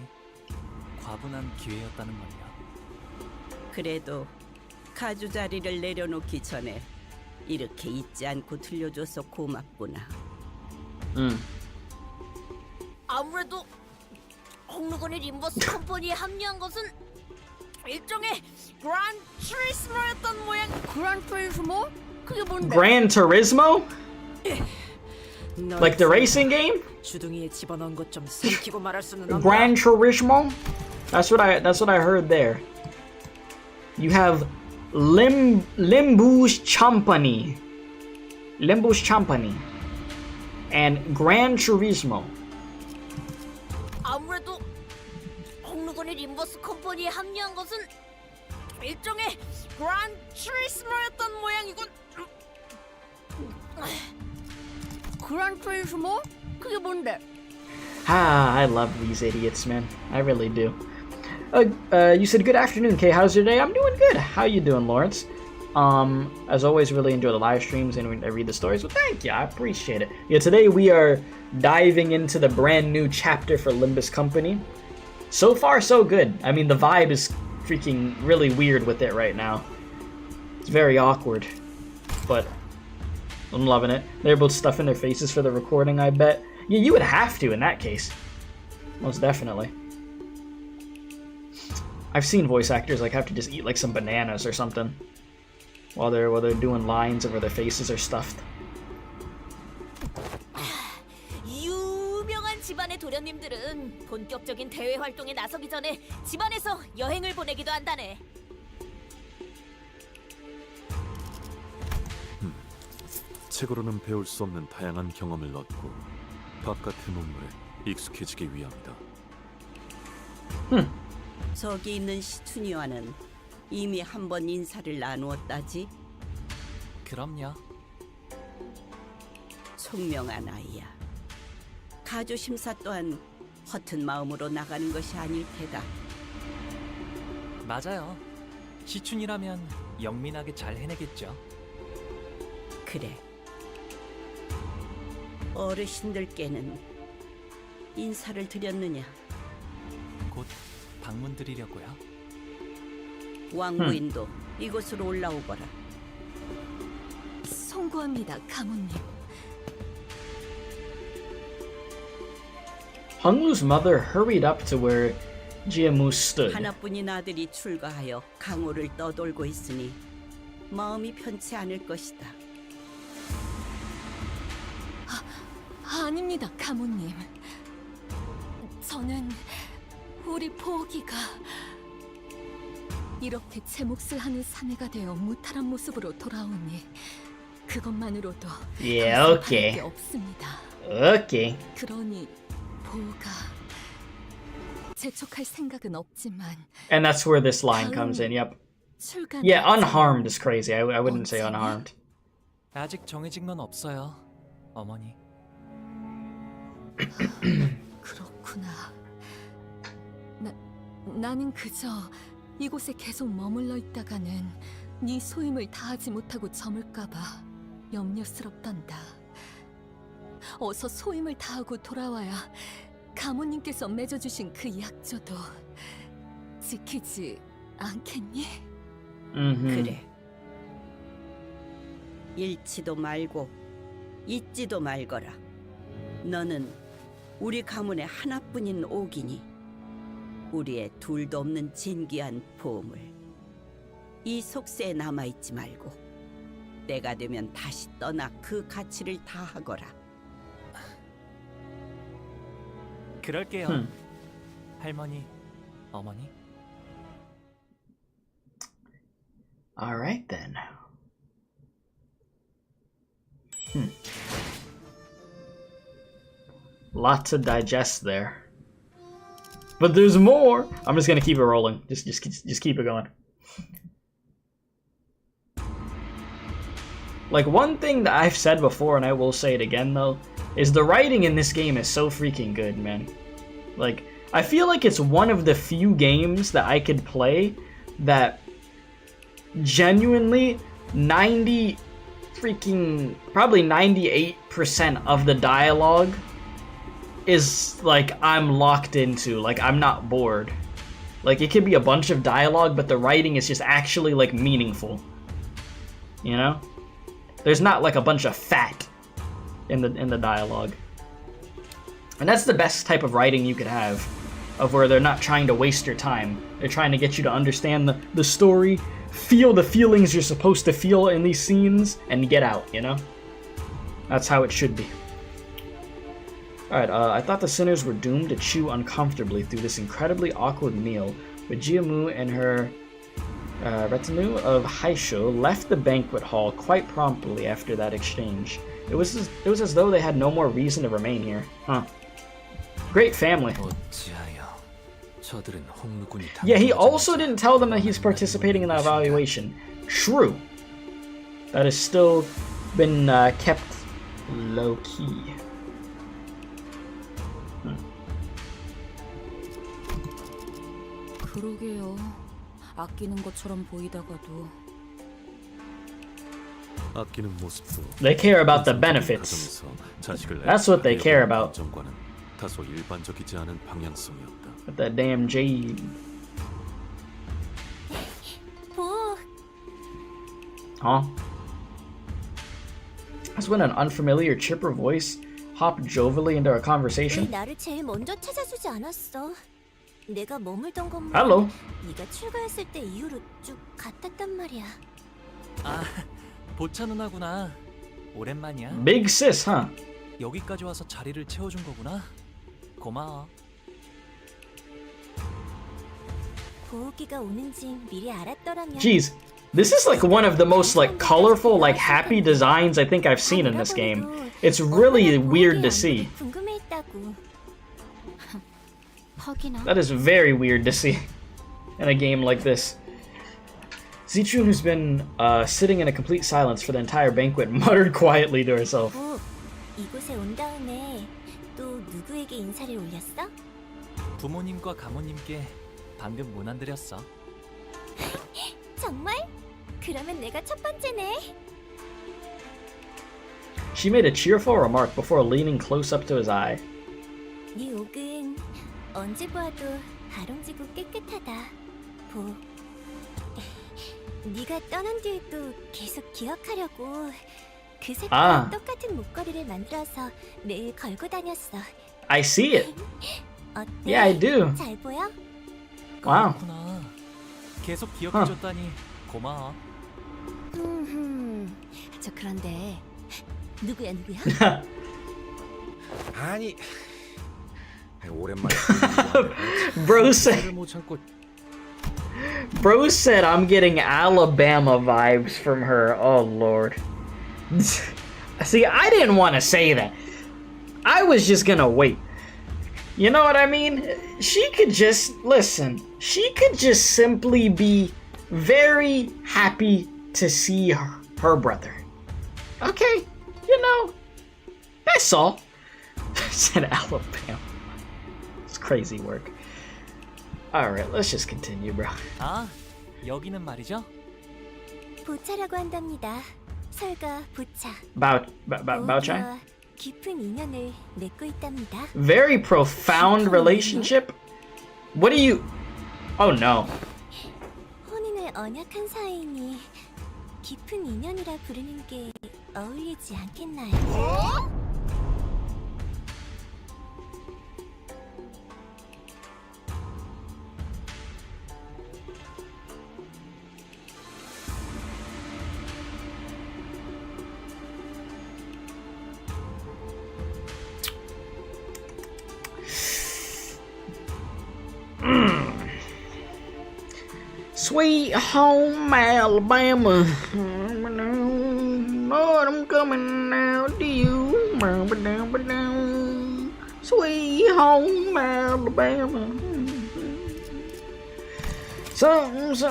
Speaker 3: 과분한 기회였다는 걸요.
Speaker 8: 그래도 가주자리를 내려놓기 전에 이렇게 잊지 않고 들려줘서 고맙구나.
Speaker 2: 아무래도 헝루건이 림버스 컴퍼니에 합류한 것은 일종의 그란 트리스모였던 모양. 그란 트리스모? 그게 뭔데?
Speaker 1: Gran Turismo? Like the racing game?
Speaker 11: 주둥이에 집어넣은 것 좀 삼키고 말할 수는 없나?
Speaker 1: Gran Turismo? That's what I heard there. You have Limbus Company, and Gran Turismo.
Speaker 2: 아무래도 헝루건이 림버스 컴퍼니에 합류한 것은 일종의 그란 트리스모였던 모양이군. 그란 트리스모? 그게 뭔데?
Speaker 1: I love these idiots, man. I really do. You said good afternoon, Kay. How's your day? I'm doing good. How you doing, Lawrence? As always, really enjoy the live streams and I read the stories. Well, thank you. I appreciate it. Yeah, today we are diving into the brand new chapter for Limbus Company. So far, so good. I mean, the vibe is freaking really weird with it right now. It's very awkward, but I'm loving it. They're both stuffing their faces for the recording, I bet. Yeah, you would have to in that case. Most definitely. I've seen voice actors like have to just eat like some bananas or something while they're doing lines over their faces are stuffed.
Speaker 2: 유명한 집안의 도련님들은 본격적인 대외 활동에 나서기 전에 집안에서 여행을 보내기도 한다네.
Speaker 13: 책으로는 배울 수 없는 다양한 경험을 얻고 바깥의 문물에 익숙해지기 위함이다.
Speaker 8: 저기 있는 시춘이와는 이미 한 번 인사를 나누었다지?
Speaker 3: 그럼요.
Speaker 8: 총명한 아이야. 가주 심사 또한 허튼 마음으로 나가는 것이 아닐 테다.
Speaker 3: 맞아요. 시춘이라면 영민하게 잘 해내겠죠.
Speaker 8: 그래. 어르신들께는 인사를 드렸느냐?
Speaker 3: 곧 방문 드리려고요.
Speaker 8: 왕부인도 이곳으로 올라오거라.
Speaker 2: 송구합니다, 가문님.
Speaker 1: Hunglu's mother hurried up to where Jiamu stood.
Speaker 8: 하나뿐인 아들이 출가하여 강호를 떠돌고 있으니 마음이 편치 않을 것이다.
Speaker 2: 아닙니다, 가문님. 저는 우리 보기가 이렇게 제 몫을 하는 사내가 되어 무탈한 모습으로 돌아오니 그것만으로도
Speaker 1: Yeah,
Speaker 2: 감사할
Speaker 1: okay.
Speaker 2: 게 없습니다.
Speaker 1: Okay.
Speaker 2: 그러니 보가 재촉할 생각은 없지만
Speaker 1: And that's where this line comes in. Yep. Yeah, unharmed is crazy. I wouldn't say unharmed.
Speaker 3: 아직 정해진 건 없어요, 어머니.
Speaker 2: 그렇구나. 나는 그저 이곳에 계속 머물러 있다가는 네 소임을 다하지 못하고 저물까봐 염려스럽단다. 어서 소임을 다하고 돌아와야 가모님께서 맺어주신 그 약조도 지키지 않겠니?
Speaker 8: 그래. 잃지도 말고 잊지도 말거라. 너는 우리 가문의 하나뿐인 옥이니 우리의 둘도 없는 진귀한 보물. 이 속세에 남아있지 말고 때가 되면 다시 떠나 그 가치를 다하거라.
Speaker 3: 그럴게요. 할머니, 어머니.
Speaker 1: All right then. Lot to digest there. But there's more. I'm just gonna keep it rolling. Just keep it going. Like, one thing that I've said before, and I will say it again though, is the writing in this game is so freaking good, man. Like, I feel like it's one of the few games that I could play that genuinely probably 98% of the dialogue is like I'm locked into, like I'm not bored. Like, it could be a bunch of dialogue, but the writing is just actually like meaningful. You know? There's not like a bunch of fat in the dialogue. And that's the best type of writing you could have, of where they're not trying to waste your time. They're trying to get you to understand the story, feel the feelings you're supposed to feel in these scenes, and get out, you know? That's how it should be. Alright, I thought the sinners were doomed to chew uncomfortably through this incredibly awkward meal, but Jiamu and her retinue of Haisho left the banquet hall quite promptly after that exchange. It was as though they had no more reason to remain here. Huh. Great family. Yeah, he also didn't tell them that he's participating in the evaluation. True. That has still been kept low-key.
Speaker 4: 그러게요. 아끼는 것처럼 보이다가도.
Speaker 13: 아끼는 모습도.
Speaker 1: They care about the benefits. That's what they care about.
Speaker 13: 다소 일반적이지 않은 방향성이었다.
Speaker 1: With that damn jade. Huh? That's when an unfamiliar chipper voice hopped jovially into our conversation.
Speaker 2: 나를 제일 먼저 찾아주지 않았어. 내가 머물던 건물.
Speaker 1: Hello.
Speaker 2: 네가 출가했을 때 이후로 쭉 같았단 말이야.
Speaker 3: 아, 보차 누나구나. 오랜만이야.
Speaker 1: Big sis, huh?
Speaker 3: 여기까지 와서 자리를 채워준 거구나. 고마워.
Speaker 2: 보호기가 오는지 미리 알았더라면.
Speaker 1: Jeez, this is like one of the most like colorful, like happy designs I think I've seen in this game. It's really weird to see. That is very weird to see in a game like this. Zichun, who's been sitting in a complete silence for the entire banquet, muttered quietly to herself.
Speaker 2: 이곳에 온 다음에 또 누구에게 인사를 올렸어?
Speaker 3: 부모님과 가모님께 방금 문안 드렸어.
Speaker 2: 정말? 그러면 내가 첫 번째네.
Speaker 1: She made a cheerful remark before leaning close up to his eye.
Speaker 2: 네 옥은 언제 보아도 아롱지고 깨끗하다. 보. 네가 떠난 뒤에도 계속 기억하려고 그 색깔 똑같은 목걸이를 만들어서 매일 걸고 다녔어.
Speaker 1: I see it.
Speaker 2: 어때?
Speaker 1: Yeah, I do.
Speaker 2: 잘 보여?
Speaker 1: Wow.
Speaker 3: 그렇구나. 계속 기억해줬다니 고마워.
Speaker 2: 저 그런데 누구야?
Speaker 7: 아니 오랜만에
Speaker 1: Bro said I'm getting Alabama vibes from her. Oh lord. See, I didn't want to say that. I was just gonna wait. You know what I mean? She could just, listen, she could just simply be very happy to see her brother. Okay? You know, that's all. Said Alabama. It's crazy work. Alright, let's just continue, bro.
Speaker 3: 아, 여기는 말이죠?
Speaker 2: 보차라고 한답니다. 설가 보차.
Speaker 1: Baochai?
Speaker 2: 깊은 인연을 맺고 있답니다.
Speaker 1: Very profound relationship? What do you... Oh no.
Speaker 2: 혼인을 언약한 사이니 깊은 인연이라 부르는 게 어울리지 않겠나요?
Speaker 1: Sweet home Alabama, Lord, I'm coming now to you. Sweet home Alabama. Something.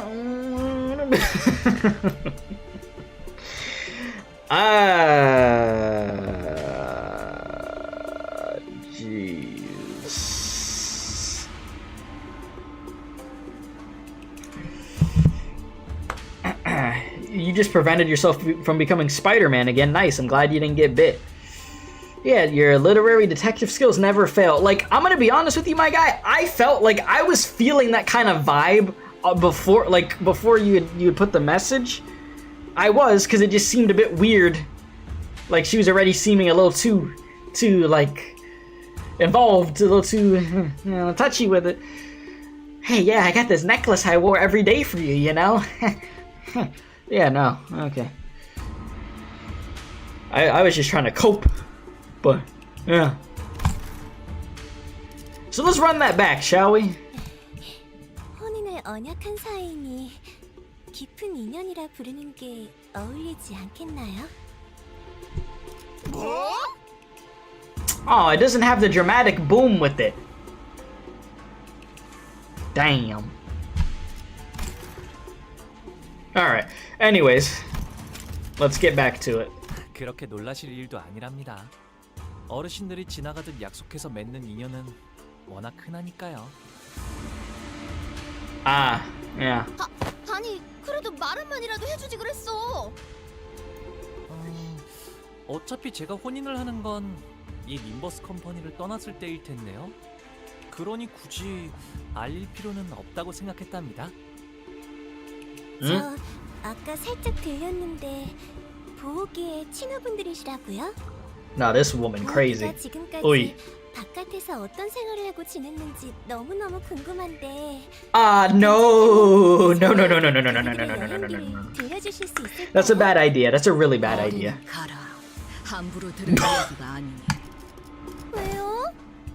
Speaker 1: Jeez. You just prevented yourself from becoming Spider-Man again. Nice. I'm glad you didn't get bit. Yeah, your literary detective skills never fail. Like, I'm gonna be honest with you, my guy. I felt like I was feeling that kind of vibe before you had put the message. I was, because it just seemed a bit weird. Like, she was already seeming a little too like involved, a little too touchy with it. Hey, yeah, I got this necklace I wore every day for you, you know? Yeah, no, okay. I was just trying to cope, but yeah. So let's run that back, shall we?
Speaker 2: 혼인을 언약한 사이니 깊은 인연이라 부르는 게 어울리지 않겠나요?
Speaker 1: Oh, it doesn't have the dramatic boom with it. Damn. Alright, anyways, let's get back to it.
Speaker 3: 그렇게 놀라실 일도 아니랍니다. 어르신들이 지나가듯 약속해서 맺는 인연은 워낙 흔하니까요.
Speaker 1: Ah, yeah.
Speaker 2: 아니, 그래도 말 한마디라도 해주지 그랬어.
Speaker 3: 어차피 제가 혼인을 하는 건 이 림버스 컴퍼니를 떠났을 때일 텐데요. 그러니 굳이 알릴 필요는 없다고 생각했답니다.
Speaker 2: 저 아까 살짝 들렸는데 보호기의 친구분들이시라고요?
Speaker 1: Now this woman crazy.
Speaker 2: 지금까지
Speaker 1: Oi.
Speaker 2: 바깥에서 어떤 생활을 하고 지냈는지 너무너무 궁금한데.
Speaker 1: No.
Speaker 2: 들려주실 수 있을까요?
Speaker 1: That's a bad idea. That's a really bad idea.
Speaker 4: 가라. 함부로 들을 이야기가 아니니.
Speaker 2: 왜요?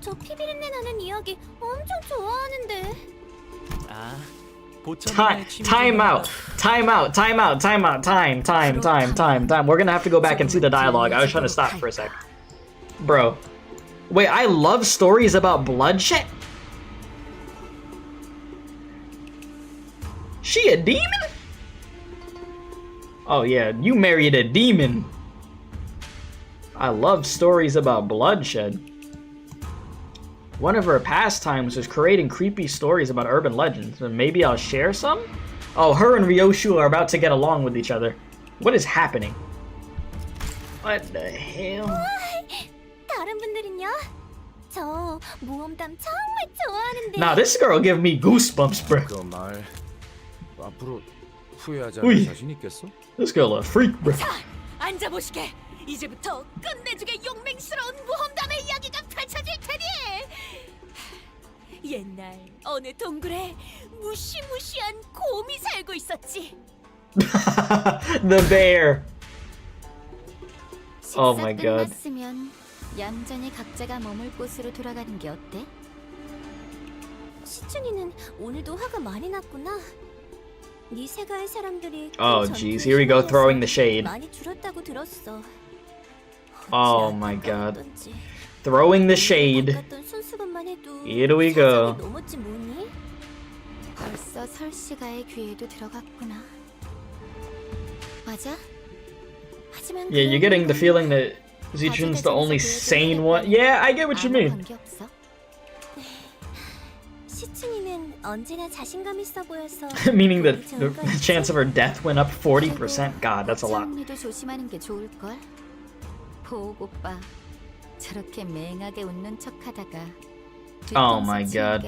Speaker 2: 저 피비린내 나는 이야기 엄청 좋아하는데.
Speaker 3: 아,
Speaker 1: Time out. We're gonna have to go back and see the dialogue. I was trying to stop for a sec. Bro. Wait, I love stories about bloodshed? She a demon? Oh yeah, you married a demon. I love stories about bloodshed. One of her pastimes was creating creepy stories about urban legends. And maybe I'll share some? Oh, her and Ryoshu are about to get along with each other. What is happening? What the hell?
Speaker 2: 다른 분들은요? 저 모험담 정말 좋아하는데.
Speaker 1: Nah, this girl give me goosebumps, bro.
Speaker 14: 그 말 앞으로 후회하지
Speaker 1: 우이.
Speaker 14: 않을 자신 있겠어?
Speaker 1: This girl a freak, bro.
Speaker 4: 자, 앉아보시게. 이제부터 끝내주게 용맹스러운 모험담의 이야기가 펼쳐질 테니. 옛날 어느 동굴에 무시무시한 곰이 살고 있었지.
Speaker 1: The bear. Oh my god.
Speaker 2: 끝났으면 얌전히 각자가 머물 곳으로 돌아가는 게 어때? 시춘이는 오늘도 화가 많이 났구나. 네 세가의 사람들이
Speaker 1: Oh jeez, here we go throwing the shade.
Speaker 2: 많이 줄었다고 들었어.
Speaker 1: Oh my god. Throwing the shade.
Speaker 2: 바꿨던 손수건만 해도
Speaker 1: Here we go.
Speaker 2: 사장이 넘었지 뭐니? 벌써 설씨가의 귀에도 들어갔구나. 맞아? 하지만
Speaker 1: Yeah, you're getting the feeling that Zichun's the only sane one. Yeah, I get what you mean.
Speaker 2: 시춘이는 언제나 자신감 있어 보여서
Speaker 1: Meaning that the chance of her death went up 40%. God, that's a lot.
Speaker 2: 정리도 조심하는 게 좋을 걸. 보옥 오빠 저렇게 맹하게 웃는 척하다가
Speaker 1: Oh my god.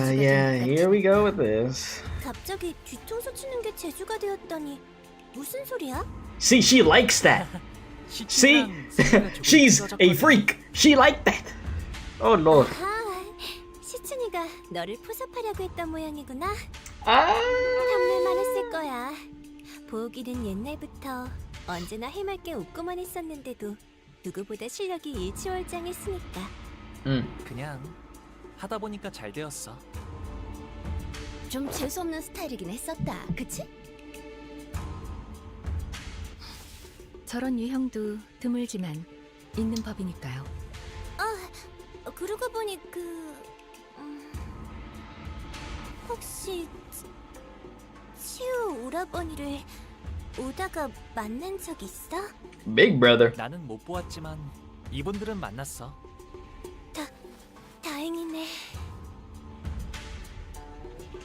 Speaker 1: Yeah, here we go with this.
Speaker 2: 갑자기 뒤통수 치는 게 재주가 되었다니 무슨 소리야?
Speaker 1: See, she likes that. See? She's a freak. She liked that. Oh lord.
Speaker 2: 아, 시춘이가 너를 포섭하려고 했던 모양이구나.
Speaker 1: 아.
Speaker 2: 탐낼 많았을 거야. 보옥이는 옛날부터 언제나 해맑게 웃고만 있었는데도 누구보다 실력이 일취월장했으니까.
Speaker 3: 그냥 하다 보니까 잘 되었어.
Speaker 2: 좀 재수없는 스타일이긴 했었다, 그치?
Speaker 15: 저런 유형도 드물지만 있는 법이니까요.
Speaker 2: 그러고 보니 혹시 치우 오라버니를 오다가 만난 적 있어?
Speaker 1: Big brother.
Speaker 3: 나는 못 보았지만 이분들은 만났어.
Speaker 2: 다행이네.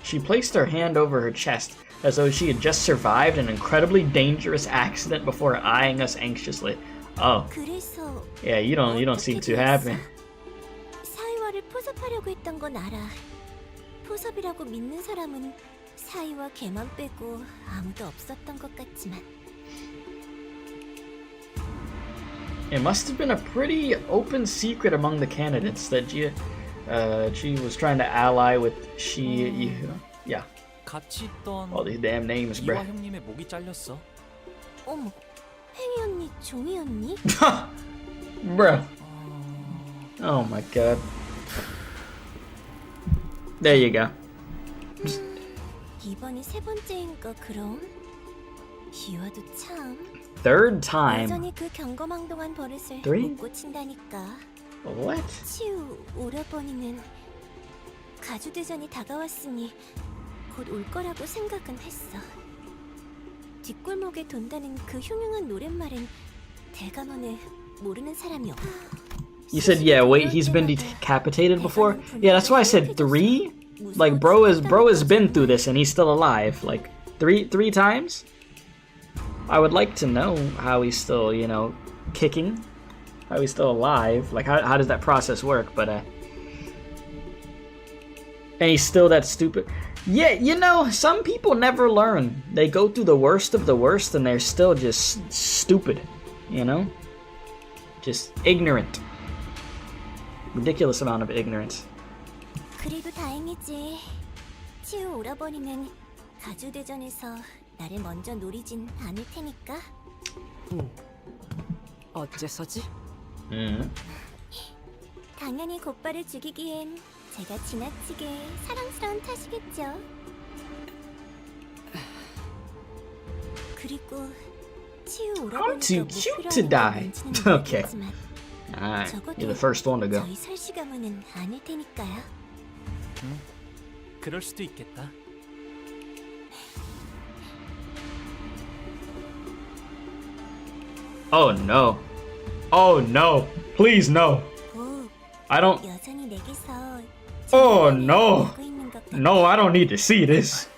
Speaker 1: She placed her hand over her chest as though she had just survived an incredibly dangerous accident before eyeing us anxiously. Oh.
Speaker 2: 그래서
Speaker 1: Yeah, you don't seem too happy.
Speaker 2: 사이와를 포섭하려고 했던 건 알아. 포섭이라고 믿는 사람은 사이와 걔만 빼고 아무도 없었던 것 같지만.
Speaker 1: It must have been a pretty open secret among the candidates that she was trying to ally with yeah.
Speaker 3: 같이 있던
Speaker 1: All these damn names, bruh.
Speaker 3: 이화 형님의 목이 잘렸어.
Speaker 2: 어머, 팽이 언니, 종이 언니?
Speaker 1: Bruh. Oh my god. There you go.
Speaker 2: 이번이 세 번째인가 그럼? 이화도 참.
Speaker 1: Third time.
Speaker 2: 여전히 그 경거망동한 버릇을
Speaker 1: Three?
Speaker 2: 못 고친다니까.
Speaker 1: What?
Speaker 2: 치우 오라버니는 가주대전이 다가왔으니 곧 올 거라고 생각은 했어. 뒷골목에 돈다는 그 흉흉한 노랫말은 대감원에 모르는 사람이 없어.
Speaker 1: You said, yeah, wait, he's been decapitated before? Yeah, that's why I said 3? Like, bro has been through this and he's still alive. Like, three times? I would like to know how he's still, you know, kicking. How he's still alive. Like, how does that process work? But, and he's still that stupid. Yeah, you know, some people never learn. They go through the worst of the worst and they're still just stupid, you know? Just ignorant. Ridiculous amount of ignorance.
Speaker 2: 그래도 다행이지. 치우 오라버니는 가주대전에서 나를 먼저 노리진 않을 테니까.
Speaker 11: 어째서지?
Speaker 2: 당연히 곧바를 죽이기엔 제가 지나치게 사랑스러운 탓이겠죠. 그리고 치우
Speaker 1: I'm too
Speaker 2: 오라버니가
Speaker 1: cute to die. Okay. Alright,
Speaker 2: 적어도
Speaker 1: you're the first one to go.
Speaker 2: 저희 설씨 가문은 아닐 테니까요.
Speaker 3: 그럴 수도 있겠다.
Speaker 1: Oh no. Oh no. Please no. I don't.
Speaker 2: 여전히 내게서
Speaker 1: Oh no. No, I don't need to see this.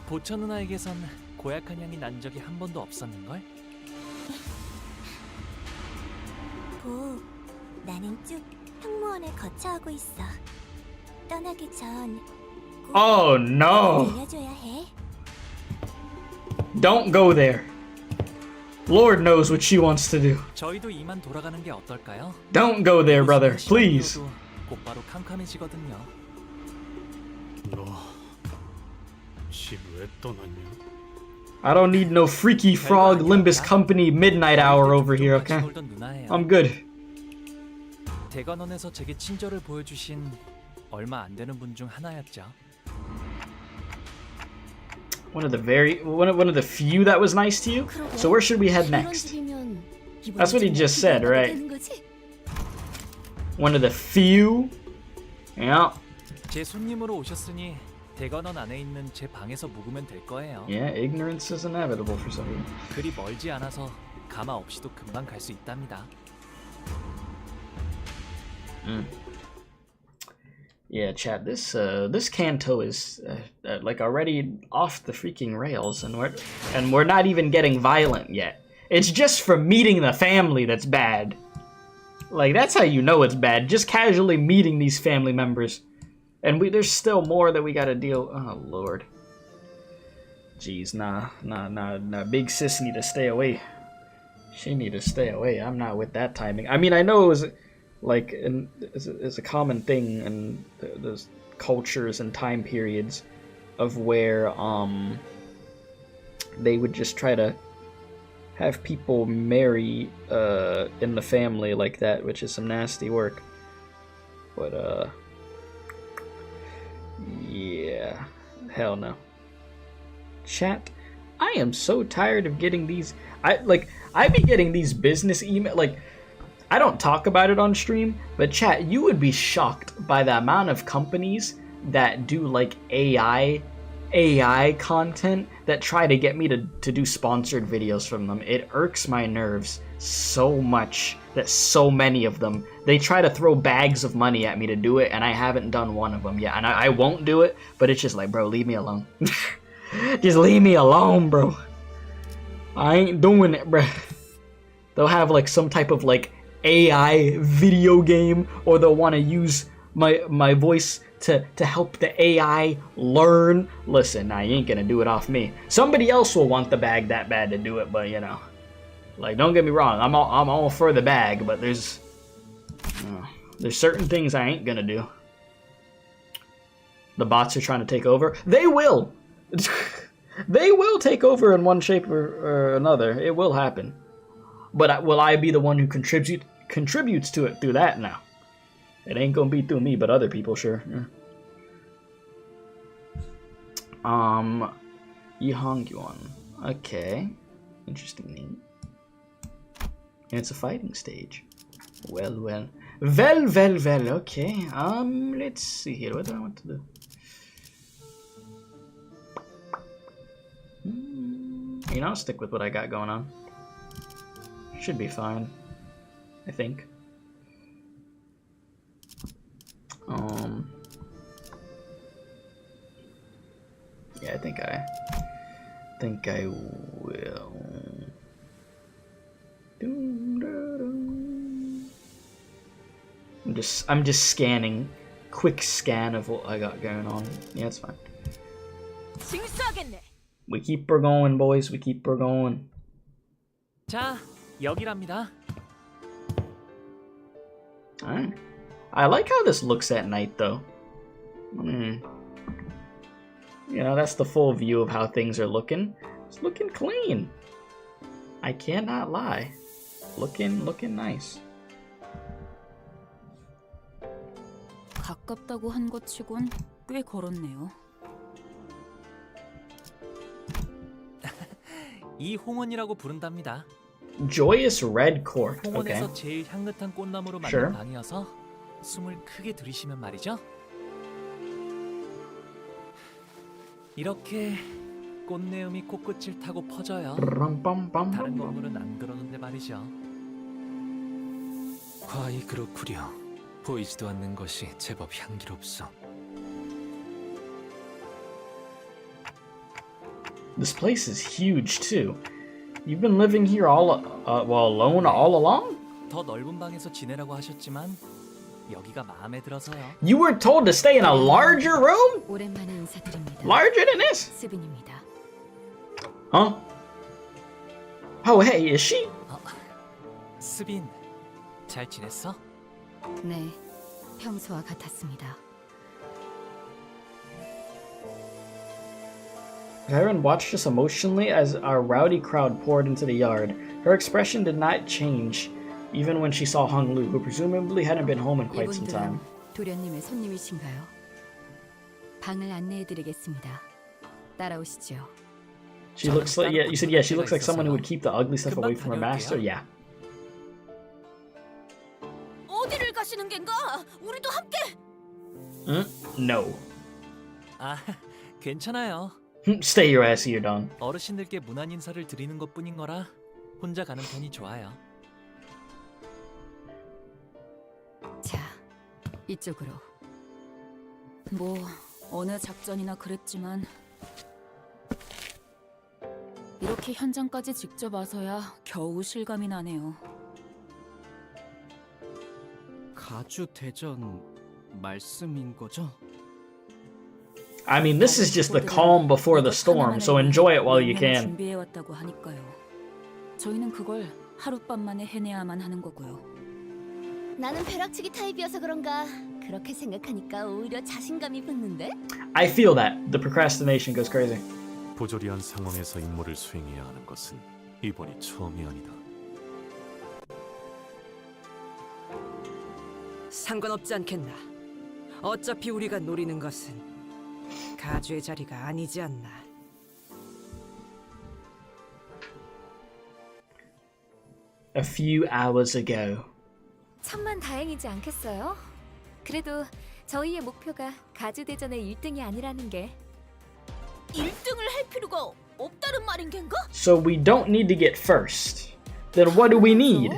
Speaker 3: 보천 누나에게선 고약한 향이 난 적이 한 번도 없었는걸?
Speaker 2: 보, 나는 쭉 형무원을 거쳐하고 있어. 떠나기 전
Speaker 1: Oh no.
Speaker 2: 들려줘야 해.
Speaker 1: Don't go there. Lord knows what she wants to do.
Speaker 3: 저희도 이만 돌아가는 게 어떨까요?
Speaker 1: Don't go there, brother. Please.
Speaker 3: 곧바로 캄캄해지거든요.
Speaker 6: 집 왜 떠났냐?
Speaker 1: I don't need no freaky frog Limbus Company midnight hour over here, okay? I'm good.
Speaker 3: 대관원에서 제게 친절을 보여주신 얼마 안 되는 분 중 하나였죠.
Speaker 1: One of the few that was nice to you. So where should we head next? That's what he just said, right? One of the few. Yeah.
Speaker 3: 제 손님으로 오셨으니 대관원 안에 있는 제 방에서 묵으면 될 거예요.
Speaker 1: Yeah, ignorance is inevitable for some people.
Speaker 3: 그리 멀지 않아서 가마 없이도 금방 갈 수 있답니다.
Speaker 1: Yeah, chat. This Canto is like already off the freaking rails, and we're not even getting violent yet. It's just for meeting the family that's bad. Like that's how you know it's bad. Just casually meeting these family members, and there's still more that we gotta deal. Oh Lord. Jeez, nah. Big sis need to stay away. She need to stay away. I'm not with that timing. I mean, I know it was like it's a common thing in those cultures and time periods of where they would just try to have people marry in the family like that, which is some nasty work. But yeah, hell no. Chat, I am so tired of getting these. I be getting these business email. Like, I don't talk about it on stream, but chat, you would be shocked by the amount of companies that do like AI content that try to get me to do sponsored videos from them. It irks my nerves so much that so many of them, they try to throw bags of money at me to do it, and I haven't done one of them yet. And I won't do it, but it's just like, bro, leave me alone. Just leave me alone, bro. I ain't doing it, bro. They'll have like some type of like AI video game, or they'll want to use my voice to help the AI learn. Listen, nah, you ain't gonna do it off me. Somebody else will want the bag that bad to do it, but you know, like, don't get me wrong, I'm all for the bag, but there's certain things I ain't gonna do. The bots are trying to take over. They will. They will take over in one shape or another. It will happen. But will I be the one who contributes to it through that? No. It ain't gonna be through me, but other people, sure. Yeah. Hunglu. Okay. Interesting name. And it's a fighting stage. Well. Okay. Let's see here. What do I want to do? You know, I'll stick with what I got going on. Should be fine, I think. Yeah, I think I will. I'm just scanning, quick scan of what I got going on. Yeah, it's fine. We keep her going, boys. We keep her going.
Speaker 3: 자, 여기랍니다.
Speaker 1: Alright. I like how this looks at night, though. You know, that's the full view of how things are looking. It's looking clean. I cannot lie. Looking nice.
Speaker 4: 가깝다고 한 것 치곤 꽤 걸었네요.
Speaker 3: 이 홍원이라고 부른답니다.
Speaker 1: Joyous Red Court.
Speaker 3: 홍원에서
Speaker 1: Okay.
Speaker 3: 제일 향긋한 꽃나무로 만든
Speaker 1: Sure.
Speaker 3: 방이어서 숨을 크게 들이쉬면 말이죠. 이렇게 꽃내음이 코끝을 타고 퍼져요. 다른 건물은 안 그러는데 말이죠.
Speaker 9: 과히 그렇구려. 보이지도 않는 것이 제법 향기롭소.
Speaker 1: This place is huge too. You've been living here alone all along?
Speaker 3: 더 넓은 방에서 지내라고 하셨지만 여기가 마음에 들어서요.
Speaker 1: You were told to stay in a larger room?
Speaker 2: 오랜만에 인사드립니다.
Speaker 1: Larger than this?
Speaker 2: 스빈입니다.
Speaker 1: Huh? Oh, hey, is she?
Speaker 3: 스빈, 잘 지냈어?
Speaker 2: 네, 평소와 같았습니다.
Speaker 1: Karen watched us emotionally as our rowdy crowd poured into the yard. Her expression did not change, even when she saw Hunglu, who presumably hadn't been home in quite some time.
Speaker 2: 도련님의 손님이신가요? 방을 안내해드리겠습니다. 따라오시죠.
Speaker 1: She looks like, yeah, you said, yeah, she looks like someone who would keep the ugly stuff away from her master? Yeah. No.
Speaker 3: 아, 괜찮아요.
Speaker 1: Stay your ass here, Don.
Speaker 3: 어르신들께 문안 인사를 드리는 것뿐인 거라 혼자 가는 편이 좋아요.
Speaker 2: 자, 이쪽으로.
Speaker 4: 뭐 어느 작전이나 그랬지만 이렇게 현장까지 직접 와서야 겨우 실감이 나네요.
Speaker 5: 가주 대전 말씀인 거죠?
Speaker 1: I mean, this is just the calm before the storm, so enjoy it while you can.
Speaker 4: 준비해 왔다고 하니까요. 저희는 그걸 하룻밤 만에 해내야만 하는 거고요.
Speaker 2: 나는 벼락치기 타입이어서 그런가 그렇게 생각하니까 오히려 자신감이 붙는데?
Speaker 1: I feel that. The procrastination goes crazy.
Speaker 13: 부조리한 상황에서 임무를 수행해야 하는 것은 이번이 처음이 아니다.
Speaker 11: 상관없지 않겠나. 어차피 우리가 노리는 것은 가주의 자리가 아니지 않나.
Speaker 1: A few hours ago.
Speaker 2: 천만 다행이지 않겠어요? 그래도 저희의 목표가 가주대전의 1등이 아니라는 게
Speaker 4: 1등을 할 필요가 없다는 말인 겐가?
Speaker 1: So we don't need to get first. Then what do we need?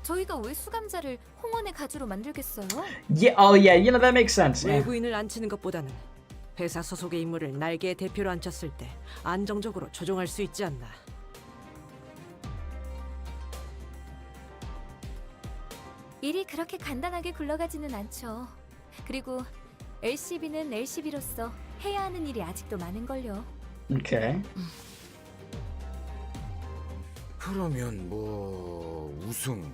Speaker 2: 저희가 왜 수감자를 홍원의 가주로 만들겠어요?
Speaker 1: Yeah, oh yeah, you know that makes sense. Yeah.
Speaker 11: 외부인을 앉히는 것보다는 회사 소속의 인물을 날개의 대표로 앉혔을 때 안정적으로 조종할 수 있지 않나.
Speaker 2: 일이 그렇게 간단하게 굴러가지는 않죠. 그리고 LCB는 LCB로서 해야 하는 일이 아직도 많은걸요.
Speaker 1: Okay.
Speaker 14: 그러면 뭐 우승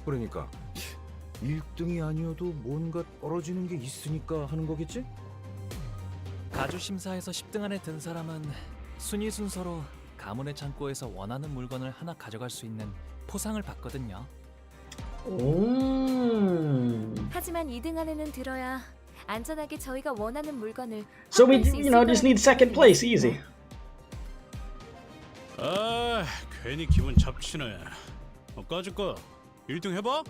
Speaker 14: 그러니까 1등이 아니어도 뭔가 떨어지는 게 있으니까 하는 거겠지?
Speaker 3: 가주 심사에서 10등 안에 든 사람은 순위 순서로 가문의 창고에서 원하는 물건을 하나 가져갈 수 있는 포상을 받거든요.
Speaker 2: 하지만 2등 안에는 들어야 안전하게 저희가 원하는 물건을
Speaker 1: So we,
Speaker 2: 확보할 수
Speaker 1: you know, just need second place, easy.
Speaker 6: 아, 괜히 기분 잡치네. 까짓거 1등 해봐?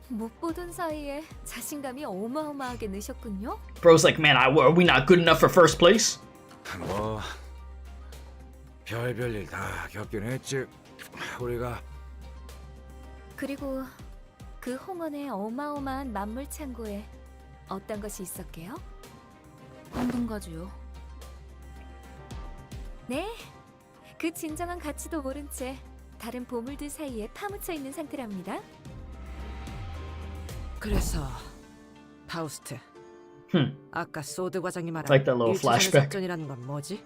Speaker 2: 못 보던 사이에 자신감이 어마어마하게 느셨군요.
Speaker 1: Bro's like, man, are we not good enough for first place?
Speaker 14: 뭐 별별 일 다 겪긴 했지. 우리가
Speaker 2: 그리고 그 홍원의 어마어마한 만물 창고에 어떤 것이 있었게요?
Speaker 4: 황금가주요.
Speaker 2: 네, 그 진정한 가치도 모른 채 다른 보물들 사이에 파묻혀 있는 상태랍니다.
Speaker 11: 그래서 파우스트. 아까 소드 과장이 말한
Speaker 1: Like that little
Speaker 11: 1차전의
Speaker 1: flashback.
Speaker 11: 작전이라는 건 뭐지?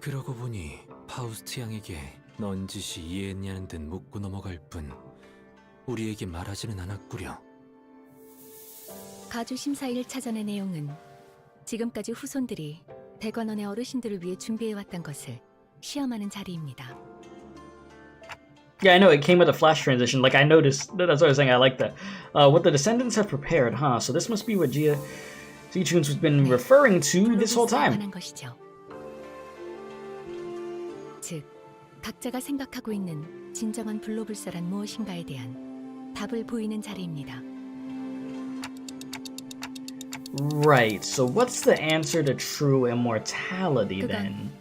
Speaker 9: 그러고 보니 파우스트 양에게 넌 짓이 이해했냐는 듯 묻고 넘어갈 뿐 우리에게 말하지는 않았구려.
Speaker 15: 가주 심사 1차전의 내용은 지금까지 후손들이 대관원의 어르신들을 위해 준비해왔던 것을 시험하는 자리입니다.
Speaker 1: Yeah, I know it came with a flash transition. Like I noticed. That's what I was saying. I like that. What the descendants have prepared, huh? So this must be what Zichuns has been referring to this whole time.
Speaker 15: 관한 것이죠. 즉, 각자가 생각하고 있는 진정한 불로불사란 무엇인가에 대한 답을 보이는 자리입니다.
Speaker 1: Right. So what's the answer to true immortality then?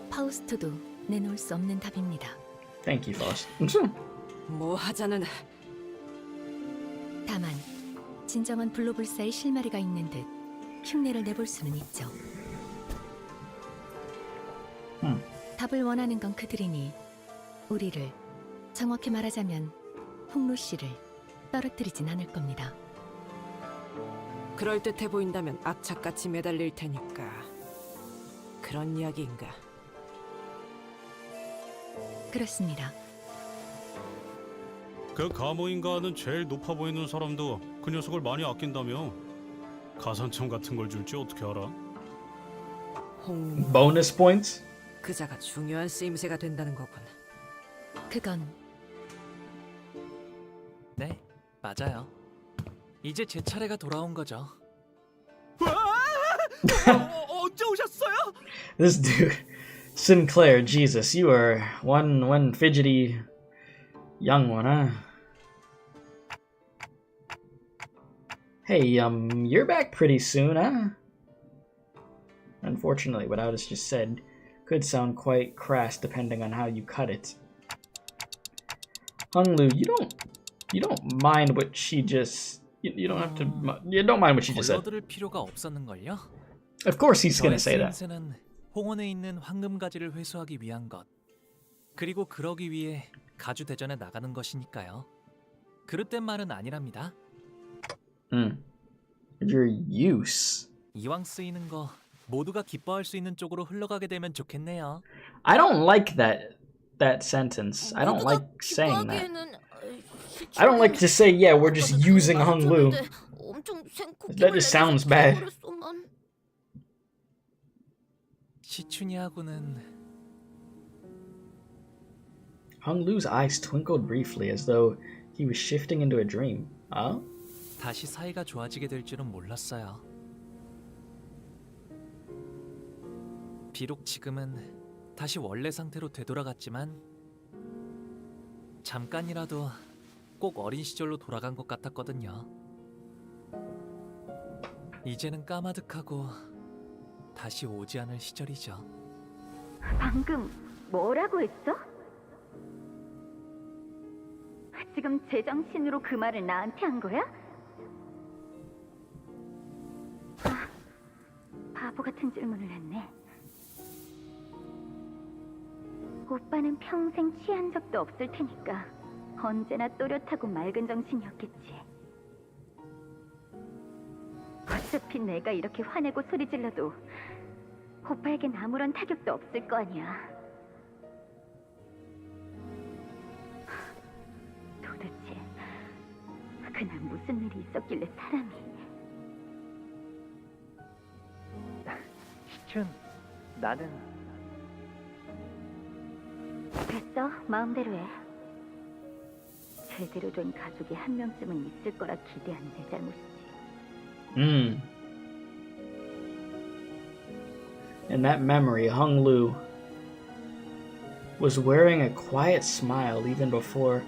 Speaker 15: 파우스트도 내놓을 수 없는 답입니다.
Speaker 1: Thank you, Faust.
Speaker 11: 뭐 하자는.
Speaker 15: 다만 진정한 불로불사의 실마리가 있는 듯 흉내를 내볼 수는 있죠. 답을 원하는 건 그들이니 우리를, 정확히 말하자면 홍루 씨를 떨어뜨리진 않을 겁니다.
Speaker 11: 그럴듯해 보인다면 악착같이 매달릴 테니까. 그런 이야기인가?
Speaker 15: 그렇습니다.
Speaker 6: 그 가모인가는 제일 높아 보이는 사람도 그 녀석을 많이 아낀다며. 가산점 같은 걸 줄지 어떻게 알아?
Speaker 1: Bonus points?
Speaker 11: 그자가 중요한 쓰임새가 된다는 거군.
Speaker 15: 그건
Speaker 3: 네, 맞아요. 이제 제 차례가 돌아온 거죠.
Speaker 10: 언제 오셨어요?
Speaker 1: This dude, Sinclair, Jesus, you are one fidgety young one, huh? Hey, you're back pretty soon, huh? Unfortunately, what I just said could sound quite crass depending on how you cut it. Hunglu, you don't mind what she just you don't have to you don't mind what she just said.
Speaker 3: 걸러들을 필요가 없었는걸요?
Speaker 1: Of course he's gonna say that.
Speaker 3: 쓰임새는 홍원에 있는 황금 가지를 회수하기 위한 것. 그리고 그러기 위해 가주 대전에 나가는 것이니까요. 그릇된 말은 아니랍니다.
Speaker 1: Your use.
Speaker 3: 이왕 쓰이는 거 모두가 기뻐할 수 있는 쪽으로 흘러가게 되면 좋겠네요.
Speaker 1: I don't like that sentence. I don't like saying that. I don't like to say, yeah, we're just using Hunglu. That just sounds bad.
Speaker 3: 시춘이하고는
Speaker 1: Hunglu's eyes twinkled briefly as though he was shifting into a dream. Huh?
Speaker 3: 다시 사이가 좋아지게 될 줄은 몰랐어요. 비록 지금은 다시 원래 상태로 되돌아갔지만 잠깐이라도 꼭 어린 시절로 돌아간 것 같았거든요. 이제는 까마득하고 다시 오지 않을 시절이죠.
Speaker 12: 방금 뭐라고 했어? 지금 제정신으로 그 말을 나한테 한 거야? 아, 바보 같은 질문을 했네. 오빠는 평생 취한 적도 없을 테니까 언제나 또렷하고 맑은 정신이었겠지. 어차피 내가 이렇게 화내고 소리 질러도 오빠에겐 아무런 타격도 없을 거 아니야. 도대체 그날 무슨 일이 있었길래 사람이...
Speaker 3: 시춘, 나는...
Speaker 12: 됐어, 마음대로 해. 제대로 된 가족이 한 명쯤은 있을 거라 기대한 내 잘못이지.
Speaker 1: In that memory, Hunglu was wearing a quiet smile even before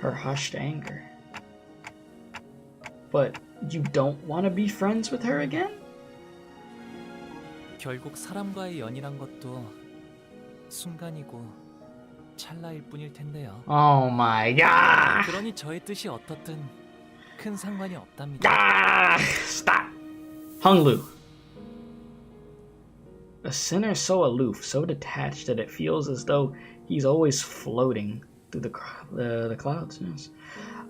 Speaker 1: her hushed anger. But you don't want to be friends with her again?
Speaker 3: 결국 사람과의 연이란 것도 순간이고 찰나일 뿐일 텐데요.
Speaker 1: Oh my god!
Speaker 3: 그러니 저의 뜻이 어떻든 큰 상관이 없답니다.
Speaker 1: Stop! Hunglu. A sinner so aloof, so detached that it feels as though he's always floating through the clouds. Yes.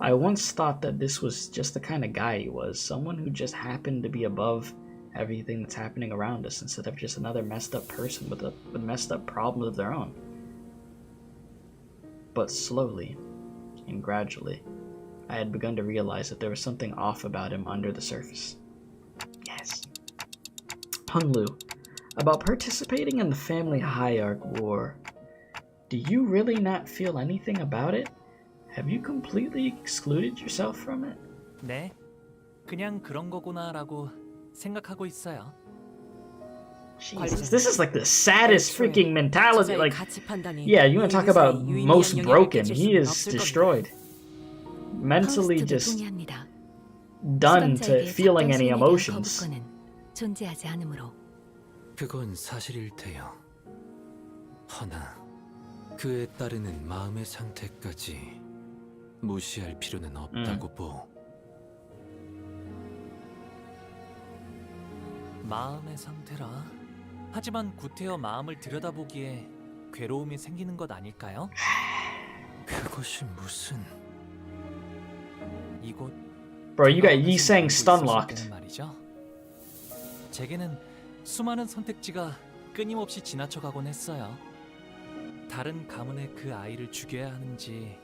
Speaker 1: I once thought that this was just the kind of guy he was, someone who just happened to be above everything that's happening around us instead of just another messed up person with messed up problems of their own. But slowly and gradually, I had begun to realize that there was something off about him under the surface. Yes. Hunglu, about participating in the family hierarch war, do you really not feel anything about it? Have you completely excluded yourself from it?
Speaker 3: 네, 그냥 그런 거구나라고 생각하고 있어요.
Speaker 1: Jesus, this is like the saddest freaking mentality. Like, yeah, you want to talk about most broken. He is destroyed. Mentally just done to feeling any emotions.
Speaker 15: 존재하지 않으므로.
Speaker 9: 그건 사실일 테요. 허나 그에 따르는 마음의 상태까지 무시할 필요는 없다고 보.
Speaker 3: 마음의 상태라. 하지만 구태여 마음을 들여다보기에 괴로움이 생기는 것 아닐까요?
Speaker 9: 그것이 무슨...
Speaker 3: 이곳
Speaker 1: Bro, you got Yi Sang stun-locked.
Speaker 3: 말이죠. 제게는 수많은 선택지가 끊임없이 지나쳐가곤 했어요. 다른 가문의 그 아이를 죽여야 하는지,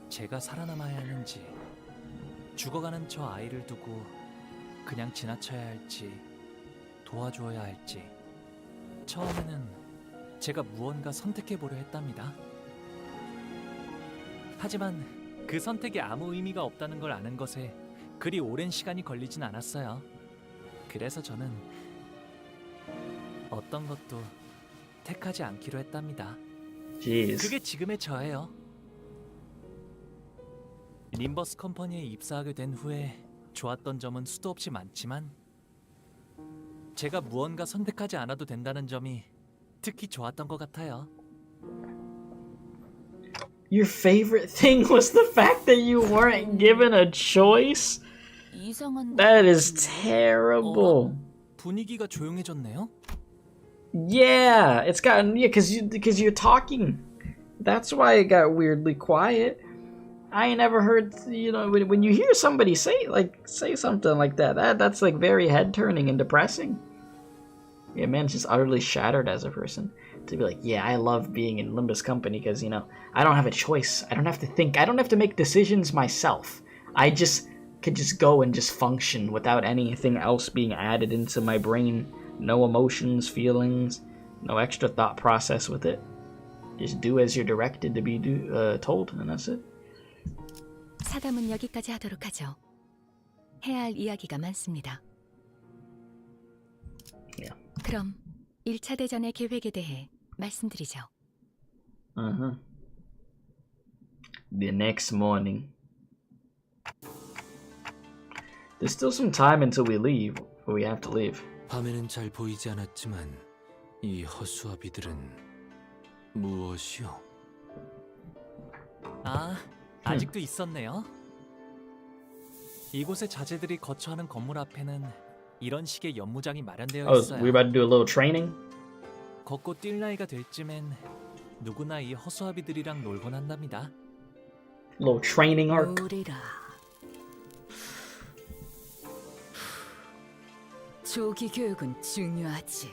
Speaker 3: 제가 살아남아야 하는지, 죽어가는 저 아이를 두고 그냥 지나쳐야 할지, 도와주어야 할지. 처음에는 제가 무언가 선택해보려 했답니다. 하지만 그 선택이 아무 의미가 없다는 걸 아는 것에 그리 오랜 시간이 걸리진 않았어요. 그래서 저는 어떤 것도 택하지 않기로 했답니다.
Speaker 1: Jeez.
Speaker 3: 그게 지금의 저예요. 림버스 컴퍼니에 입사하게 된 후에 좋았던 점은 수도 없이 많지만 제가 무언가 선택하지 않아도 된다는 점이 특히 좋았던 것 같아요.
Speaker 1: Your favorite thing was the fact that you weren't given a choice? That is terrible.
Speaker 3: 분위기가 조용해졌네요.
Speaker 1: Yeah, it's gotten because you're talking. That's why it got weirdly quiet. I ain't never heard, you know, when you hear somebody say something like that, that's like very head turning and depressing. Yeah, man's just utterly shattered as a person. To be like, yeah, I love being in Limbus Company because, you know, I don't have a choice. I don't have to think. I don't have to make decisions myself. I just could just go and just function without anything else being added into my brain. No emotions, feelings, no extra thought process with it. Just do as you're directed to be told, and that's it.
Speaker 15: 사담은 여기까지 하도록 하죠. 해야 할 이야기가 많습니다.
Speaker 1: Yeah.
Speaker 15: 그럼 1차 대전의 계획에 대해 말씀드리죠.
Speaker 1: The next morning. There's still some time until we leave, but we have to leave.
Speaker 9: 밤에는 잘 보이지 않았지만 이 허수아비들은 무엇이요?
Speaker 3: 아직도 있었네요. 이곳의 자재들이 거처하는 건물 앞에는 이런 식의 연무장이 마련되어 있어요.
Speaker 1: We about to do a little training?
Speaker 3: 걷고 뛸 나이가 될 쯤엔 누구나 이 허수아비들이랑 놀곤 한답니다.
Speaker 1: Little training arc.
Speaker 4: 조기 교육은 중요하지.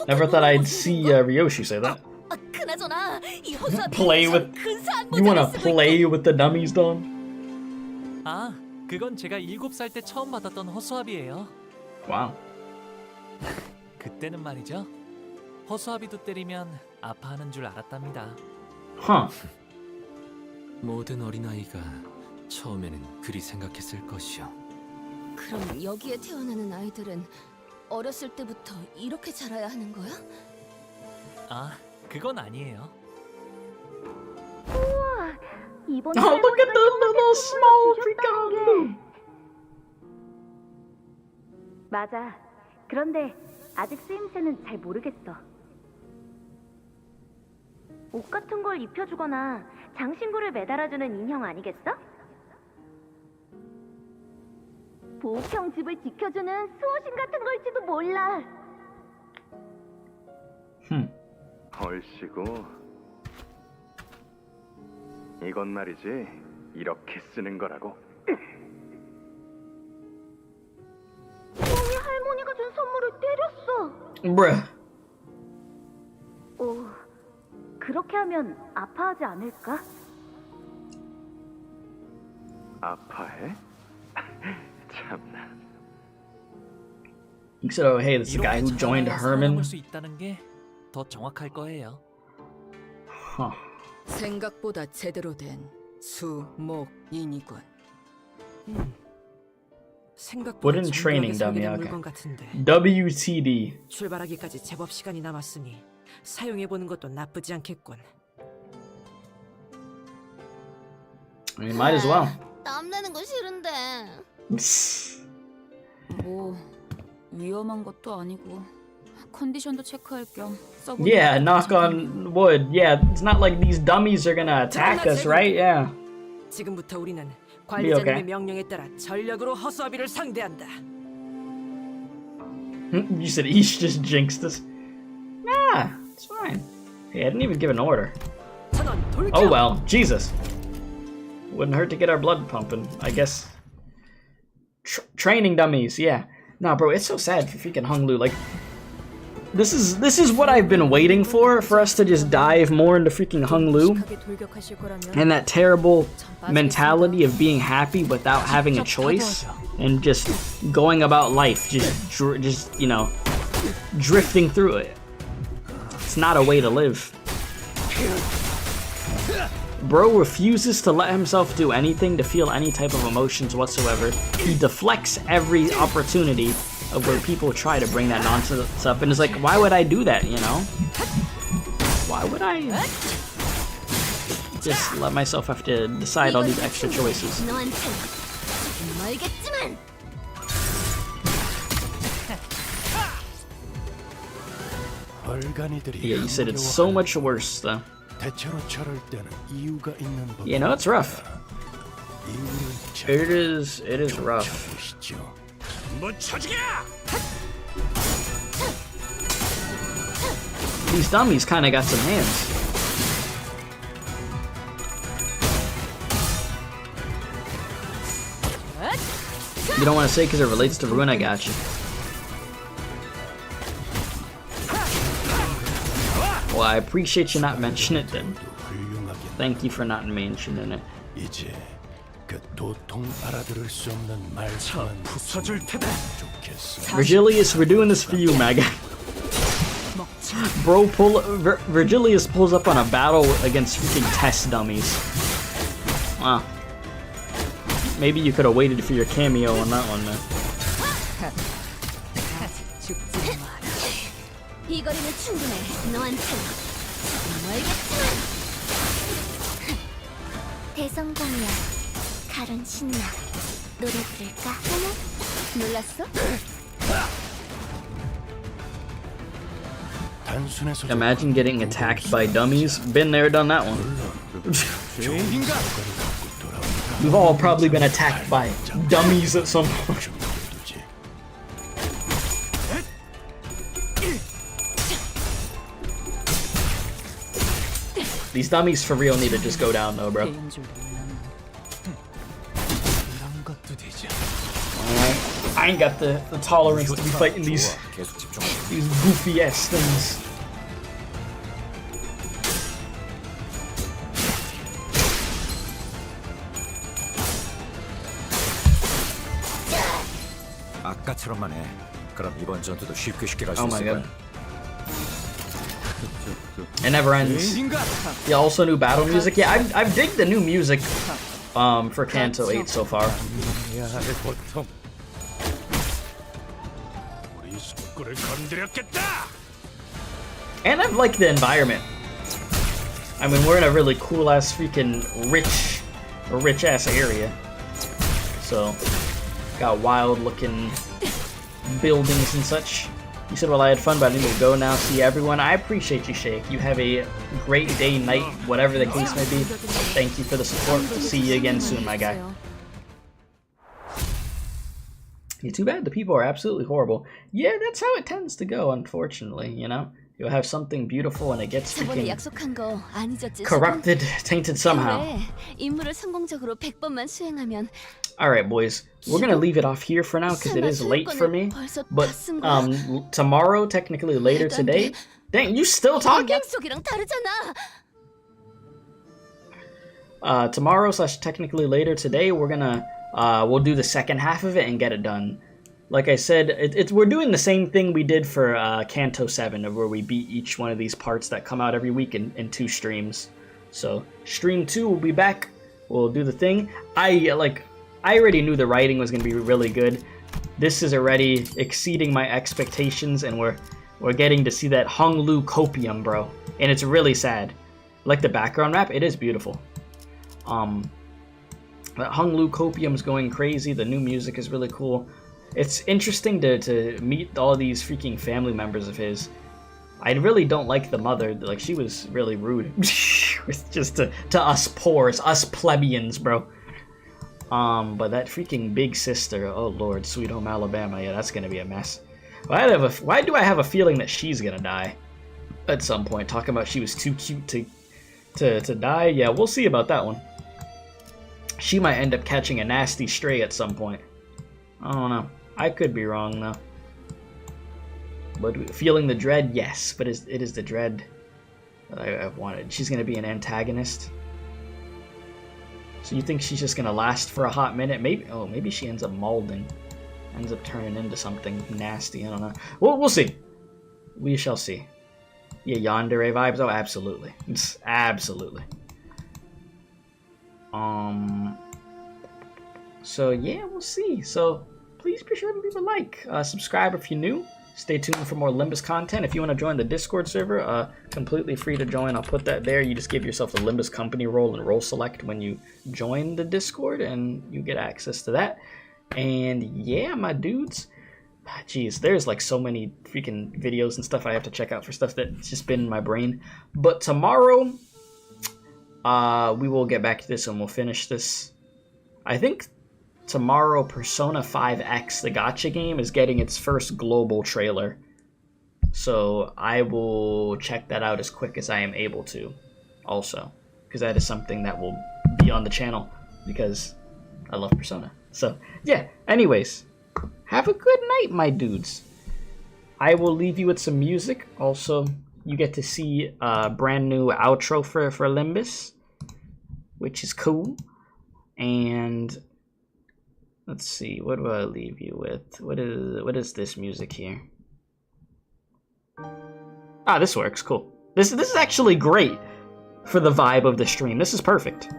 Speaker 1: Never thought I'd see Ryoshi say that.
Speaker 2: 그나저나 이 허수아비
Speaker 1: Play with. You wanna play with the dummies, Don?
Speaker 3: 그건 제가 7살 때 처음 받았던 허수아비예요.
Speaker 1: Wow.
Speaker 3: 그때는 말이죠. 허수아비도 때리면 아파하는 줄 알았답니다.
Speaker 9: 모든 어린아이가 처음에는 그리 생각했을 것이요.
Speaker 2: 그럼 여기에 태어나는 아이들은 어렸을 때부터 이렇게 자라야 하는 거야?
Speaker 3: 그건 아니에요.
Speaker 12: 우와, 이번
Speaker 1: look at the little small freaking.
Speaker 12: 맞아. 그런데 아직 쓰임새는 잘 모르겠어. 옷 같은 걸 입혀주거나 장신구를 매달아주는 인형 아니겠어? 보호형 집을 지켜주는 수호신 같은 걸지도 몰라.
Speaker 16: 얼씨구. 이건 말이지 이렇게 쓰는 거라고.
Speaker 12: 형이 할머니가 준 선물을 때렸어.
Speaker 1: Bruh.
Speaker 12: 그렇게 하면 아파하지 않을까?
Speaker 16: 아파해? 참나.
Speaker 1: He said, "Oh, hey, this is the guy who joined Herman."
Speaker 3: 수 있다는 게 더 정확할 거예요.
Speaker 4: 생각보다 제대로 된 수목인이군.
Speaker 11: 생각보다
Speaker 1: Wooden training dummy.
Speaker 11: 준비하게 설계된
Speaker 1: Okay.
Speaker 11: 물건 같은데.
Speaker 1: WTD.
Speaker 11: 출발하기까지 제법 시간이 남았으니 사용해보는 것도 나쁘지 않겠군.
Speaker 1: I mean, might as well.
Speaker 2: 땀내는 거 싫은데.
Speaker 4: 뭐 위험한 것도 아니고 컨디션도 체크할 겸 써보는.
Speaker 1: Yeah, knock on wood. Yeah, it's not like these dummies are gonna attack us, right? Yeah.
Speaker 11: 지금부터 우리는 관리자님의
Speaker 1: okay.
Speaker 11: 명령에 따라 전력으로 허수아비를 상대한다.
Speaker 1: You said Ish just jinxed us. Nah, it's fine. Hey, I didn't even give an order. Oh well, Jesus. Wouldn't hurt to get our blood pumping, I guess. Training dummies, yeah. Nah, bro, it's so sad for freaking Hunglu. Like, this is what I've been waiting for us to just dive more into freaking Hunglu. And that terrible mentality of being happy without having a choice and just going about life, just you know, drifting through it. It's not a way to live. Bro refuses to let himself do anything to feel any type of emotions whatsoever. He deflects every opportunity of where people try to bring that nonsense up, and it's like, why would I do that, you know? Why would I just let myself have to decide all these extra choices?
Speaker 2: 알겠지만.
Speaker 1: Yeah, you said it's so much worse though. You know, it's rough. It is rough. These dummies kind of got some hands. You don't want to say because it relates to Ruin, I got you. Well, I appreciate you not mentioning it then. Thank you for not mentioning it. Virgilius, we're doing this for you, Maga. Bro, Virgilius pulls up on a battle against freaking test dummies. Wow. Maybe you could have waited for your cameo on that one, man.
Speaker 2: 이 거리는 충분해. 너한테는 알겠지만. 대성공이야. 가론 신나. 노래 부를까? 어머? 놀랐어?
Speaker 1: Imagine getting attacked by dummies. Been there, done that one. We've all probably been attacked by dummies at some point. These dummies for real need to just go down though, bro. I ain't got the tolerance to be fighting these goofy ass things.
Speaker 14: 아까처럼만 해. 그럼 이번 전투도 쉽게 갈 수
Speaker 1: Oh my
Speaker 14: 있을 거야.
Speaker 1: god. It never ends. Yeah, also new battle music. Yeah, I've digged the new music for Canto 8 so far. And I've liked the environment. I mean, we're in a really cool ass freaking rich ass area. So, got wild looking buildings and such. You said, well, I had fun, but I need to go now, see everyone. I appreciate you, Shake. You have a great day, night, whatever the case may be. Thank you for the support. See you again soon, my guy. Yeah, too bad the people are absolutely horrible. Yeah, that's how it tends to go, unfortunately, you know? You'll have something beautiful and it gets freaking corrupted, tainted somehow. Alright, boys. We're gonna leave it off here for now because it is late for me. But tomorrow, technically later today. Dang, you still talking? Tomorrow / technically later today, we're gonna we'll do the second half of it and get it done. Like I said, we're doing the same thing we did for Canto 7, where we beat each one of these parts that come out every week in 2 streams. So stream 2 will be back. We'll do the thing. I already knew the writing was gonna be really good. This is already exceeding my expectations, and we're getting to see that Hunglu copium, bro. And it's really sad. Like the background map, it is beautiful. That Hunglu copium's going crazy. The new music is really cool. It's interesting to meet all these freaking family members of his. I really don't like the mother. Like, she was really rude. Just to us poors, us plebeians, bro. But that freaking big sister, oh lord, Sweet Home Alabama, yeah, that's gonna be a mess. Why do I have a feeling that she's gonna die at some point? Talking about she was too cute to die. Yeah, we'll see about that one. She might end up catching a nasty stray at some point. I don't know. I could be wrong though. But feeling the dread, yes. But it is the dread that I've wanted. She's gonna be an antagonist. So you think she's just gonna last for a hot minute? Maybe she ends up molding, ends up turning into something nasty. I don't know. We'll see. We shall see. Yeah, yandere vibes. Oh, absolutely. Absolutely. So yeah, we'll see. So please be sure to leave a like, subscribe if you're new. Stay tuned for more Limbus content. If you want to join the Discord server, completely free to join. I'll put that there. You just give yourself the Limbus Company role and role select when you join the Discord, and you get access to that. And yeah, my dudes. Jeez, there's like so many freaking videos and stuff I have to check out for stuff that's just been in my brain. But tomorrow, we will get back to this and we'll finish this. I think tomorrow Persona 5X, the gacha game, is getting its first global trailer. So I will check that out as quick as I am able to also. Because that is something that will be on the channel because I love Persona. So yeah, anyways, have a good night, my dudes. I will leave you with some music. Also, you get to see a brand new outro for Limbus, which is cool. And let's see, what do I leave you with? What is this music here? Ah, this works, cool. This is actually great for the vibe of the stream. This is perfect.